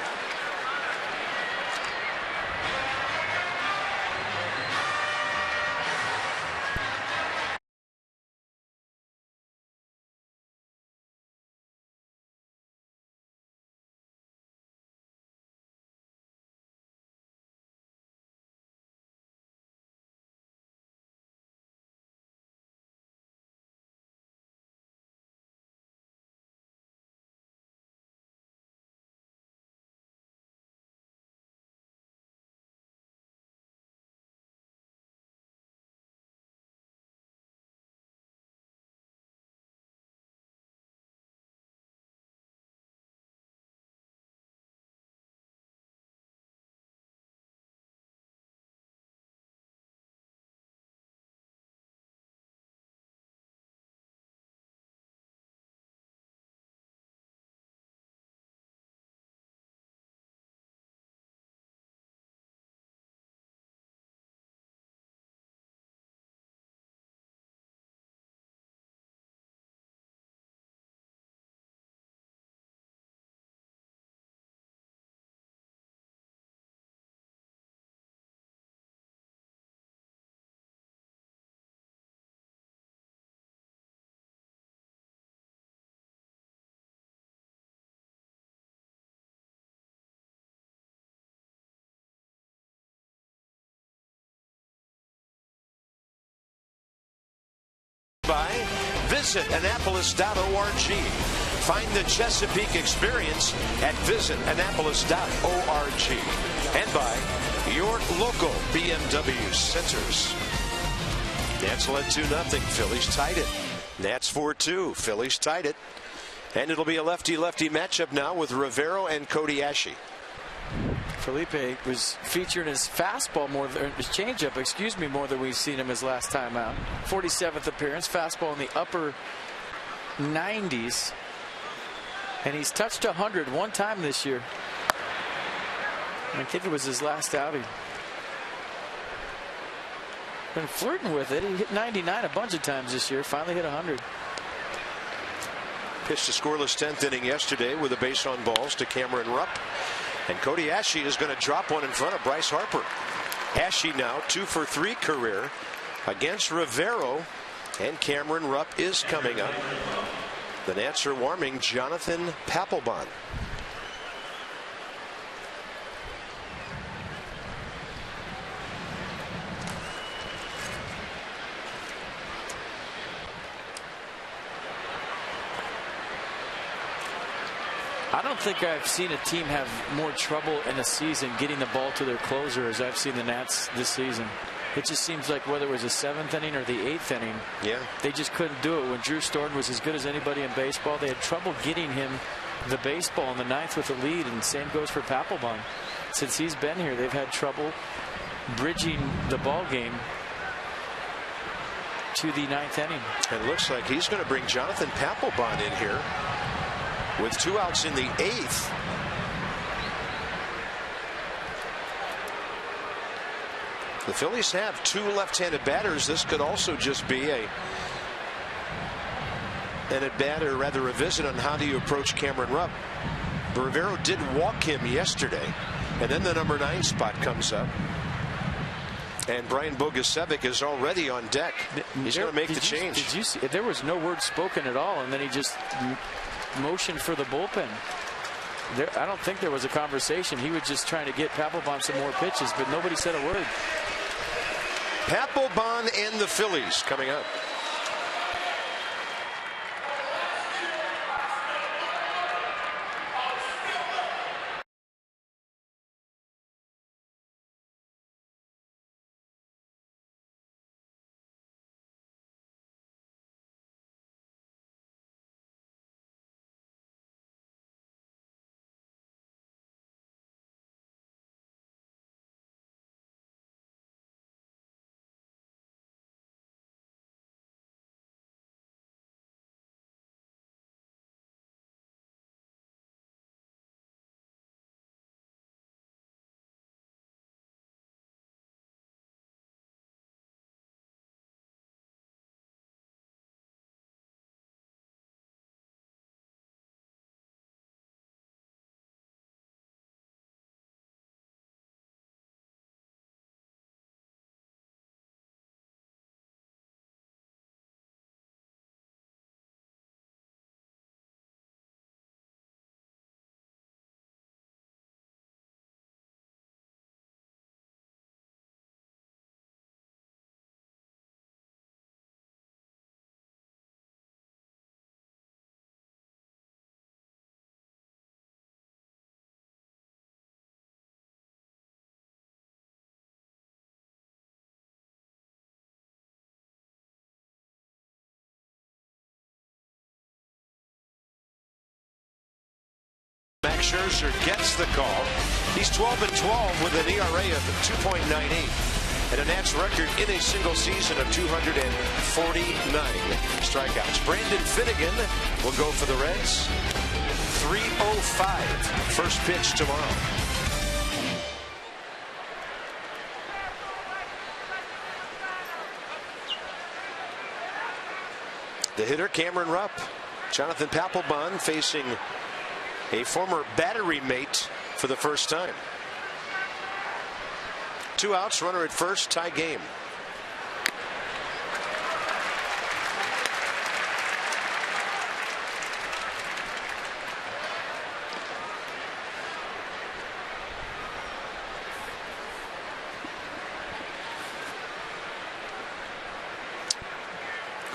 by visitannapolis.org. Find the Chesapeake experience at visitannapolis.org. And by your local BMW centers. Nats led 2-0. Phillies tied it. Nats 4-2. Phillies tied it. And it'll be a lefty-lefty matchup now with Rivero and Kodiashi. Felipe was featuring his fastball more than his changeup, more than we've seen him his last time out. 47th appearance, fastball in the upper 90s. And he's touched 100 one time this year. I think it was his last outing. Been flirting with it. He hit 99 a bunch of times this year. Finally hit 100. Pitched a scoreless 10th inning yesterday with a base on balls to Cameron Rupp. And Kodiashi is going to drop one in front of Bryce Harper. Ashe now 2 for 3 career against Rivero. And Cameron Rupp is coming up. The Nats are warming Jonathan Papelbon. I don't think I've seen a team have more trouble in a season getting the ball to their closer as I've seen the Nats this season. It just seems like whether it was the 7th inning or the 8th inning, they just couldn't do it. When Drew Storen was as good as anybody in baseball, they had trouble getting him the baseball in the 9th with the lead, and same goes for Papelbon. Since he's been here, they've had trouble bridging the ball game to the 9th inning. It looks like he's going to bring Jonathan Papelbon in here with 2 outs in the 8th. The Phillies have 2 left-handed batters. This could also just be an at-bat, or rather a visit on how do you approach Cameron Rupp. Rivero did walk him yesterday, and then the number 9 spot comes up. And Brian Bogusevic is already on deck. He's going to make the change. Did you see? There was no word spoken at all, and then he just motioned for the bullpen. I don't think there was a conversation. He was just trying to get Papelbon some more pitches, but nobody said a word. Papelbon and the Phillies coming up. Max Scherzer gets the call. He's 12-12 with an ERA of 2.98 and a Nats record in a single season of 249 strikeouts. Brandon Finnegan will go for the Reds. 3:05 first pitch tomorrow. The hitter, Cameron Rupp. Jonathan Papelbon facing a former battery mate for the first time. 2 outs, runner at first, tie game.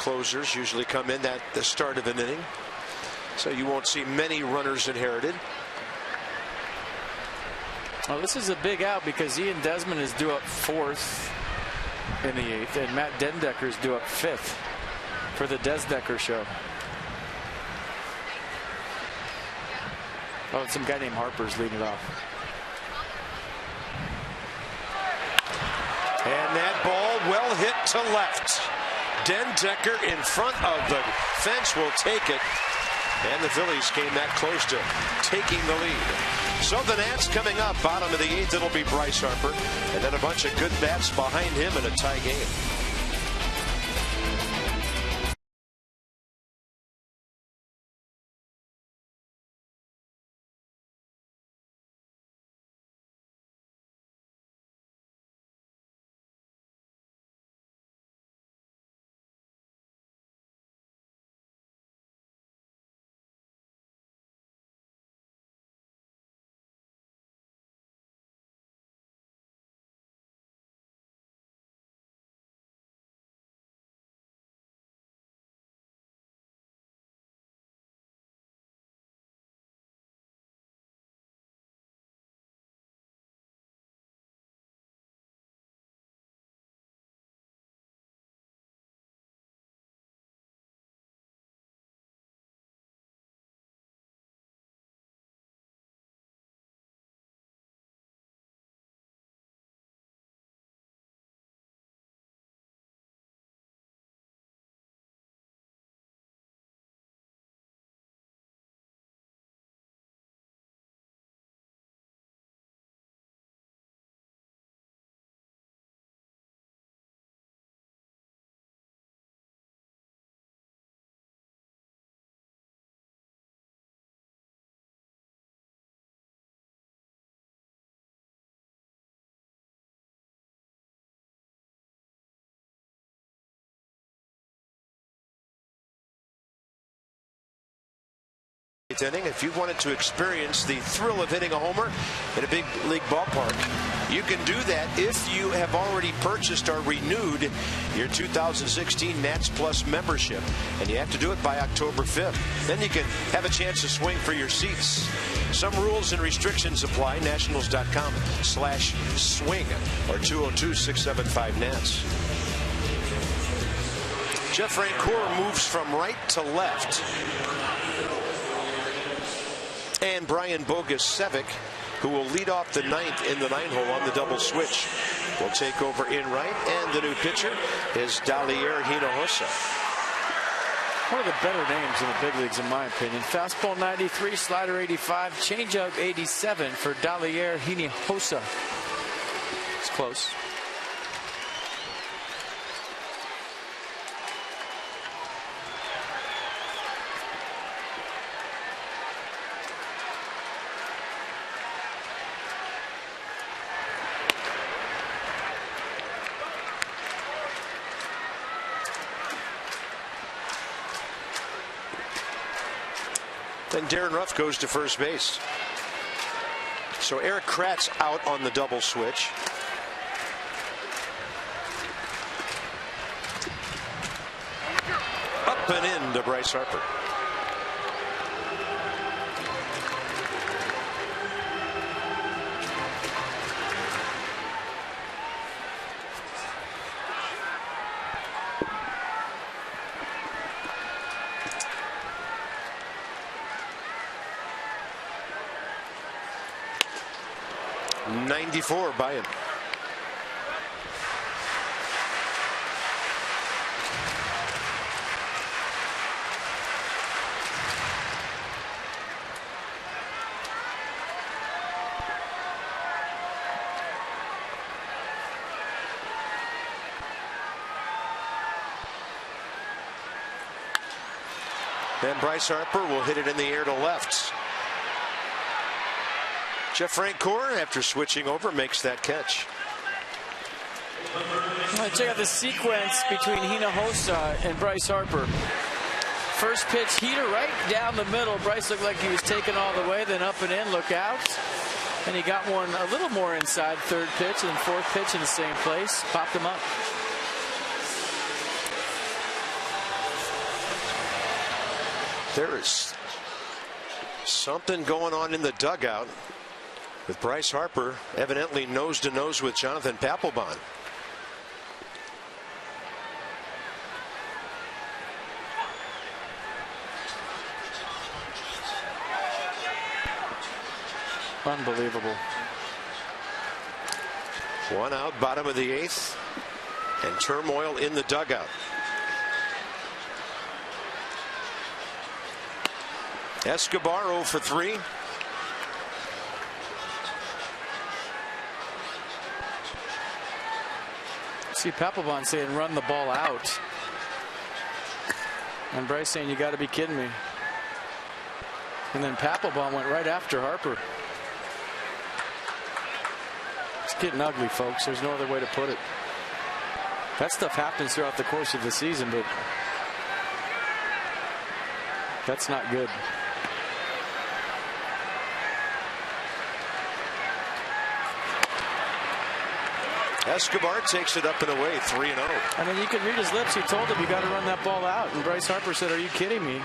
closers usually come in at the start of an inning, so you won't see many runners inherited. Well, this is a big out because Ian Desmond is due up 4th in the 8th, and Matt Dendecker is due up 5th for the Desdecker show. Oh, and some guy named Harper's leading it off. And that ball well hit to left. Dendecker in front of the fence will take it. And the Phillies came that close to taking the lead. So the Nats coming up, bottom of the 8th, it'll be Bryce Harper. And then a bunch of good bats behind him in a tie game. Inning. If you wanted to experience the thrill of hitting a homer in a big league ballpark, you can do that if you have already purchased or renewed your 2016 Nats Plus membership, and you have to do it by October 5th. Then you can have a chance to swing for your seats. Some rules and restrictions apply. Nationals.com/swing or 202-675-NATS. Jeff Francoeur moves from right to left. And Brian Bogusevic, who will lead off the 9th in the 9-hole on the double switch, will take over in right. And the new pitcher is Dalier Hinojosa. One of the better names in the big leagues, in my opinion. Fastball 93, slider 85, changeup 87 for Dalier Hinojosa. It's close. And Darren Ruff goes to first base. So Eric Kratz out on the double switch. Up and in to Bryce Harper. .94 by him. Then Bryce Harper will hit it in the air to left. Jeff Francoeur, after switching over, makes that catch. Check out the sequence between Hinojosa and Bryce Harper. First pitch, heater right down the middle. Bryce looked like he was taken all the way, then up and in, look out. And he got one a little more inside, third pitch, and fourth pitch in the same place. Popped him up. There is something going on in the dugout with Bryce Harper evidently nose to nose with Jonathan Papelbon. Unbelievable. 1 out, bottom of the 8th, and turmoil in the dugout. Escobar 0 for 3. See Papelbon saying run the ball out. And Bryce saying you got to be kidding me. And then Papelbon went right after Harper. It's getting ugly, folks. There's no other way to put it. That stuff happens throughout the course of the season, but that's not good. Escobar takes it up and away, 3-0. I mean, you can read his lips. He told him you got to run that ball out. And Bryce Harper said, are you kidding me?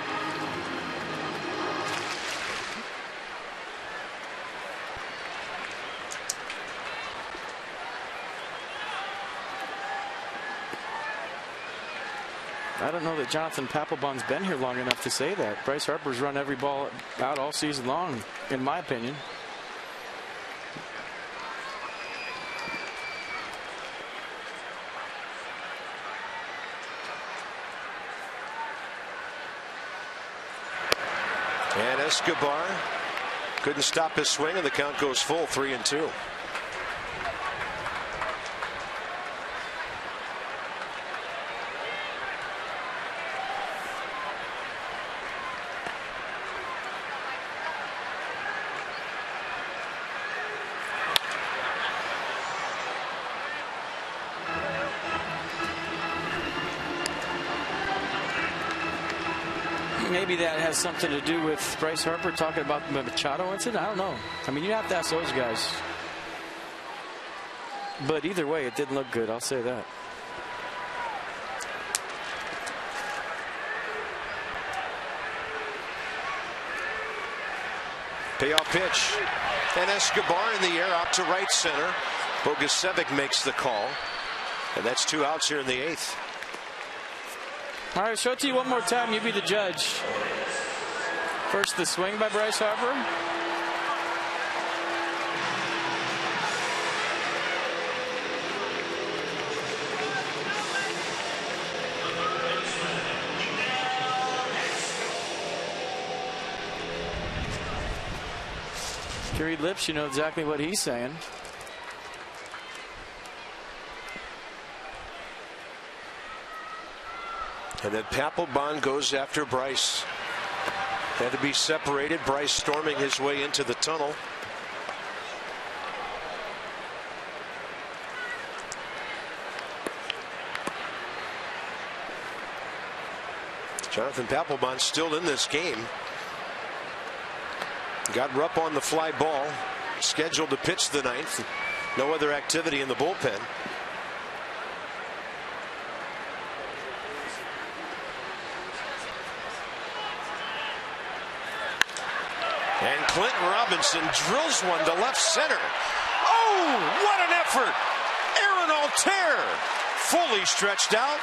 I don't know that Jonathan Papelbon's been here long enough to say that. Bryce Harper's run every ball out all season long, in my opinion. And Escobar couldn't stop his swing, and the count goes full, 3-2. Maybe that has something to do with Bryce Harper talking about the Machado incident. I don't know. I mean, you have to ask those guys. But either way, it didn't look good. I'll say that. Payoff pitch. And Escobar in the air out to right center. Bogusevic makes the call. And that's 2 outs here in the 8th. All right, show it to you one more time. You be the judge. First, the swing by Bryce Harper. If you read lips, you know exactly what he's saying. And then Papelbon goes after Bryce. Had to be separated. Bryce storming his way into the tunnel. Jonathan Papelbon still in this game. Got Rupp on the fly ball. Scheduled to pitch the 9th. No other activity in the bullpen. And Clinton Robinson drills one to left center. Oh, what an effort! Aaron Altair fully stretched out.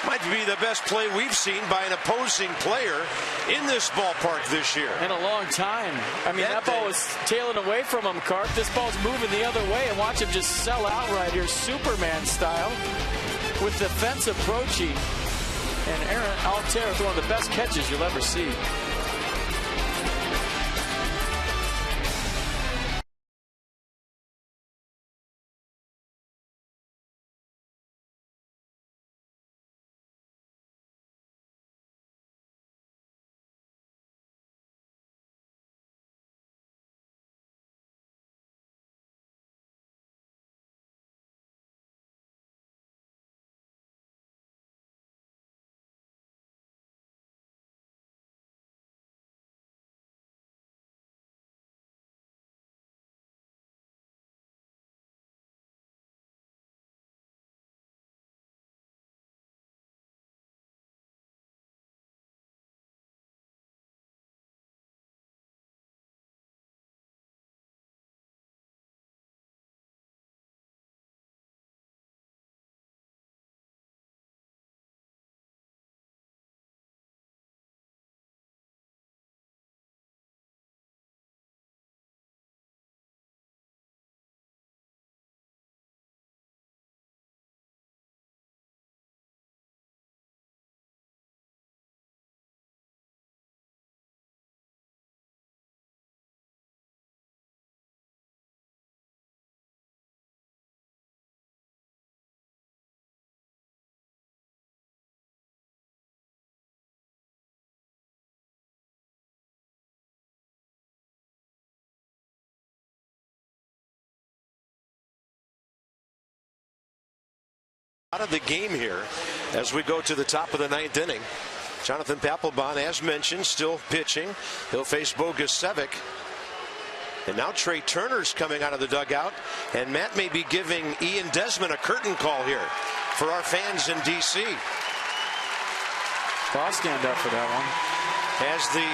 Might be the best play we've seen by an opposing player in this ballpark this year. In a long time. I mean, that ball was tailing away from him, Carp. This ball's moving the other way, and watch him just sell out right here, Superman style, with the fence approaching. And Aaron Altair is one of the best catches you'll ever see. Out of the game here as we go to the top of the 9th inning. Jonathan Papelbon, as mentioned, still pitching. He'll face Bogusevic. And now Trey Turner's coming out of the dugout. And Matt may be giving Ian Desmond a curtain call here for our fans in D.C. I'll stand up for that one. Has the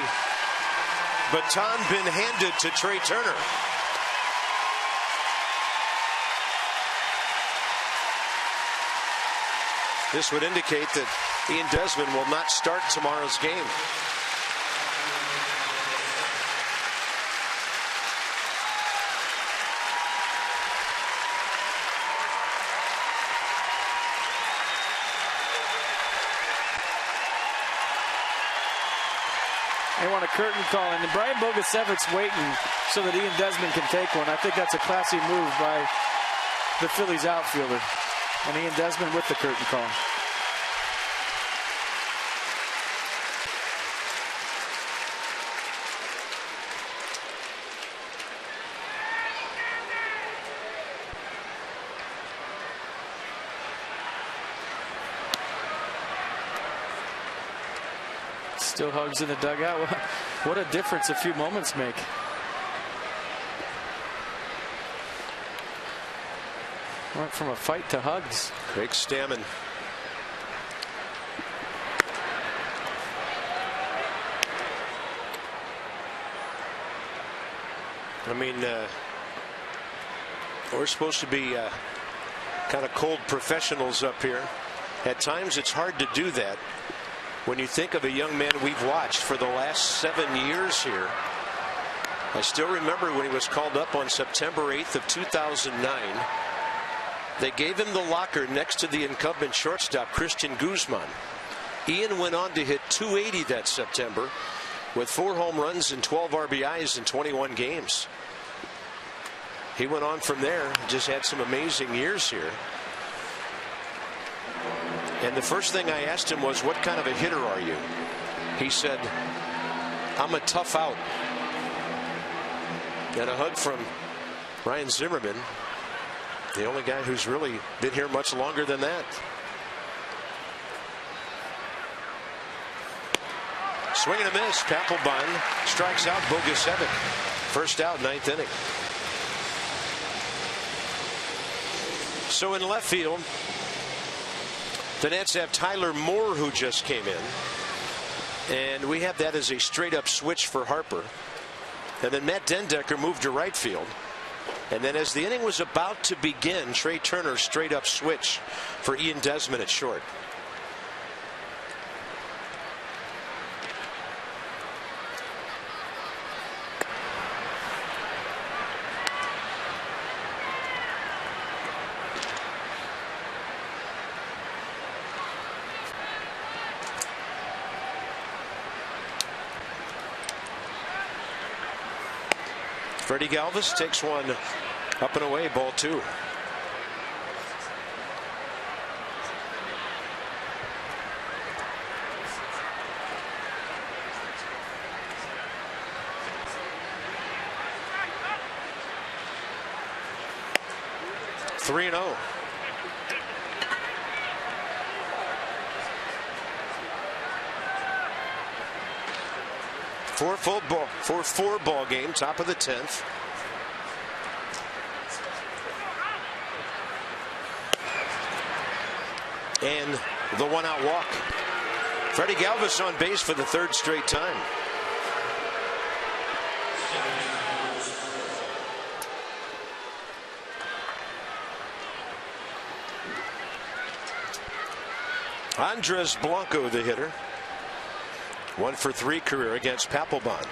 baton been handed to Trey Turner? This would indicate that Ian Desmond will not start tomorrow's game. They want a curtain call, and Brian Bogusevic's waiting so that Ian Desmond can take one. I think that's a classy move by the Phillies outfielder. And Ian Desmond with the curtain call. Still hugs in the dugout. What a difference a few moments make. Went from a fight to hugs. Craig Stammen. I mean, we're supposed to be kind of cold professionals up here. At times it's hard to do that. When you think of a young man we've watched for the last 7 years here. I still remember when he was called up on September 8th of 2009. They gave him the locker next to the incumbent shortstop, Christian Guzman. Ian went on to hit .280 that September with 4 home runs and 12 RBIs in 21 games. He went on from there, just had some amazing years here. And the first thing I asked him was, what kind of a hitter are you? He said, I'm a tough out. And a hug from Ryan Zimmerman, the only guy who's really been here much longer than that. Swing and a miss. Papelbon strikes out Bogusevic. First out, 9th inning. So in left field, the Nats have Tyler Moore, who just came in. And we have that as a straight-up switch for Harper. And then Matt Dendecker moved to right field. And then as the inning was about to begin, Trey Turner straight-up switch for Ian Desmond at short. Freddie Galvis takes one up and away, ball 2. Three and 0. Four ball game, top of the 10th. And the 1-out walk. Freddie Galvis on base for the 3rd straight time. Andres Blanco, the hitter. 1 for 3 career against Papelbon.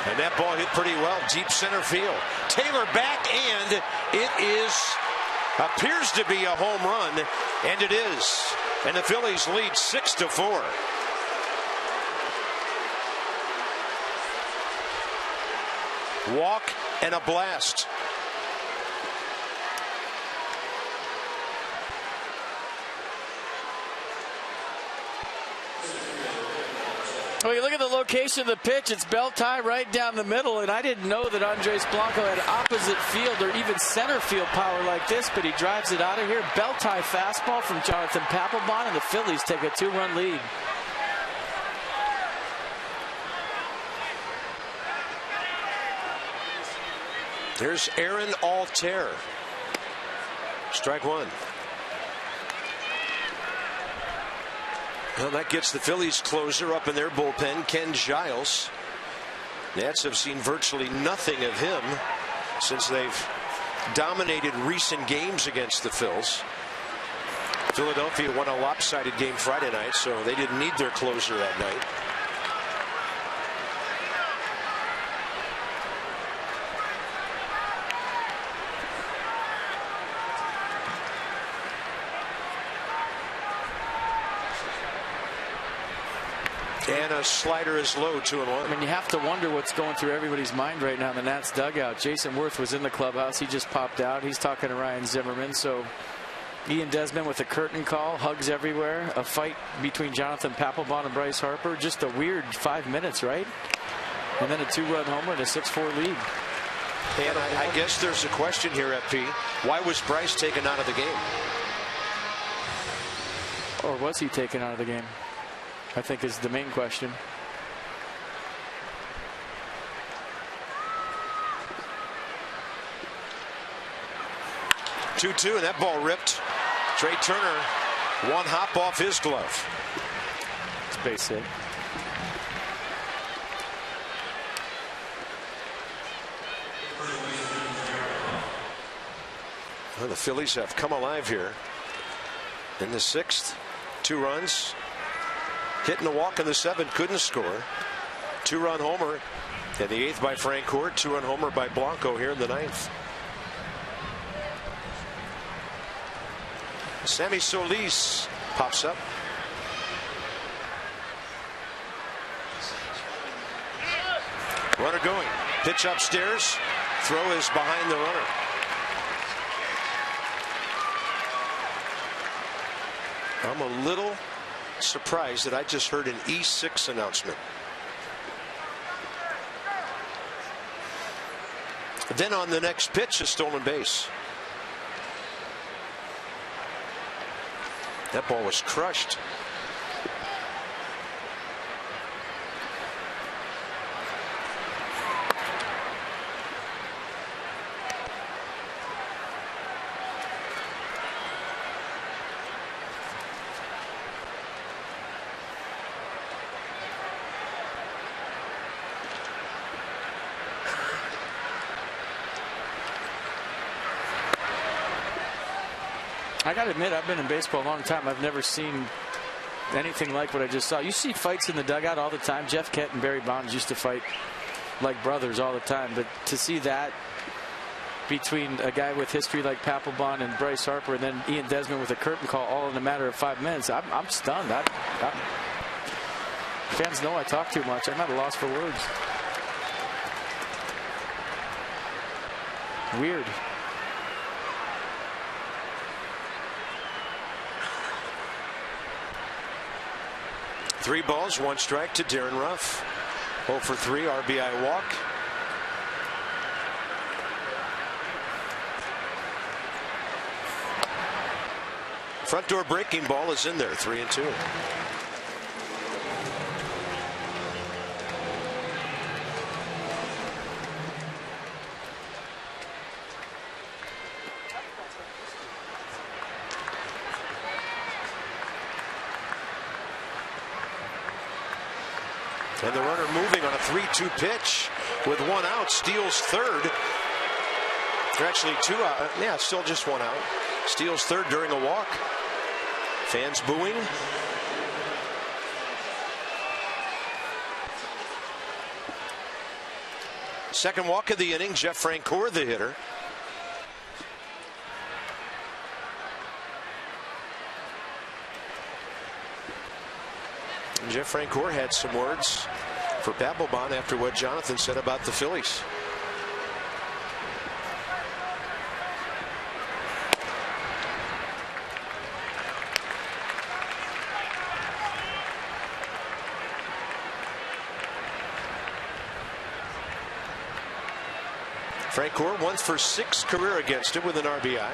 And that ball hit pretty well, deep center field. Taylor back, and it appears to be a home run, and it is. And the Phillies lead 6-4. Walk and a blast. Well, you look at the location of the pitch, it's belt high right down the middle, and I didn't know that Andres Blanco had opposite field or even center field power like this, but he drives it out of here. Belt high fastball from Jonathan Papelbon, and the Phillies take a 2-run lead. Here's Aaron Altair. Strike one. Well, that gets the Phillies closer up in their bullpen, Ken Giles. Nats have seen virtually nothing of him since they've dominated recent games against the Phils. Philadelphia won a lopsided game Friday night, so they didn't need their closer that night. And a slider is low, 2-1. I mean, you have to wonder what's going through everybody's mind right now in the Nats dugout. Jason Worth was in the clubhouse. He just popped out. He's talking to Ryan Zimmerman. So Ian Desmond with a curtain call, hugs everywhere. A fight between Jonathan Papelbon and Bryce Harper. Just a weird 5 minutes, right? And then a 2-run homer and a 6-4 lead. And I guess there's a question here, FP. Why was Bryce taken out of the game? Or was he taken out of the game? I think is the main question. Two, and that ball ripped. Trey Turner, one hop off his glove. It's base hit. Well, the Phillies have come alive here. In the 6th, 2 runs. Hitting a walk in the 7th, couldn't score. 2-run homer in the 8th by Francourt. 2-run homer by Blanco here in the 9th. Sammy Solis pops up. Runner going. Pitch upstairs. Throw is behind the runner. I'm a little surprised that I just heard an E6 announcement. Then on the next pitch, a stolen base. That ball was crushed. I got to admit, I've been in baseball a long time. I've never seen anything like what I just saw. You see fights in the dugout all the time. Jeff Kett and Barry Bonds used to fight like brothers all the time. But to see that between a guy with history like Papelbon and Bryce Harper, and then Ian Desmond with a curtain call all in a matter of 5 minutes, I'm stunned. Fans know I talk too much. I'm at a loss for words. Weird. 3 balls, 1 strike to Darren Ruff. 0 for 3, RBI walk. Front door breaking ball is in there, 3-2. And the runner moving on a 3-2 pitch with 1 out, steals third. Actually 2 out. Yeah, still just 1 out. Steals third during a walk. Fans booing. Second walk of the inning. Jeff Francoeur, the hitter. Jeff Francoeur had some words for Papelbon after what Jonathan said about the Phillies. Frank Gore 1 for 6 career against him with an RBI.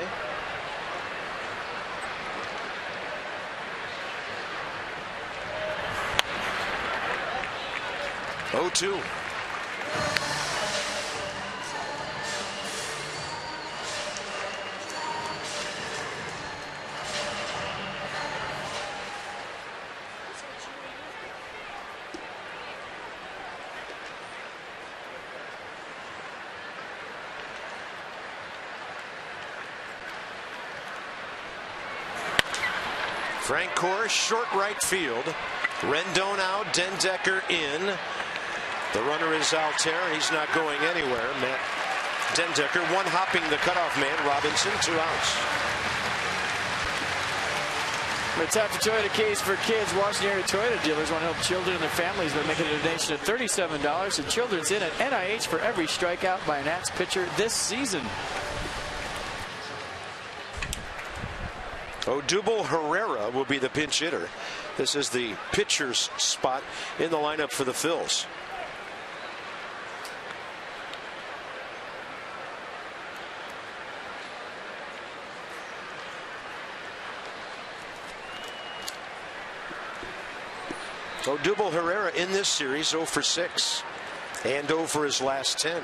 Oh, 2. Frank Gore, short right field. Rendon out, Dendecker in. The runner is Altair. He's not going anywhere. Matt Dendecker, one hopping the cutoff man. Robinson, 2 outs. It's after Toyota Case for Kids. Washington area Toyota dealers want to help children and their families by making a donation of $37 to Children's Inn at NIH for every strikeout by a Nats pitcher this season. Odubel Herrera will be the pinch hitter. This is the pitcher's spot in the lineup for the Phils. Odubel Herrera in this series 0 for 6 and 0 for his last 10.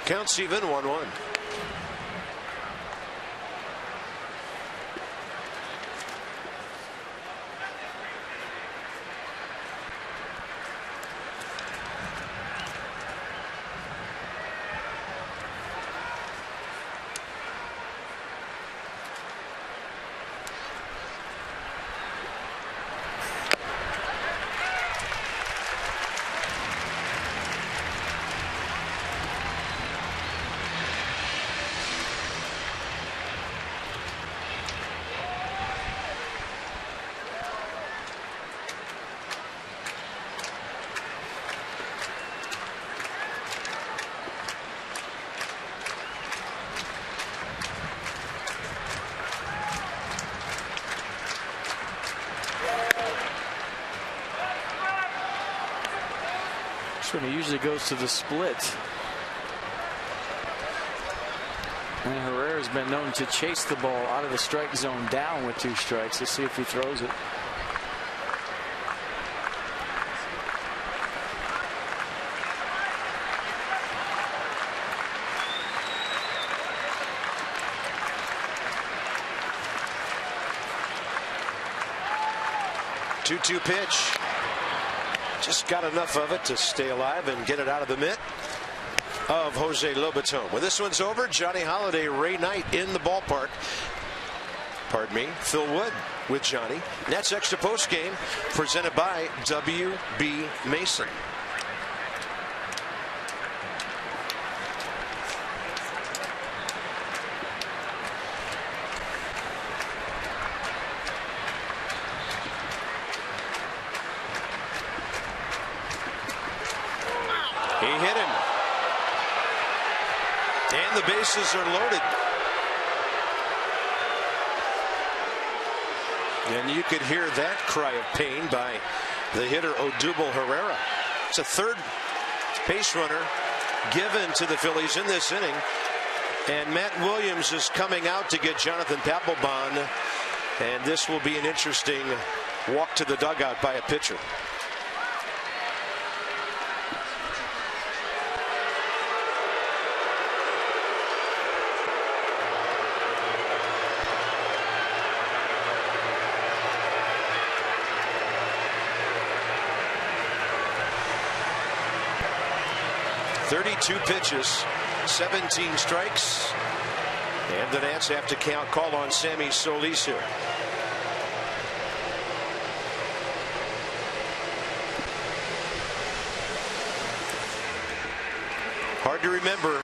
Counts even 1-1. When he usually goes to the split. And Herrera's been known to chase the ball out of the strike zone down with 2 strikes. Let's see if he throws it. Two pitch. Just got enough of it to stay alive and get it out of the mitt of Jose Lobaton. When this one's over, Johnny Holiday, Ray Knight in the ballpark. Pardon me, Phil Wood with Johnny. Nats Extra Post Game presented by W.B. Mason. He hit him. And the bases are loaded. And you could hear that cry of pain by the hitter Odubel Herrera. It's a third base runner given to the Phillies in this inning. And Matt Williams is coming out to get Jonathan Papelbon. And this will be an interesting walk to the dugout by a pitcher. Two pitches, 17 strikes, and the Nats have to call on Sammy Solis here. Hard to remember.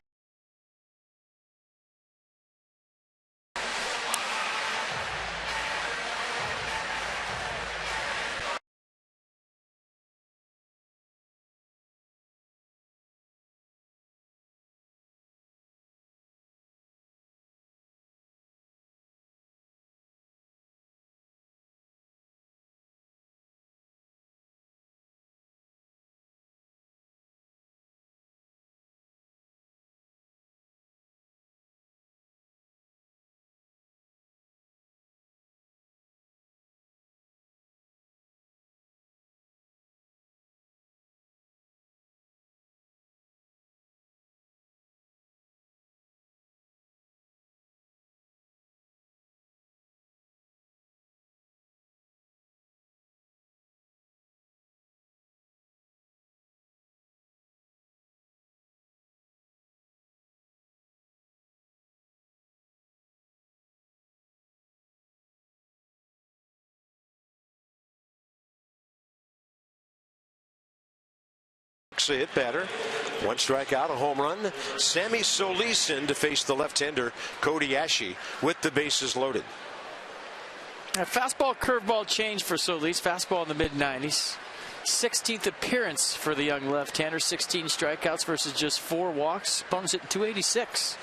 A hit batter, 1 strikeout, a home run. Sammy Solis in to face the left-hander Kodiashi with the bases loaded. A fastball curveball change for Solis. Fastball in the mid-90s. 16th appearance for the young left-hander. 16 strikeouts versus just 4 walks. Opponent's hitting .286.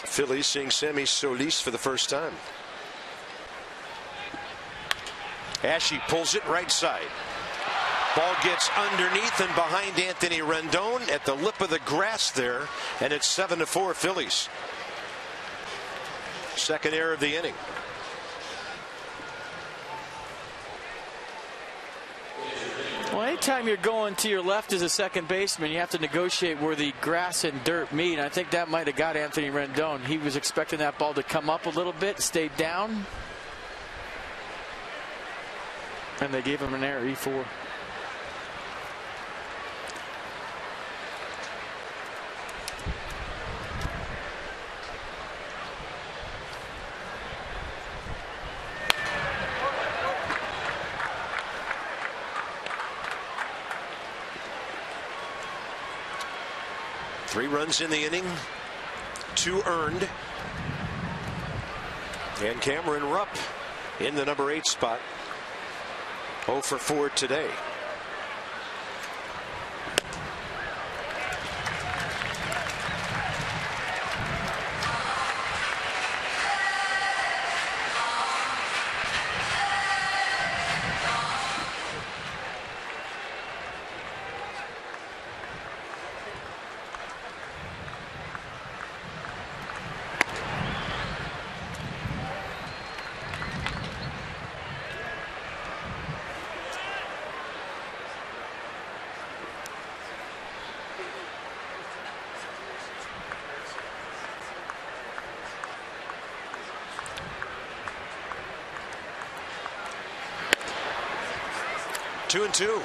Phillies seeing Sammy Solis for the first time. Ashe pulls it right side. Ball gets underneath and behind Anthony Rendon at the lip of the grass there, and it's 7-4 Phillies. Second error of the inning. Well, anytime you're going to your left as a second baseman, you have to negotiate where the grass and dirt meet. And I think that might have got Anthony Rendon. He was expecting that ball to come up a little bit, stayed down. And they gave him an error, E4. Three runs in the inning, 2 earned. And Cameron Rupp in the number 8 spot. 0 for 4 today. Two and two.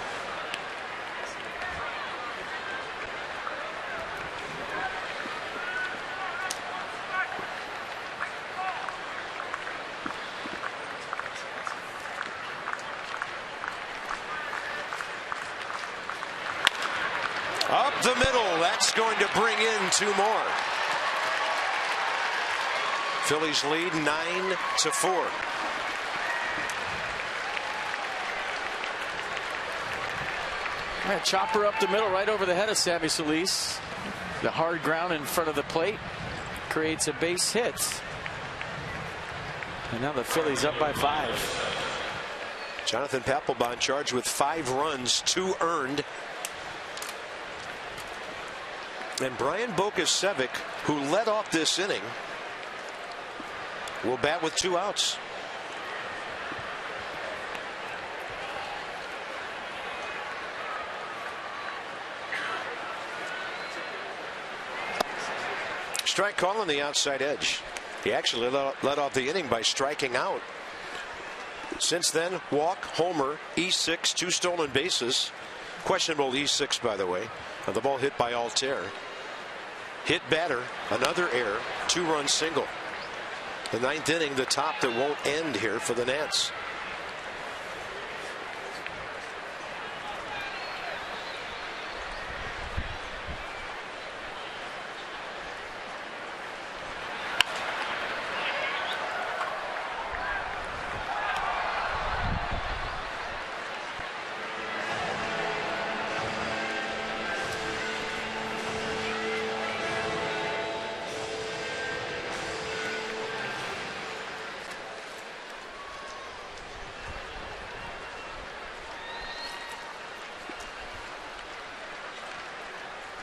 Up the middle. That's going to bring in 2 more. Phillies lead 9-4. Chopper up the middle, right over the head of Sammy Solis. The hard ground in front of the plate creates a base hit. And now the Phillies up by 5. Jonathan Papelbon charged with 5 runs, 2 earned. And Brian Bogusevic, who led off this inning, will bat with 2 outs. Strike call on the outside edge. He actually led off the inning by striking out. Since then, walk, homer, E6, 2 stolen bases. Questionable E6, by the way. The ball hit by Altair. Hit batter, another error, 2-run single. The ninth inning, the top that won't end here for the Nats.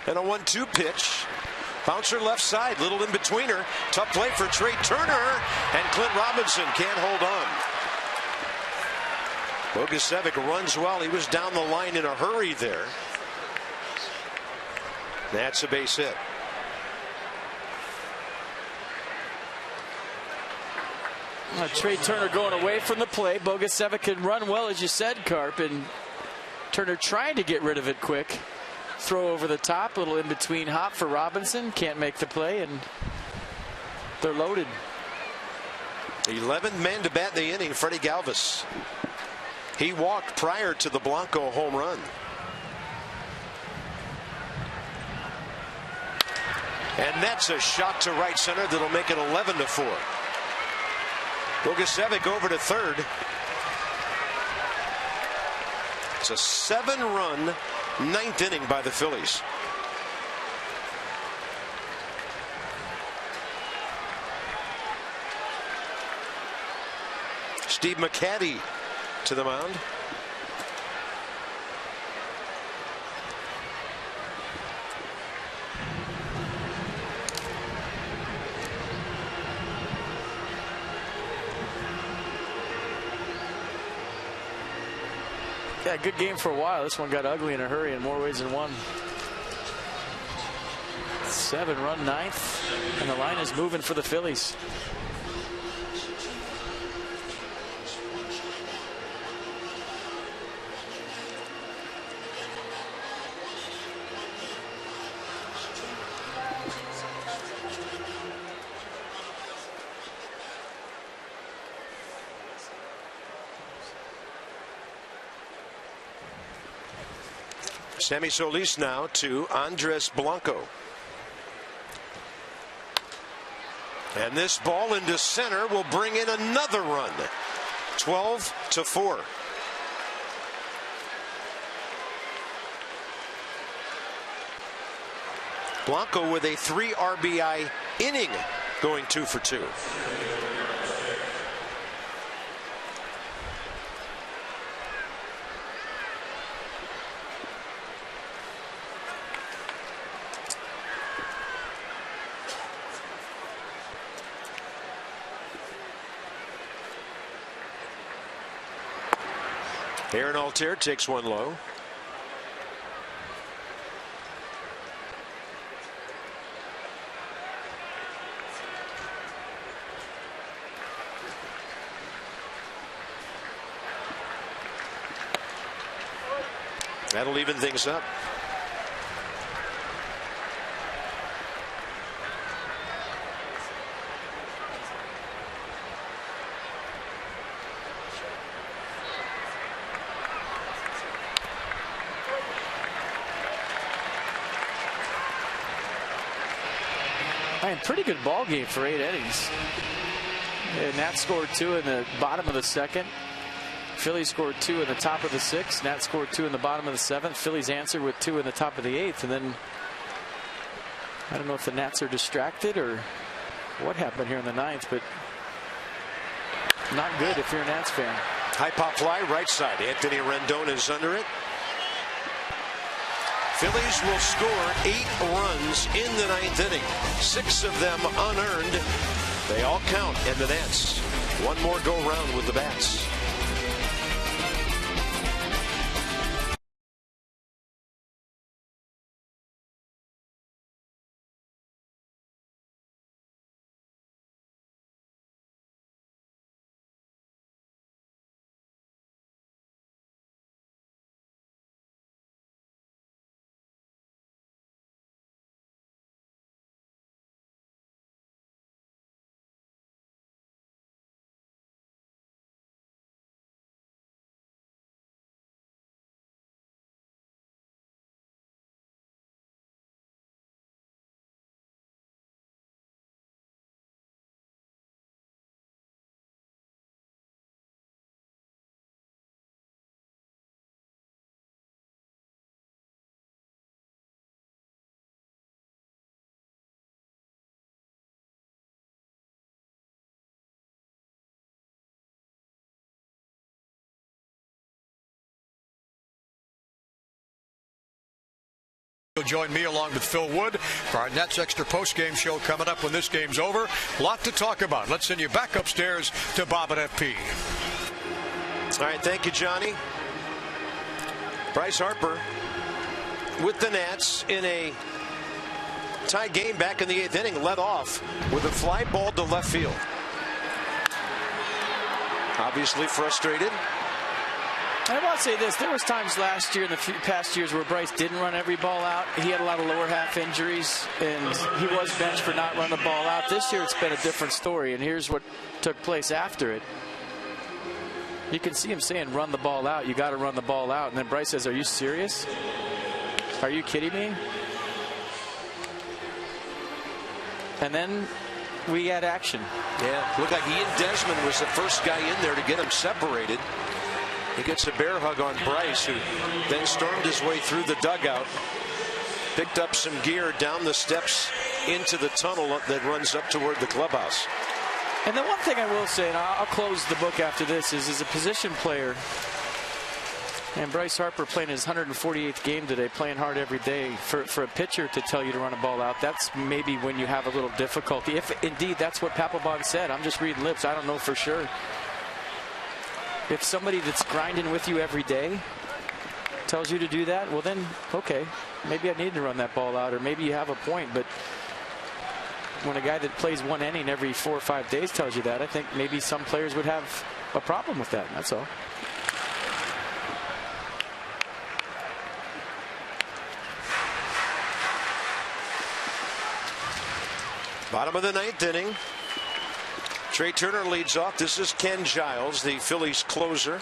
And a 1-2 pitch. Bouncer left side, little in between her. Tough play for Trey Turner, and Clint Robinson can't hold on. Bogusevic runs well. He was down the line in a hurry there. That's a base hit. Trey Turner going away from the play. Bogusevic can run well, as you said, Carp, and Turner trying to get rid of it quick. Throw over the top, a little in between hop for Robinson. Can't make the play, and they're loaded. 11th man to bat in the inning, Freddie Galvis. He walked prior to the Blanco home run. And that's a shot to right center that'll make it 11-4. Bogusevic over to third. It's a 7-run ninth inning by the Phillies. Steve McCaddy to the mound. Yeah, good game for a while. This one got ugly in a hurry in more ways than one. 7-run ninth, and the line is moving for the Phillies. Sammy Solis now to Andres Blanco. And this ball into center will bring in another run. 12-4. Blanco with a 3 RBI inning, going 2 for 2. Aaron Altair takes one low. That'll even things up. Pretty good ball game for 8 innings. Nats scored 2 in the bottom of the 2nd. Phillies scored 2 in the top of the 6th. Nats scored 2 in the bottom of the 7th. Phillies answered with 2 in the top of the 8th. And then I don't know if the Nats are distracted or what happened here in the 9th, but not good if you're a Nats fan. High pop fly right side. Anthony Rendon is under it. Phillies will score 8 runs in the 9th inning. 6 of them unearned. They all count in the Nats. One more go round with the bats. You'll join me along with Phil Wood for our Nets Extra post-game show coming up when this game's over. A lot to talk about. Let's send you back upstairs to Bob at FP. All right, thank you, Johnny. Bryce Harper with the Nats in a tie game back in the 8th inning, led off with a fly ball to left field. Obviously frustrated. I want to say this. There was times last year and the past years where Bryce didn't run every ball out. He had a lot of lower half injuries, and he was benched for not running the ball out. This year it's been a different story, and here's what took place after it. You can see him saying, run the ball out. You got to run the ball out. And then Bryce says, are you serious? Are you kidding me? And then we had action. Yeah, looked like Ian Desmond was the first guy in there to get him separated. He gets a bear hug on Bryce, who then stormed his way through the dugout, picked up some gear down the steps into the tunnel that runs up toward the clubhouse. And the one thing I will say, and I'll close the book after this, is as a position player, and Bryce Harper playing his 148th game today, playing hard every day, for a pitcher to tell you to run a ball out, that's maybe when you have a little difficulty. If indeed that's what Papelbon said. I'm just reading lips. I don't know for sure. If somebody that's grinding with you every day tells you to do that, well then, okay, maybe I need to run that ball out, or maybe you have a point. But when a guy that plays one inning every 4 or 5 days tells you that, I think maybe some players would have a problem with that. That's all. Bottom of the 9th inning. Trey Turner leads off. This is Ken Giles, the Phillies closer.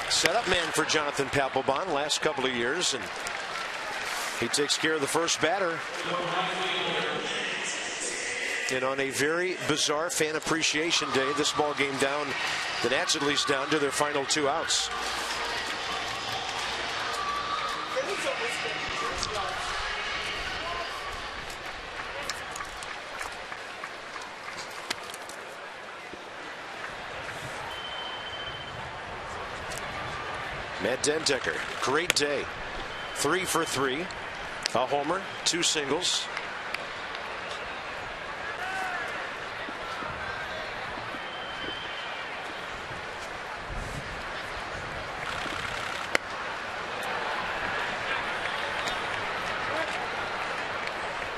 Setup man for Jonathan Papelbon last couple of years, and he takes care of the first batter. And on a very bizarre fan appreciation day, this ball game down, the Nats at least down to their final 2 outs. Matt Dendecker, great day. 3 for 3. A homer, 2 singles.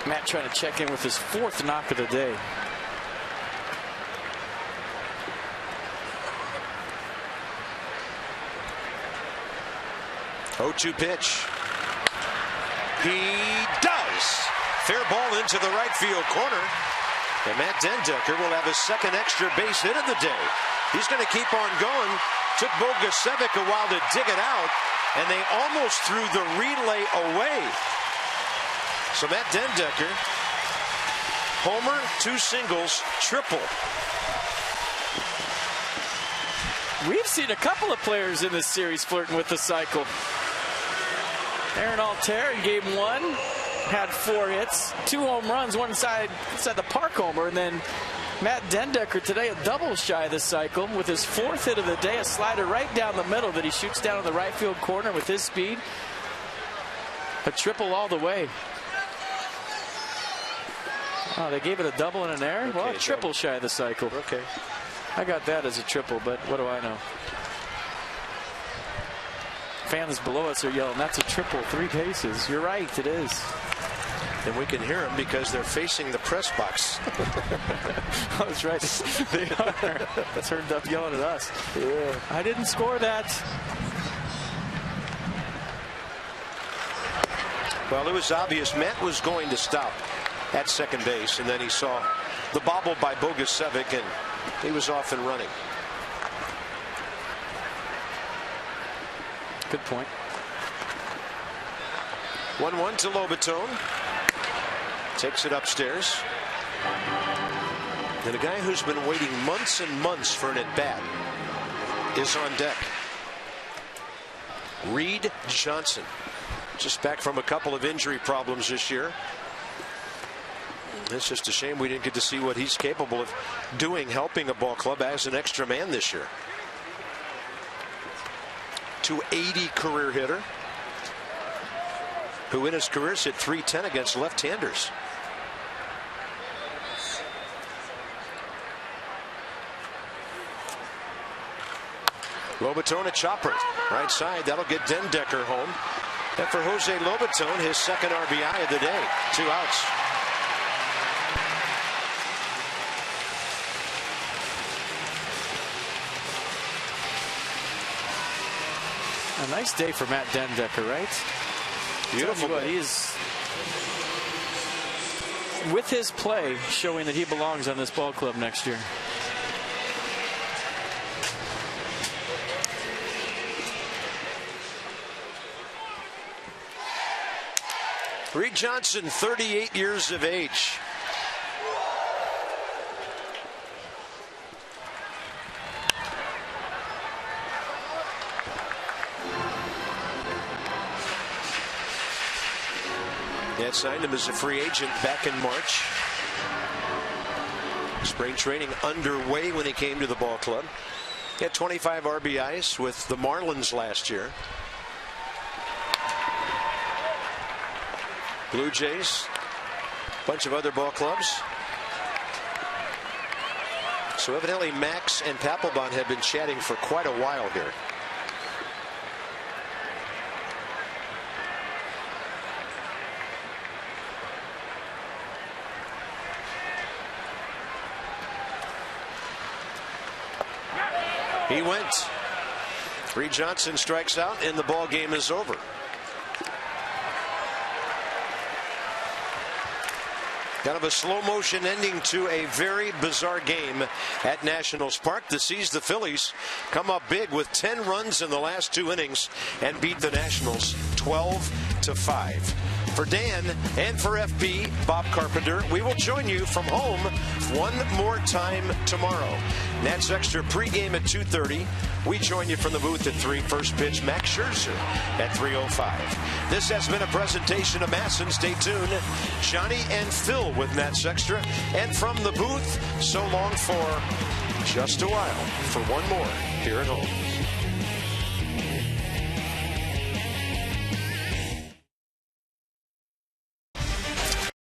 Matt trying to check in with his 4th knock of the day. Oh-2 pitch. He does. Fair ball into the right field corner. And Matt Dendecker will have his 2nd extra base hit of the day. He's going to keep on going. Took Bogusevic a while to dig it out, and they almost threw the relay away. So Matt Dendecker, homer, 2 singles, triple. We've seen a couple of players in this series flirting with the cycle. Aaron Altair in game 1 had 4 hits, 2 home runs, one inside the park homer, and then Matt Dendecker today a double shy of the cycle with his 4th hit of the day, a slider right down the middle that he shoots down in the right field corner with his speed. A triple all the way. Oh, they gave it a double and an error? Okay, well, a triple shy of the cycle. Okay. I got that as a triple, but what do I know? Fans below us are yelling, that's a triple, 3 bases. You're right, it is. And we can hear them because they're facing the press box. Oh, that's right. They are turned up yelling at us. Yeah. I didn't score that. Well, it was obvious Matt was going to stop at second base, and then he saw the bobble by Bogusevic, and he was off and running. Good point. 1-1 to Lobaton. Takes it upstairs. And a guy who's been waiting months and months for an at-bat is on deck. Reed Johnson. Just back from a couple of injury problems this year. It's just a shame we didn't get to see what he's capable of doing, helping a ball club as an extra man this year. 280 career hitter, who in his career hit .310 against left-handers. Lobaton, a chopper, right side. That'll get Dendecker home. And for Jose Lobaton, his second RBI of the day. 2 outs. A nice day for Matt Dendecker, right? Beautiful. He's, with his play, showing that he belongs on this ball club next year. Reed Johnson, 38 years of age. They had signed him as a free agent back in March. Spring training underway when he came to the ball club. He had 25 RBIs with the Marlins last year. Blue Jays, a bunch of other ball clubs. So evidently Max and Papelbon have been chatting for quite a while here. He went. Reed Johnson strikes out and the ball game is over. Kind of a slow motion ending to a very bizarre game at Nationals Park. This sees the Phillies come up big with 10 runs in the last 2 innings and beat the Nationals 12-5. For Dan and for FB, Bob Carpenter, we will join you from home one more time tomorrow. Nats Extra pregame at 2:30. We join you from the booth at 3. First pitch, Max Scherzer at 3:05. This has been a presentation of Masson. Stay tuned. Johnny and Phil with Nats Extra. And from the booth, so long for just a while for one more here at home.